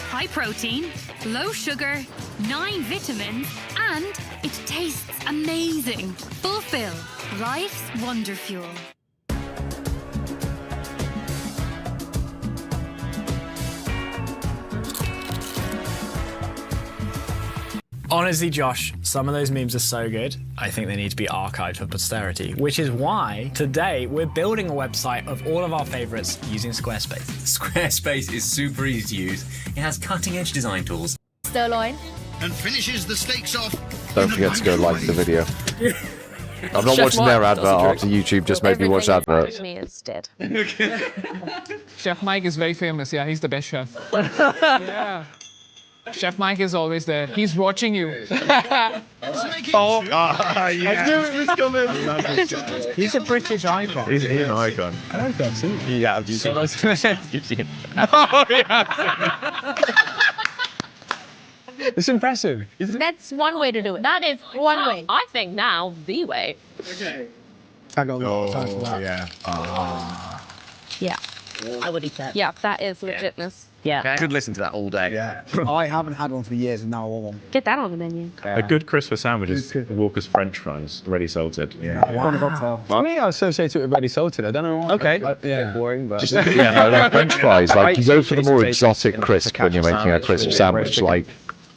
High protein, low sugar, 9 vitamins, and it tastes amazing. Fulfill life's wonder fuel. Honestly, Josh, some of those memes are so good, I think they need to be archived for posterity, which is why today we're building a website of all of our favorites using Squarespace. Squarespace is super easy to use. It has cutting-edge design tools. Sirloin. And finishes the steaks off. Don't forget to go like the video. I'm not watching their advert after YouTube just made me watch adverts. Me is dead. Chef Mike is very famous. Yeah, he's the best chef. Yeah. Chef Mike is always there. He's watching you. Yeah. I knew it was coming. He's a British icon. He's an icon. I don't think so. Yeah, I've seen it. You've seen it. Oh, yeah. It's impressive. That's one way to do it. That is one way. I think now the way. Okay. I got yeah. Yeah. I would eat that. Yeah, that is legitness. Yeah. Could listen to that all day. Yeah. I haven't had one for years and now I want one. Get that on the menu. A good crisper sandwich is Walker's French fries, ready salted. Yeah. I mean, I associate it with ready salted. I don't know why. Okay. Yeah. Boring, but. Yeah, no, like French fries. Like you go for the more exotic crisp when you're making a crisp sandwich. Like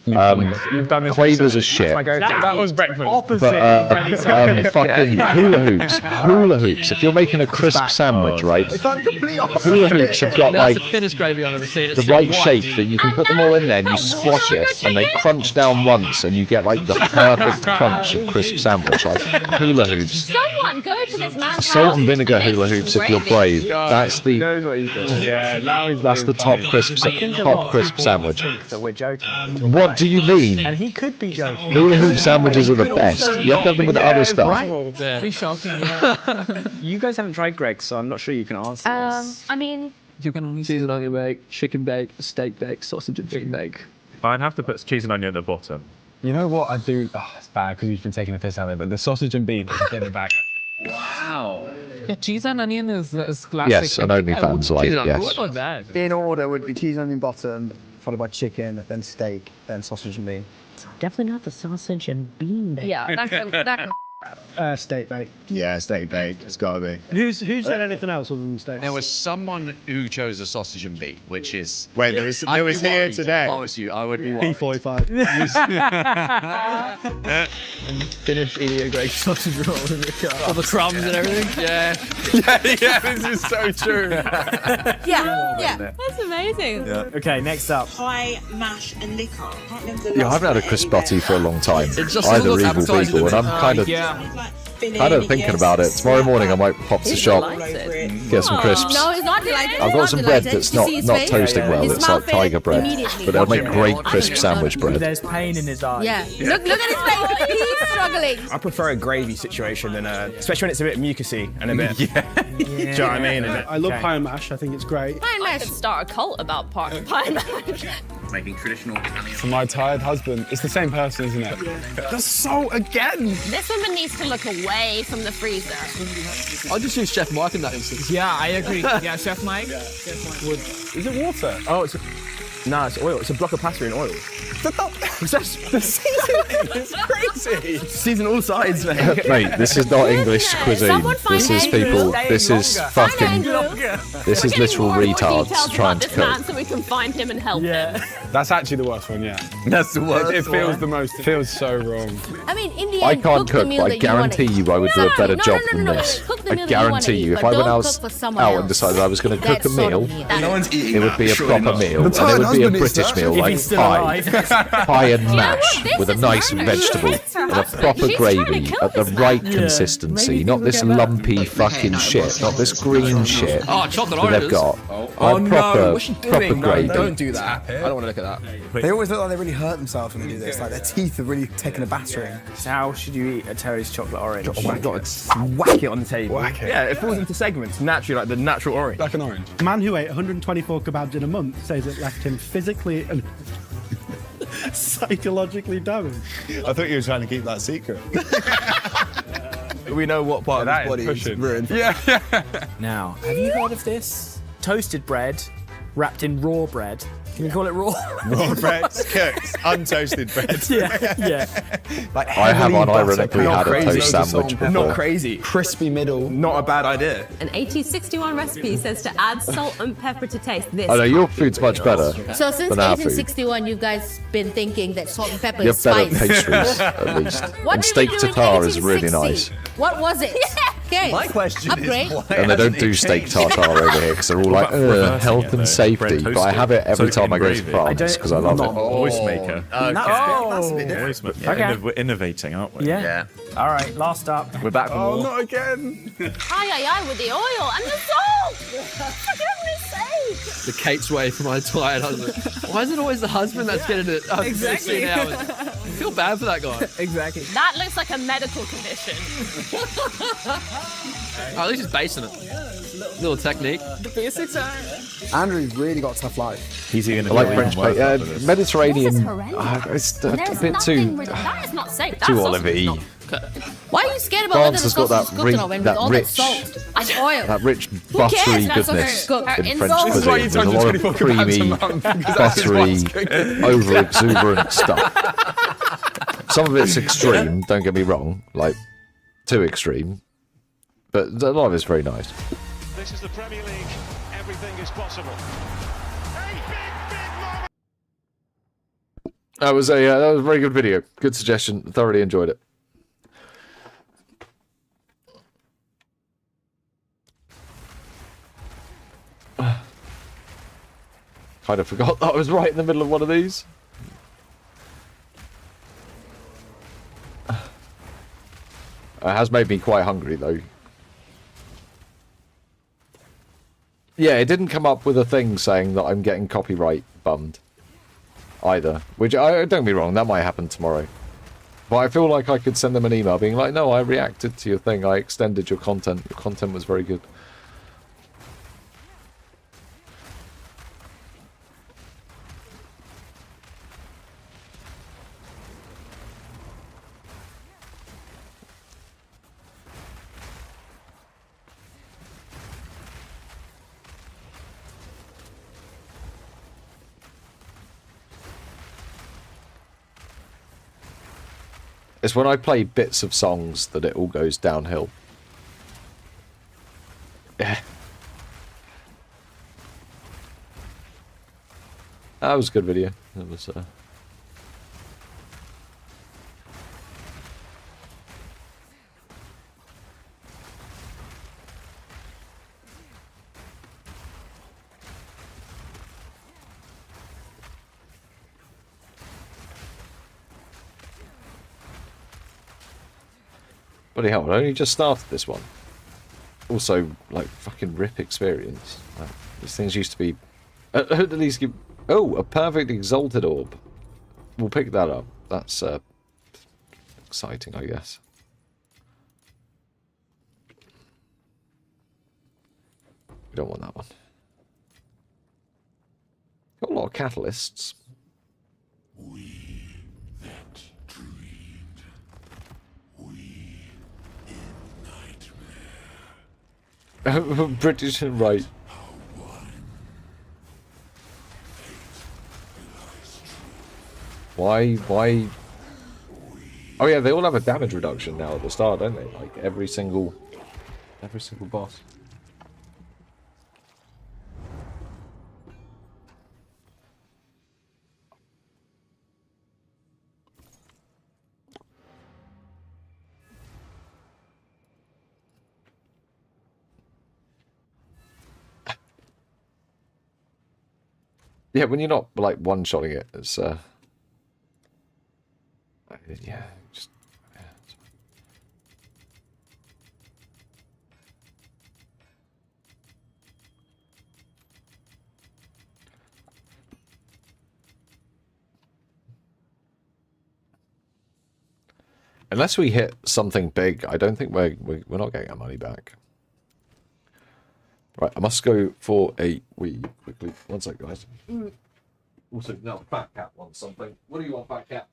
quavers are shit. That was breakfast. But fucking hula hoops. Hula hoops. If you're making a crisp sandwich, right? Hula hoops have got like the right shape that you can put them all in there and you squash it and they crunch down once and you get like the perfect crunch of crisp sandwich. Like hula hoops. Someone go to this man's Salt and vinegar hula hoops if you're brave. That's the that's the top crisp sandwich. So we're joking. What do you mean? And he could be joking. Hula hoop sandwiches are the best. You have to have them with other stuff. Be shocking. Yeah. You guys haven't tried Greg's, so I'm not sure you can answer this. I mean, You can only cheese and onion bake, chicken bake, steak bake, sausage and chicken bake. I'd have to put cheese and onion at the bottom. You know what I do? Oh, it's bad because you've been taking the piss out of it, but the sausage and bean in the back. Wow. Yeah, cheese and onion is classic. Yes, and only fans like yes. What was that? In order would be cheese, onion, bottom, followed by chicken, then steak, then sausage and bean. Definitely not the sausage and bean. yeah, that can Steak bake. Yeah, steak bake. It's got to be. Who said anything else other than steak? There was someone who chose a sausage and bean, which is... Wait, there was here today. If I was you, I would be worried. P45. Finish eating a great sausage roll in the car. All the crumbs and everything. Yeah. yeah, this is so true. yeah, that's amazing. Yeah. Okay, next up. Pie, mash, and liquor. Yeah, I haven't had a crisp butty for a long time. It just Either looks evil appetizing, people, and I'm kind of thinking about it. Tomorrow morning I might pop to the shop, get some crisps. No, it's not delighted. I've got some bread that's not toasting well. It's like tiger bread, but they'll make great crisp sandwich bread. There's pain in his eyes. Yeah. Look at his face. He's struggling. I prefer a gravy situation than especially when it's a bit mucusy and a bit. Do you know what I mean? I love pie and mash. I think it's great. Pie and mash. I could start a cult about pie and mash. Making traditional Italian. For my tired husband, it's the same person, isn't it? The salt again. This woman needs to look away from the freezer. I'll just use Chef Mike in that instance. Yeah, I agree. Yeah, Chef Mike. Is it water? Oh, it's oil. It's a block of pasta in oil. The seasoning is crazy. Season all sides, mate. Mate, this is not English cuisine. This is people. This is fucking. This is literal retards trying to cook. So we can find him and help him. That's actually the worst one, yeah. That's the worst. It feels the most. It feels so wrong. I mean, in the end, I can't cook, but I guarantee you I would do a better job than No. this. Cook the I meal guarantee you, if I went out and decided I was going to cook a meal, No one's eating it would be a proper meal, and it would be a British meal like pie and mash with a nice vegetable and a proper gravy at the right consistency, not this lumpy fucking shit, not this green shit Oh, chocolate that they've got. Proper gravy. Don't do that. I don't want to look at that. They always look like they really hurt themselves when they do this. Like their teeth are really taking a battering. So how should you eat a Terry's chocolate orange? Oh my God. Whack it on the table. Whack it. Yeah, it falls into segments naturally, like the natural orange. Like an orange. A man who ate 124 kebabs in a month says it left him physically and psychologically damaged. I thought you were trying to keep that secret. We know what part of his body is ruined. Yeah. Now, have you heard of this? Toasted bread wrapped in raw bread Can we call it raw? Raw bread, cooked, untoasted bread. Yeah. Like I have heavily unironically buttered, had a toast sandwich before. Not crazy. Crispy middle. Not a bad idea. An 1861 recipe says to add salt and pepper to taste. This. I know your food's much better. So since than our food. 1861, you guys been thinking that salt and pepper You is have better spice. pastries, at least. What And did steak we do in tartare is really 1860? nice. What was it? Okay. My question Upgrade. is why And they don't hasn't do it steak changed? tartare over here because they're all like, reversing health it, and though? safety. Bread But I have it every toasted. time I go to Gravy. France because I love it. Voice maker. That's a bit different. Okay. We're innovating, aren't we? Yeah. All right, last up. We're back for more. Not again. Aye, with the oil and the salt. For goodness sake. The Kate's way for my tired husband. Why is it always the husband that's getting it after Exactly. 16 hours? I feel bad for that guy. Exactly. That looks like a medical condition. Oh, at least he's basing it. Little technique. The basics are. Andrew's really got a tough life. He's going I to like French plate. Mediterranean. This It's a There's bit nothing too that is not safe. too That sausage is olivey. not cooked. Why are you scared about whether France the has got sausage is that cooked or not when with that all rich, that salt and oil? that rich Who buttery cares? That's goodness okay. in In French salt. This is why you cuisine. There's a told lot me of 24 pounds a creamy, month, because that's his wife's buttery, cooking. over exuberant stuff. Some of it's extreme. Don't get me wrong, like too extreme, but a lot of it's very nice. This is the Premier League. Everything is possible. That was a very good video. Good suggestion. Thoroughly enjoyed it. Kind of forgot that I was right in the middle of one of these. It has made me quite hungry though. Yeah, it didn't come up with a thing saying that I'm getting copyright bummed either. Which, don't get me wrong, that might happen tomorrow. But I feel like I could send them an email being like, no, I reacted to your thing, I extended your content. Your content was very good. It's when I play bits of songs that it all goes downhill. Yeah. That was a good video. That was bloody hell, I only just started this one. Also, like, fucking rip experience. Like, these things used to be... at least give... Oh, a perfect exalted orb. We'll pick that up. That's exciting, I guess. We don't want that one. Got a lot of catalysts. British and right. Why? Oh yeah, they all have a damage reduction now at the start, don't they? Like every single boss. Yeah, when you're not like one-shotting it, it's yeah, just yeah. Unless we hit something big, I don't think we're not getting our money back. Right, I must go for a wee quickly. One sec, guys. Also, now Fat Cat wants something. What do you want, Fat Cat?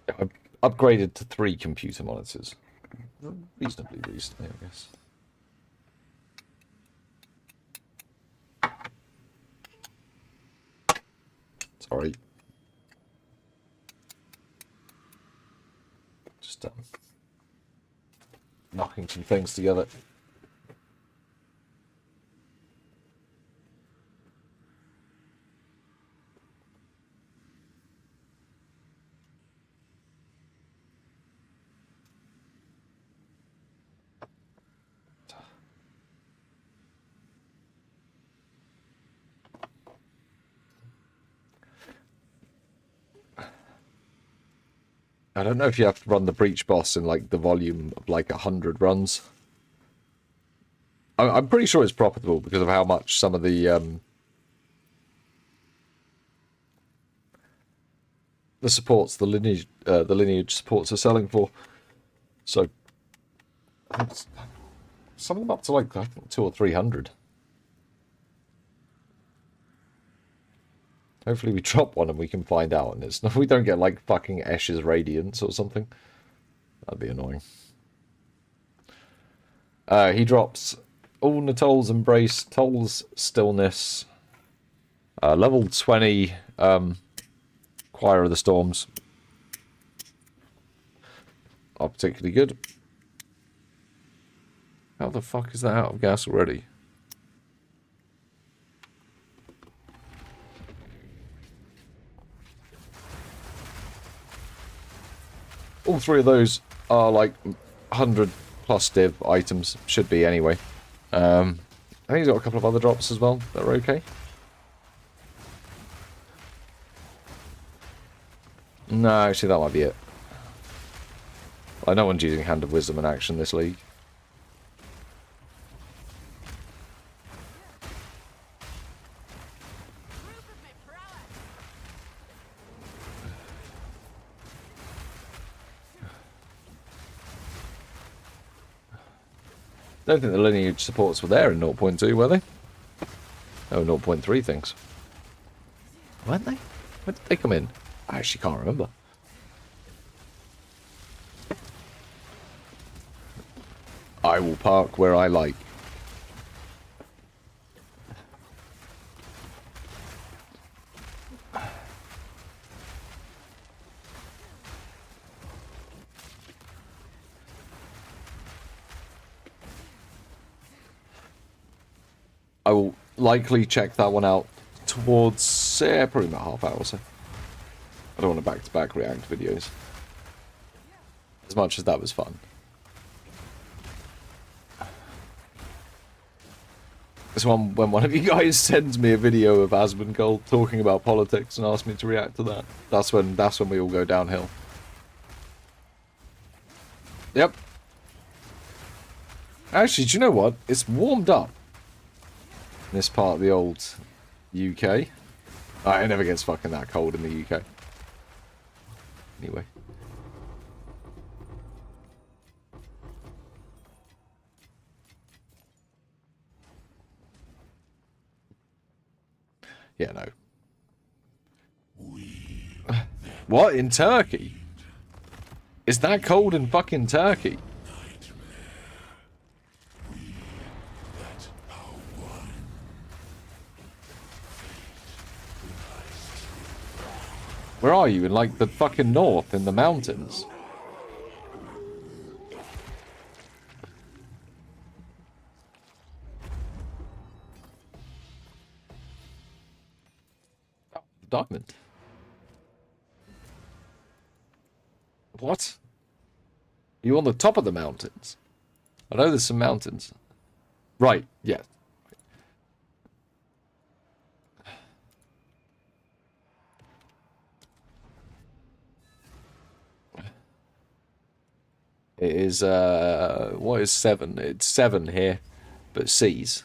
I've upgraded to 3 computer monitors. Reasonably recently, I guess. Sorry. Just knocking some things together. I don't know if you have to run the breach boss in like the volume of like 100 runs. I'm pretty sure it's profitable because of how much some of the supports, the lineage supports are selling for. So I think some of them up to like I think 200 or 300. Hopefully we drop one and we can find out, and it's we don't get like fucking Eshe's Radiance or something. That'd be annoying. He drops all Natol's Embrace, Toll's Stillness, level 20 Choir of the Storms. Are particularly good. How the fuck is that out of gas already? All 3 of those are like 100 plus div items, should be anyway. I think he's got a couple of other drops as well that are okay. No, actually that might be it. No one's using Hand of Wisdom in action this league. I don't think the lineage supports were there in 0.2, were they? Oh, 0.3 things. Weren't they? When did they come in? I actually can't remember. I will park where I like. I will likely check that one out towards probably about half hour or so. I don't want to back-to-back react videos. As much as that was fun. This one, when one of you guys sends me a video of Asmongold talking about politics and asks me to react to that, that's when we all go downhill. Yep. Actually, do you know what? It's warmed up. This part of the old UK. It never gets fucking that cold in the UK. Anyway. Yeah, no. What? In Turkey? Is that cold in fucking Turkey? Where are you? In like the fucking north, in the mountains? Oh, diamond. What? Are you on the top of the mountains? I know there's some mountains. Right, yeah. It is, what is 7? It's 7 here, but C's.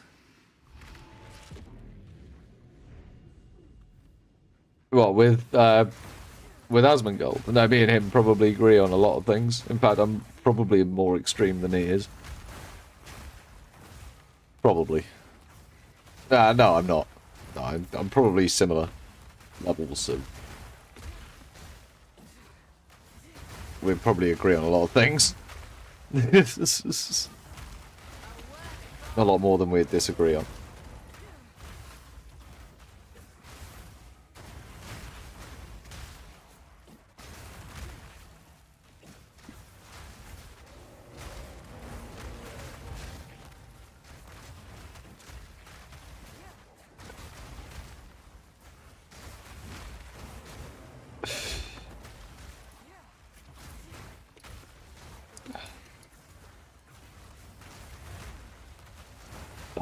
Well, with Asmongold. No, me and him probably agree on a lot of things. In fact, I'm probably more extreme than he is. Probably. No, I'm not. No, I'm probably similar levels of... we'd probably agree on a lot of things. A lot more than we'd disagree on.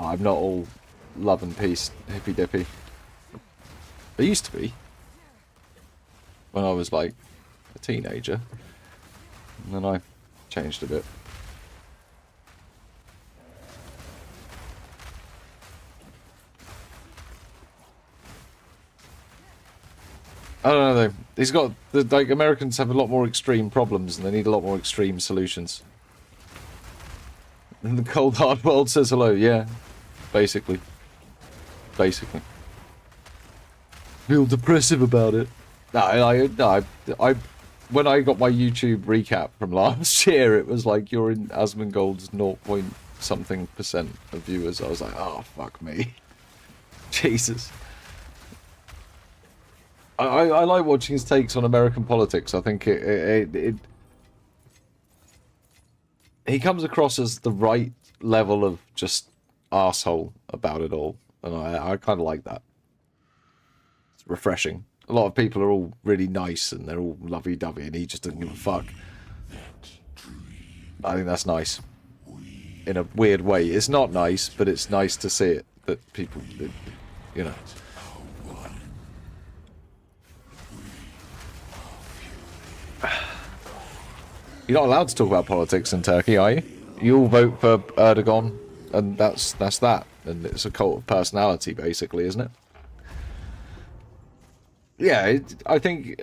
I'm not all love and peace, hippy dippy. I used to be. When I was like a teenager. And then I changed a bit. I don't know though. He's got like Americans have a lot more extreme problems and they need a lot more extreme solutions. And the cold hard world says hello, yeah. Basically. Feel depressive about it. No, when I got my YouTube recap from last year, it was like you're in Asmongold's 0.something% of viewers. I was like, oh fuck me. Jesus. I like watching his takes on American politics. I think he comes across as the right level of just arsehole about it all, and I kind of like that. It's refreshing. A lot of people are all really nice and they're all lovey-dovey, and he just doesn't give a fuck. I think that's nice. In a weird way. It's not nice, but it's nice to see it. That people, you know. You're not allowed to talk about politics in Turkey, are you? You all vote for Erdogan, and that's that. And it's a cult of personality, basically, isn't it? Yeah, I think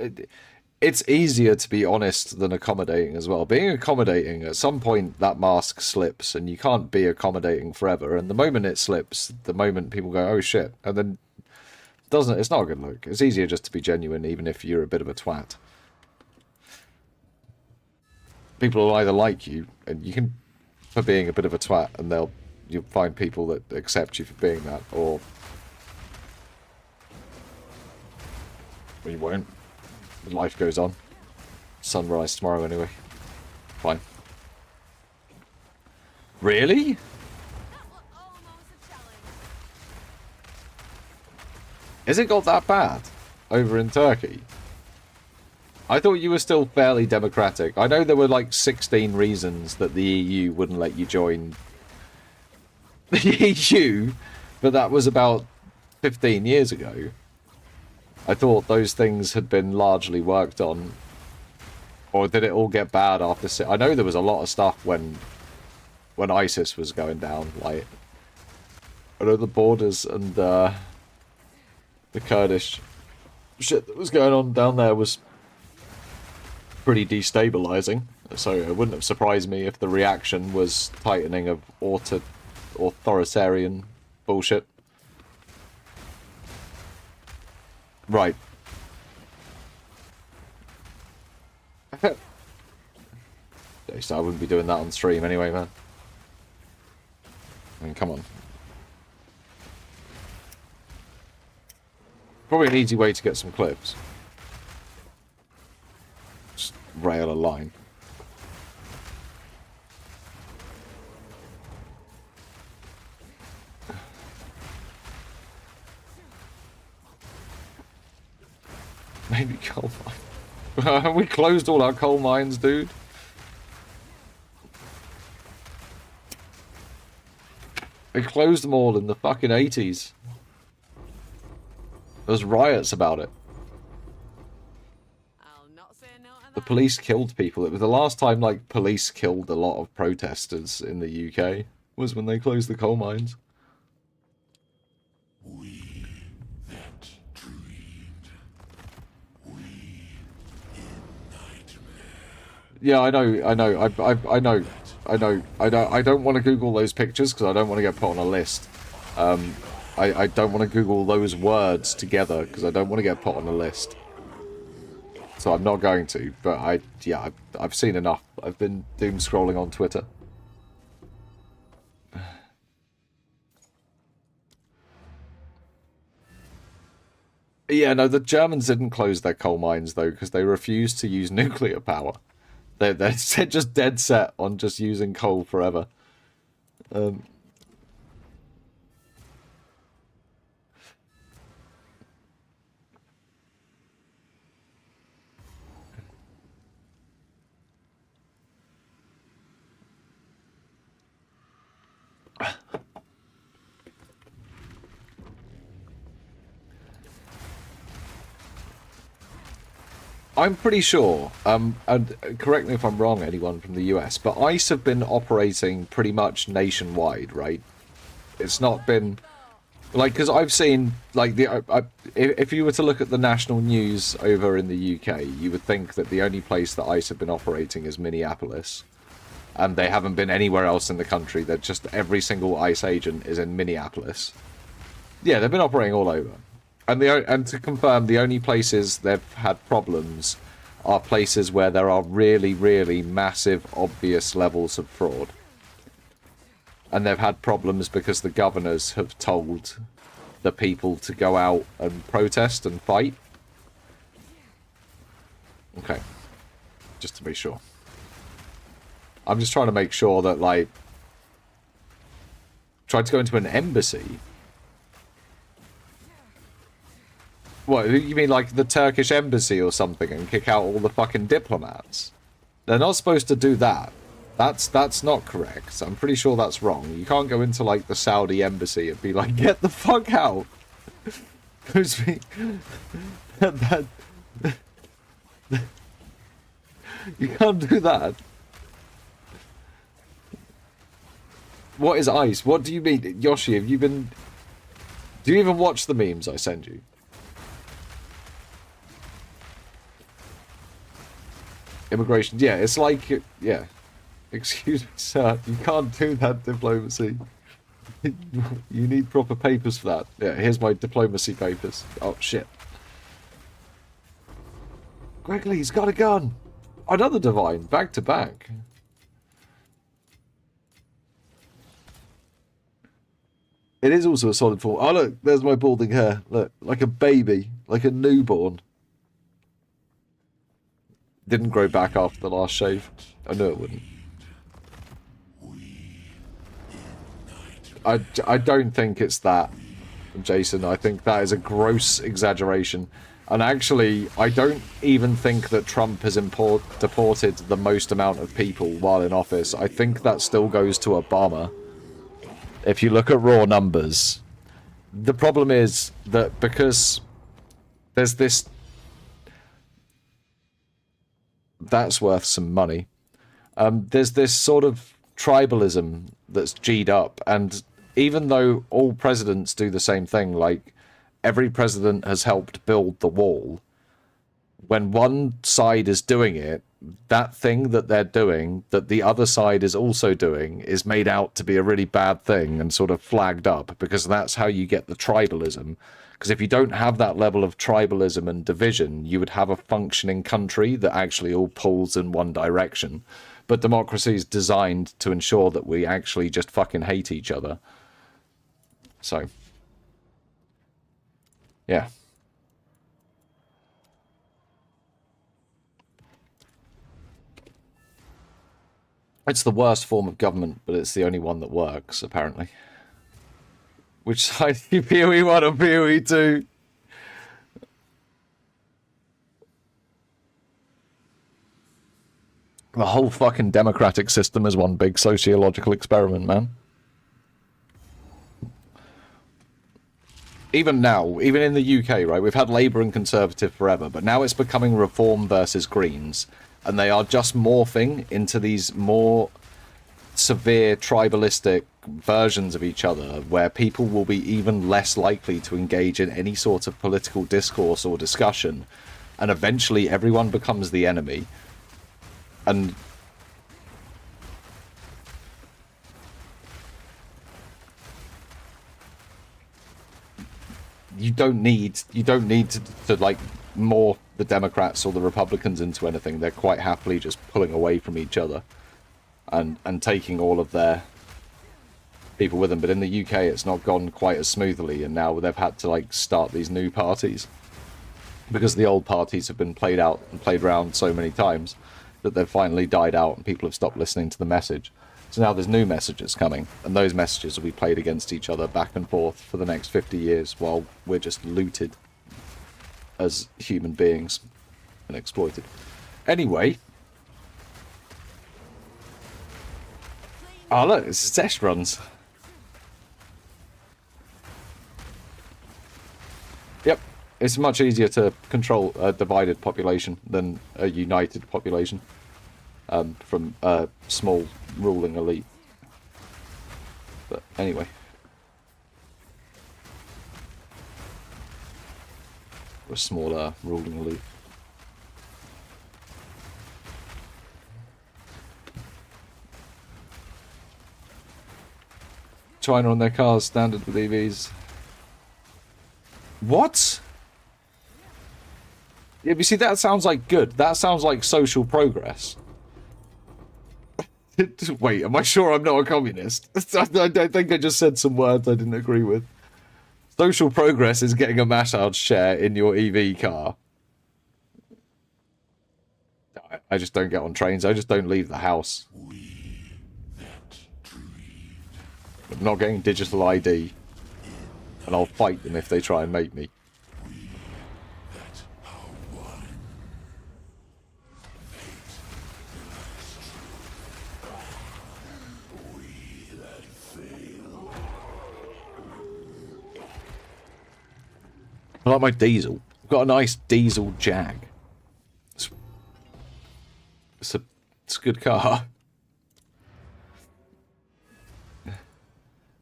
it's easier to be honest than accommodating as well. Being accommodating, at some point that mask slips, and you can't be accommodating forever. And the moment it slips, the moment people go, "Oh shit," and then it's not a good look. It's easier just to be genuine, even if you're a bit of a twat. People will either like you, and you can, for being a bit of a twat, and you'll find people that accept you for being that, or you won't. Life goes on. Sunrise tomorrow anyway. Fine. Really? Has it got that bad over in Turkey? I thought you were still fairly democratic. I know there were like 16 reasons that the EU wouldn't let you join the EU, but that was about 15 years ago. I thought those things had been largely worked on. Or did it all get bad after... I know there was a lot of stuff when ISIS was going down. Like, I know the borders and the Kurdish shit that was going on down there was pretty destabilizing. So it wouldn't have surprised me if the reaction was tightening of authoritarian bullshit. Right. So I wouldn't be doing that on stream anyway, man. I mean, come on. Probably an easy way to get some clips. Just rail a line. Maybe coal mine. We closed all our coal mines, dude. They closed them all in the fucking 80s. There was riots about it. The police killed people. It was the last time, like, police killed a lot of protesters in the UK. Was when they closed the coal mines. Yeah, I know. I don't want to Google those pictures because I don't want to get put on a list. I don't want to Google those words together because I don't want to get put on a list. so I'm not going to. But I've seen enough. I've been doom scrolling on Twitter. Yeah, no, the Germans didn't close their coal mines though because they refused to use nuclear power. They're just dead set on just using coal forever. I'm pretty sure, and correct me if I'm wrong, anyone from the US, but ICE have been operating pretty much nationwide, right? It's not been, like, because I've seen, like, if you were to look at the national news over in the UK, you would think that the only place that ICE have been operating is Minneapolis, and they haven't been anywhere else in the country. That just every single ICE agent is in Minneapolis. Yeah, they've been operating all over. And to confirm, the only places they've had problems are places where there are really, really massive, obvious levels of fraud. And they've had problems because the governors have told the people to go out and protest and fight. Okay. Just to be sure. I'm just trying to make sure that, like... Tried to go into an embassy... What, you mean like the Turkish embassy or something and kick out all the fucking diplomats? They're not supposed to do that. That's not correct. I'm pretty sure that's wrong. You can't go into like the Saudi embassy and be like, get the fuck out. You can't do that. What is ICE? What do you mean? Yoshi, have you been... Do you even watch the memes I send you? Immigration, yeah, it's like, yeah. Excuse me, sir, you can't do that diplomacy. You need proper papers for that. Yeah, here's my diplomacy papers. Oh, shit. Quickly, he's got a gun! Another divine, back to back. It is also a solid form. Oh, look, there's my balding hair. Look, like a baby, like a newborn. Didn't grow back after the last shave. I knew it wouldn't. I don't think it's that, Jason. I think that is a gross exaggeration. And actually, I don't even think that Trump has deported the most amount of people while in office. I think that still goes to Obama. If you look at raw numbers. The problem is that because there's this... That's worth some money. There's this sort of tribalism that's G'd up, and even though all presidents do the same thing, like every president has helped build the wall, when one side is doing it, that thing that they're doing, that the other side is also doing, is made out to be a really bad thing and sort of flagged up, because that's how you get the tribalism. Because if you don't have that level of tribalism and division, you would have a functioning country that actually all pulls in one direction. But democracy is designed to ensure that we actually just fucking hate each other. So, yeah. It's the worst form of government, but it's the only one that works, apparently. Which side do you PoE 1 or PoE 2? The whole fucking democratic system is one big sociological experiment, man. Even now, even in the UK, right, we've had Labour and Conservative forever, but now it's becoming Reform versus Greens, and they are just morphing into these more severe tribalistic versions of each other, where people will be even less likely to engage in any sort of political discourse or discussion, and eventually everyone becomes the enemy. And you don't need to like morph the Democrats or the Republicans into anything. They're quite happily just pulling away from each other and taking all of their people with them. But in the UK, it's not gone quite as smoothly, and now they've had to like start these new parties because the old parties have been played out and played around so many times that they've finally died out and people have stopped listening to the message. So now there's new messages coming, and those messages will be played against each other back and forth for the next 50 years while we're just looted as human beings and exploited. Anyway. Oh look, it's test runs. Yep, it's much easier to control a divided population than a united population from a small ruling elite. But anyway. A smaller ruling elite. China on their cars, standard with EVs. What? Yeah, you see, that sounds like good. That sounds like social progress. Wait, am I sure I'm not a communist? I think I just said some words I didn't agree with. Social progress is getting a massage chair in your EV car. I just don't get on trains. I just don't leave the house. I'm not getting digital ID. And I'll fight them if they try and make me. I like my diesel. I've got a nice diesel Jag. It's a good car.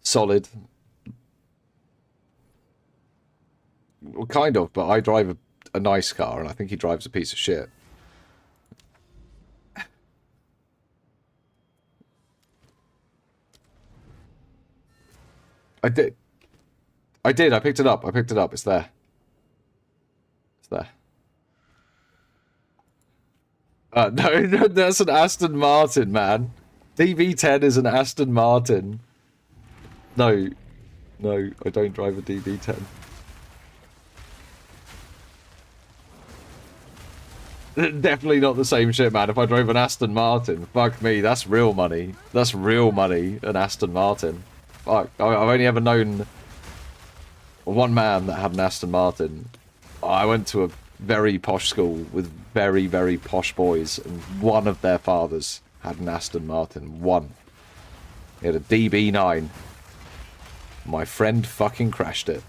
Solid. Well, kind of, but I drive a nice car, and I think he drives a piece of shit. I did. I picked it up. It's there. It's there. No, that's an Aston Martin, man. DB10 is an Aston Martin. No, I don't drive a DB10. Definitely not the same shit, man. If I drove an Aston Martin, fuck me, that's real money. That's real money, an Aston Martin. Fuck, I've only ever known one man that had an Aston Martin. I went to a very posh school with very, very posh boys, and one of their fathers had an Aston Martin. One. He had a DB9. My friend fucking crashed it.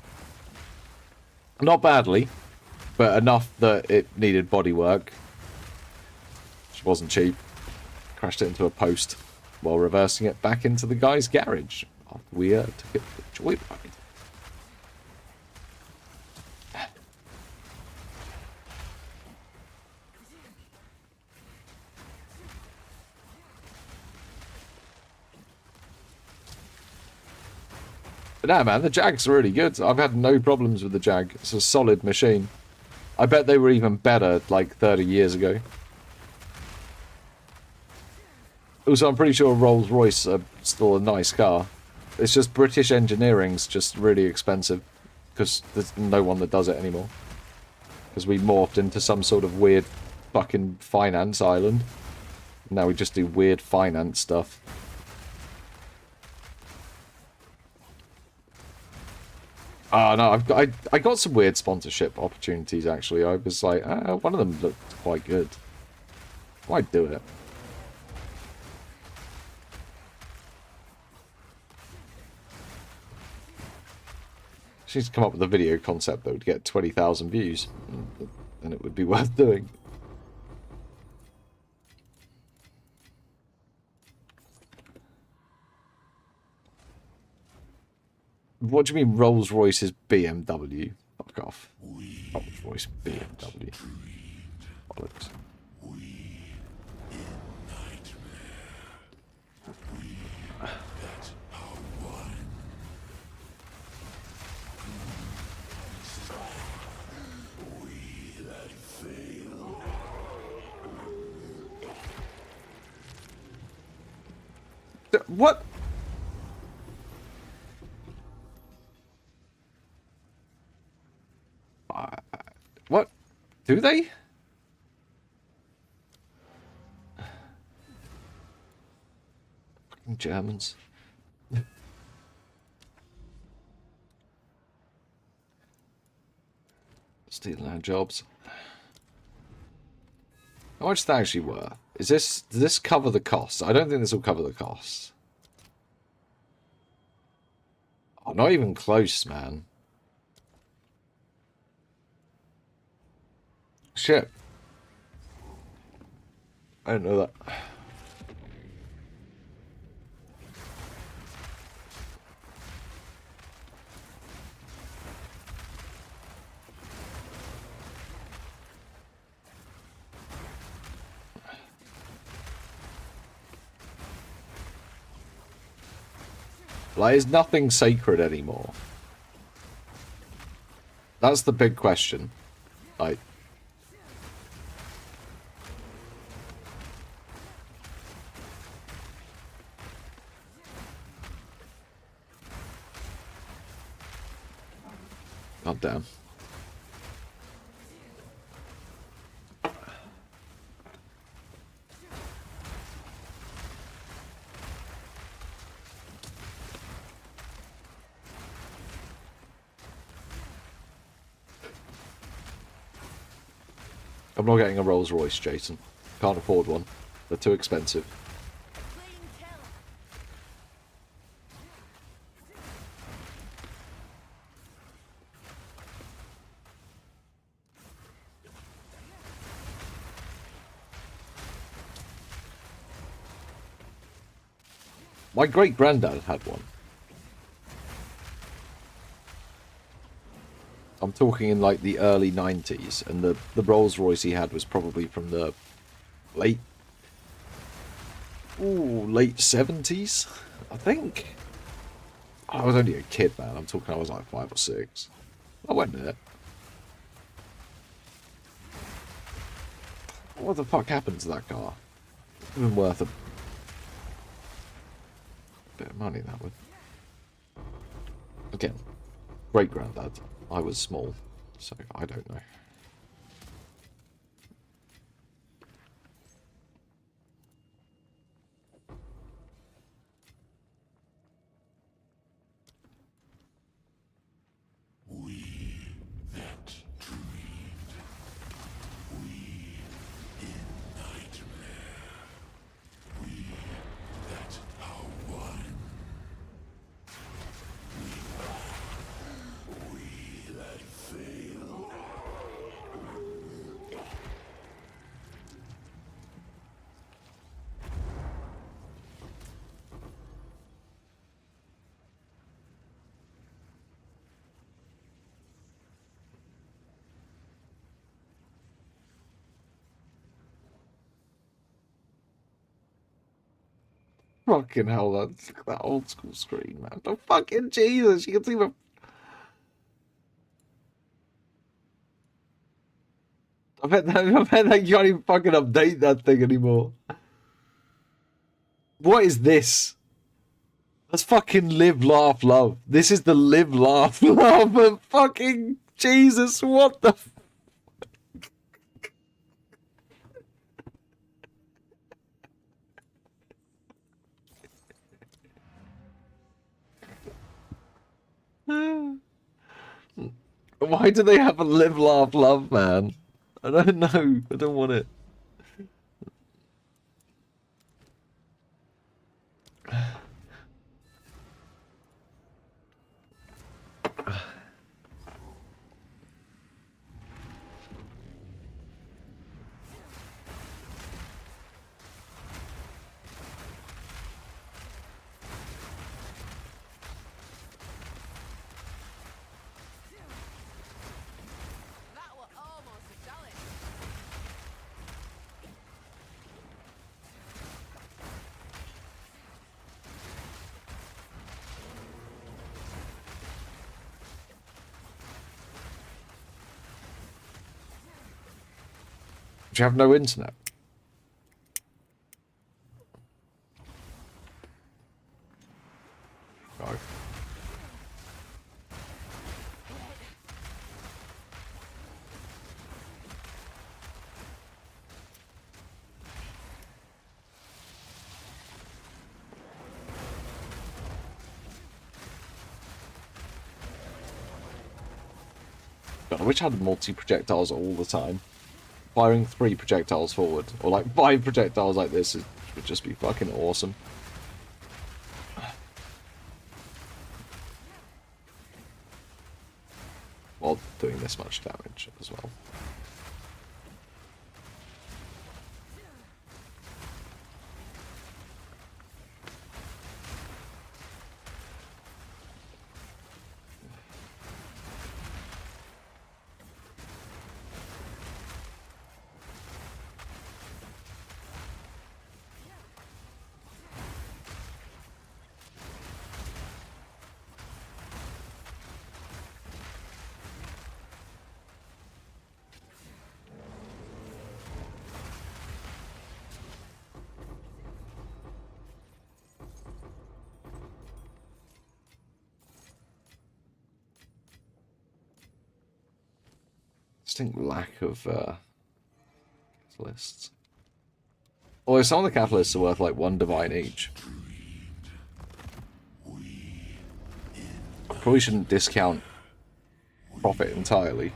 Not badly, but enough that it needed bodywork. Which wasn't cheap. Crashed it into a post while reversing it back into the guy's garage. After we took it for a joyride. But nah, man, the Jags are really good. I've had no problems with the Jag. It's a solid machine. I bet they were even better like 30 years ago. Also, I'm pretty sure Rolls-Royce are still a nice car. It's just British engineering's just really expensive. Because there's no one that does it anymore. Because we morphed into some sort of weird fucking finance island. Now we just do weird finance stuff. No, I got some weird sponsorship opportunities, actually. I was like, one of them looked quite good. Might do it. She needs to come up with a video concept that would get 20,000 views. And it would be worth doing. What do you mean Rolls-Royce is BMW? Fuck off. Rolls-Royce BMW. Bollocks. What? What? Do they? Fucking Germans. Stealing our jobs. How much is that actually worth? Is this, does this cover the costs? I don't think this will cover the costs. Oh, not even close, man. Shit. I didn't know that. Like, is nothing sacred anymore? That's the big question. Like, God damn. I'm not getting a Rolls Royce, Jason. Can't afford one. They're too expensive. My great-granddad had one. I'm talking in like the early 90s, and the Rolls Royce he had was probably from the late 70s, I think. I was only a kid, man. I'm talking I was like 5 or 6. I went there. What the fuck happened to that car? Even worth a bit of money, that would. Again, great-granddad. I was small, so I don't know. Fucking hell, that's that old school screen, man. Oh, fucking Jesus, you can see the... I bet that you can't even fucking update that thing anymore. What is this? That's fucking live, laugh, love. This is the live, laugh, love, but fucking Jesus, what the... Why do they have a live, laugh, love, man? I don't know. I don't want it. Do you have no internet? God, I wish I had multi-projectiles all the time. Firing 3 projectiles forward, or like 5 projectiles like this would just be fucking awesome. While doing this much damage as well. Distinct lack of catalysts. Although some of the catalysts are worth like 1 divine each. Probably shouldn't discount profit entirely.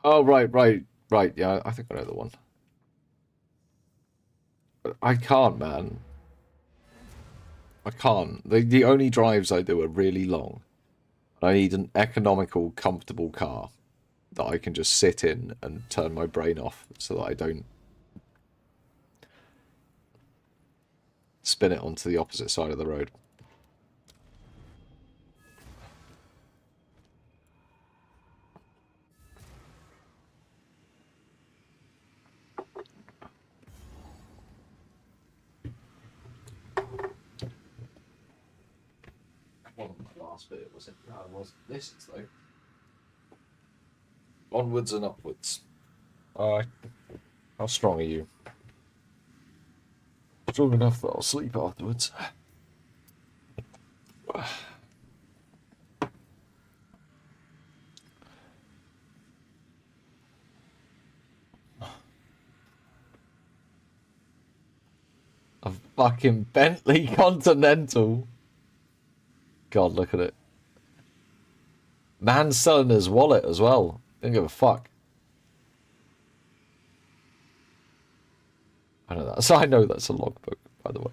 Oh, right. Yeah, I think I know the one. But I can't, man. I can't. The only drives I do are really long. I need an economical, comfortable car that I can just sit in and turn my brain off so that I don't spin it onto the opposite side of the road. Last bit was it? No, it wasn't. This is though. Onwards and upwards. How strong are you? Strong enough that I'll sleep afterwards. A fucking Bentley Continental. God, look at it. Man's selling his wallet as well. Don't give a fuck. I know that. So I know that's a logbook, by the way.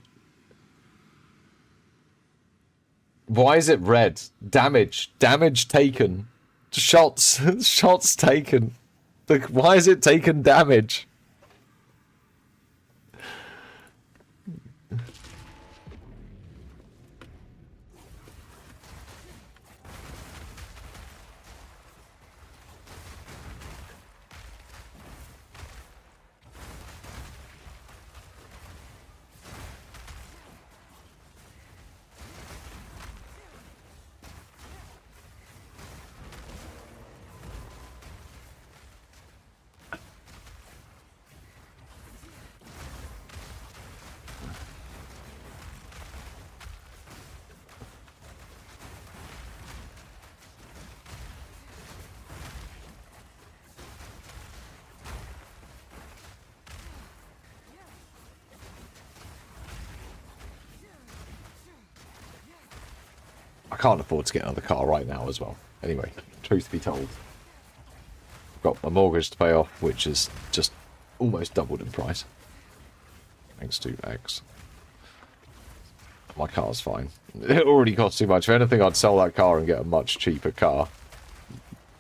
Why is it red? Damage. Damage taken. Shots. Shots taken. Why is it taken damage? I can't afford to get another car right now as well. Anyway, truth be told, I've got my mortgage to pay off, which is just almost doubled in price. Thanks to X. My car's fine. It already costs too much. If anything, I'd sell that car and get a much cheaper car.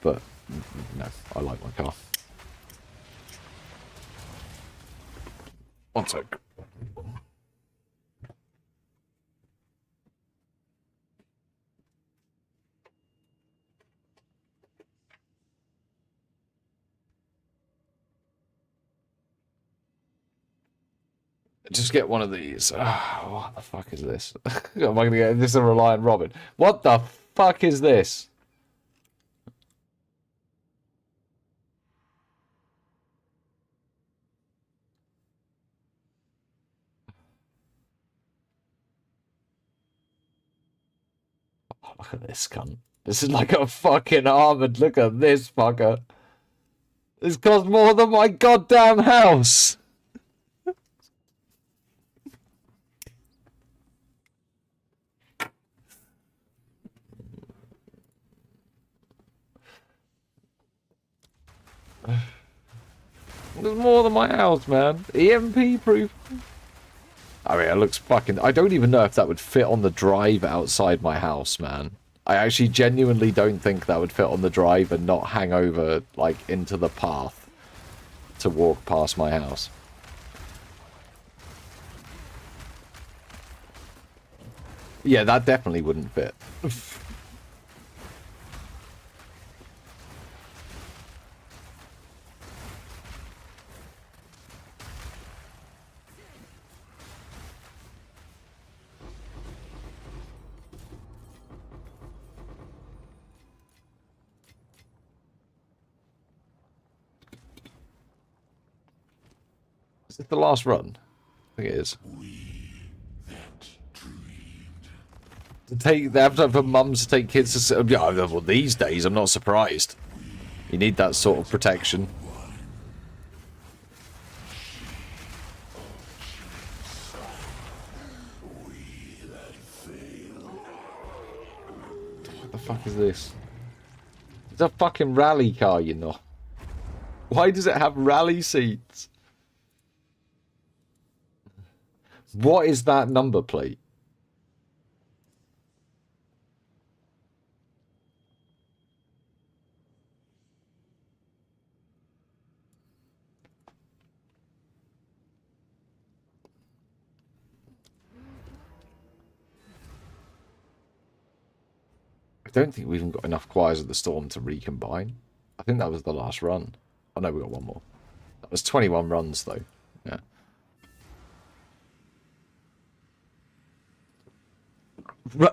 But, no, I like my car. One sec. Just get one of these. Oh, what the fuck is this? Am I going to get this a Reliant Robin? What the fuck is this? Look at this cunt. This is like a fucking armored. Look at this fucker. This costs more than my goddamn house. There's more than my house, man. EMP proof. I mean, it looks fucking... I don't even know if that would fit on the drive outside my house, man. I actually genuinely don't think that would fit on the drive and not hang over, like, into the path to walk past my house. Yeah, that definitely wouldn't fit. Is this the last run? I think it is. They have to for mums to take kids to... Yeah, well, these days, I'm not surprised. You need that sort of protection. What the fuck is this? It's a fucking rally car, you know. Why does it have rally seats? What is that number plate? I don't think we've even got enough Choirs of the Storm to recombine. I think that was the last run. Oh no, we got one more. That was 21 runs though. Yeah.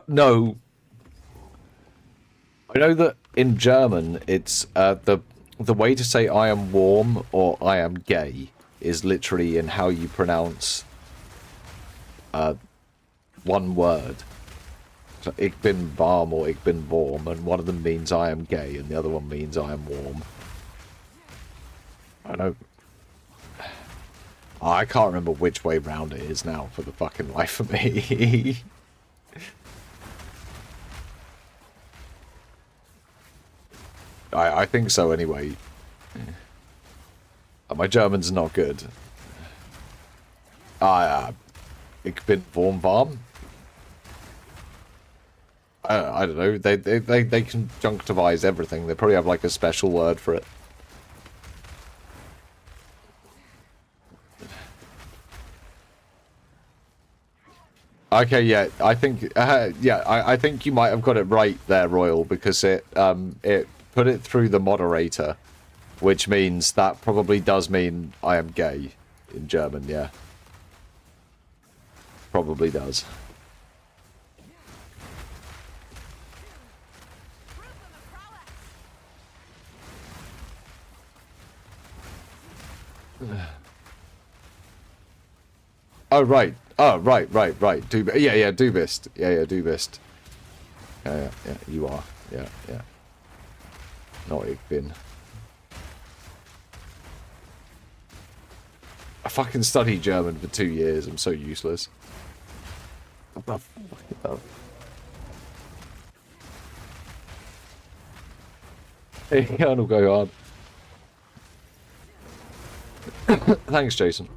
No. I know that in German it's the way to say I am warm or I am gay is literally in how you pronounce one word. So ich bin warm or ich bin warm, and one of them means I am gay and the other one means I am warm. I know. I can't remember which way round it is now for the fucking life of me. I think so anyway. My German's not good. Ich bin warm. I don't know. They conjunctivize everything. They probably have like a special word for it. Okay, yeah, I think I think you might have got it right there, Royal, because it put it through the moderator, which means that probably does mean I am gay in German, yeah. Probably does. Oh, right. Oh, right. Yeah, Dubist. Yeah, Dubist. Yeah, you are. Yeah. Not ich bin. I fucking studied German for 2 years. I'm so useless. What the fuck? Hey, Colonel, go on. Thanks, Jason.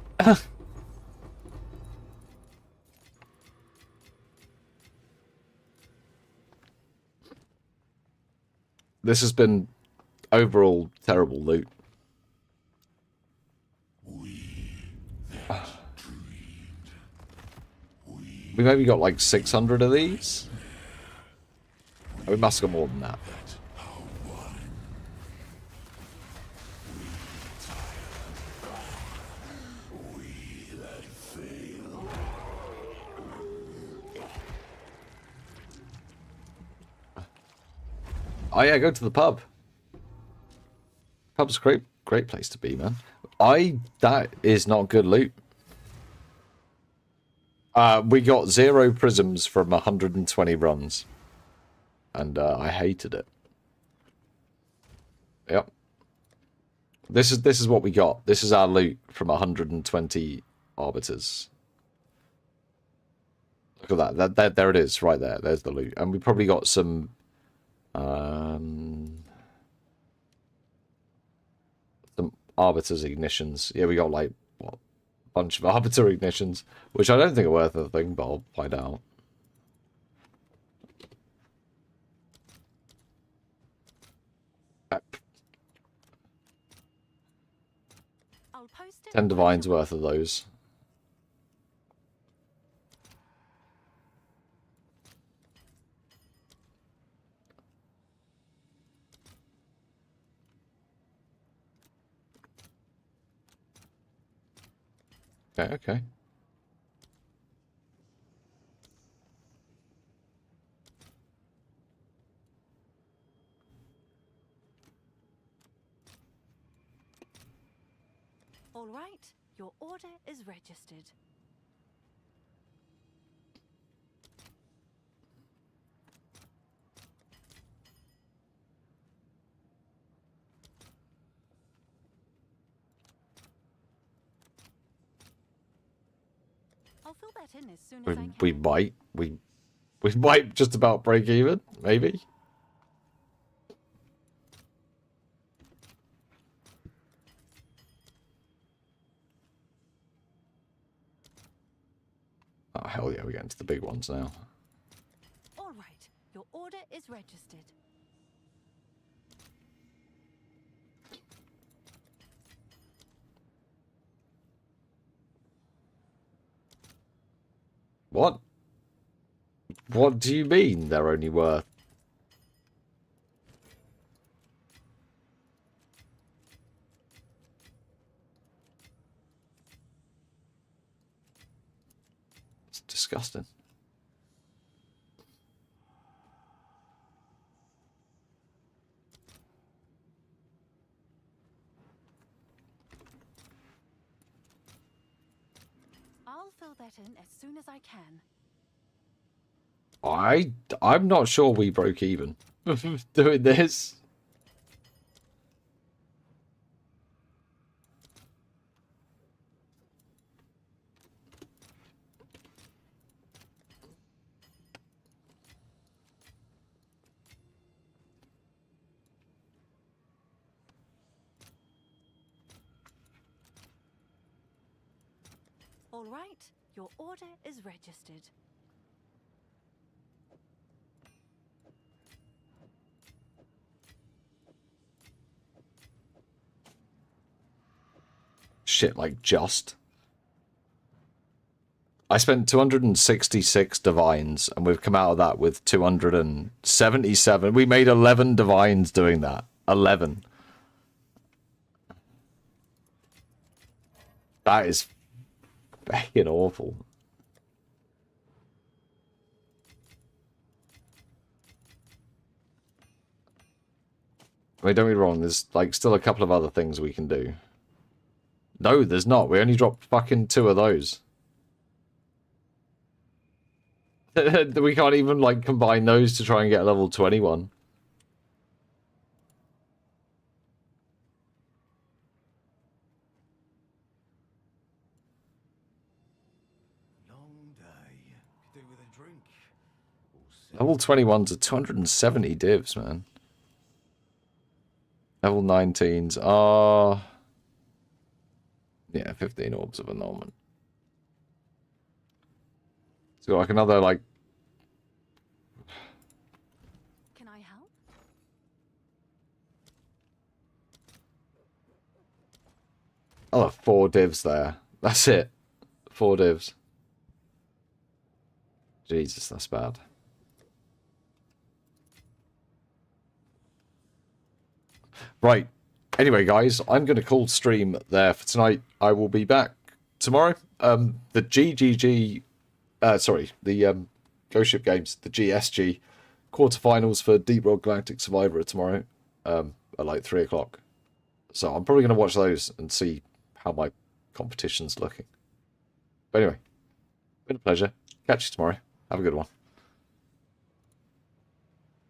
This has been overall terrible loot. We maybe got like 600 of these. We must have got more than that. Oh yeah, go to the pub. Pub's a great place to be, man. That is not good loot. We got 0 prisms from 120 runs. and I hated it. Yep. This is what we got. This is our loot from 120 arbiters. Look at that. There it is, right there. There's the loot, and we probably got some. Some arbiters ignitions. Yeah, we got like what, a bunch of arbiter ignitions, which I don't think are worth a thing, but I'll find out. I'll post it. 10 divines worth of those. Okay. All right, your order is registered. I'll fill that in as soon as I can. We might just about break even, maybe. Oh hell yeah, we're getting to the big ones now. All right, your order is registered. What? What do you mean they're only worth? It's disgusting. I'll fill that in as soon as I can. I'm not sure we broke even doing this. All right, your order is registered. Shit, like just. I spent 266 divines, and we've come out of that with 277. We made 11 divines doing that. 11. That is fucking awful. I mean, don't get me wrong, there's like still a couple of other things we can do. No, there's not. We only dropped fucking 2 of those. We can't even like combine those to try and get level 21. Level 21s are 270 divs, man. Level 19s are... yeah, 15 orbs of annulment. So like another, like... Can I help? Oh, 4 divs there. That's it. 4 divs. Jesus, that's bad. Right. Anyway, guys, I'm going to call stream there for tonight. I will be back tomorrow. The GGG... sorry, the Ghost Ship Games, the GSG quarterfinals for Deep Rock Galactic Survivor tomorrow at like 3 o'clock. So I'm probably going to watch those and see how my competition's looking. But anyway, been a pleasure. Catch you tomorrow. Have a good one.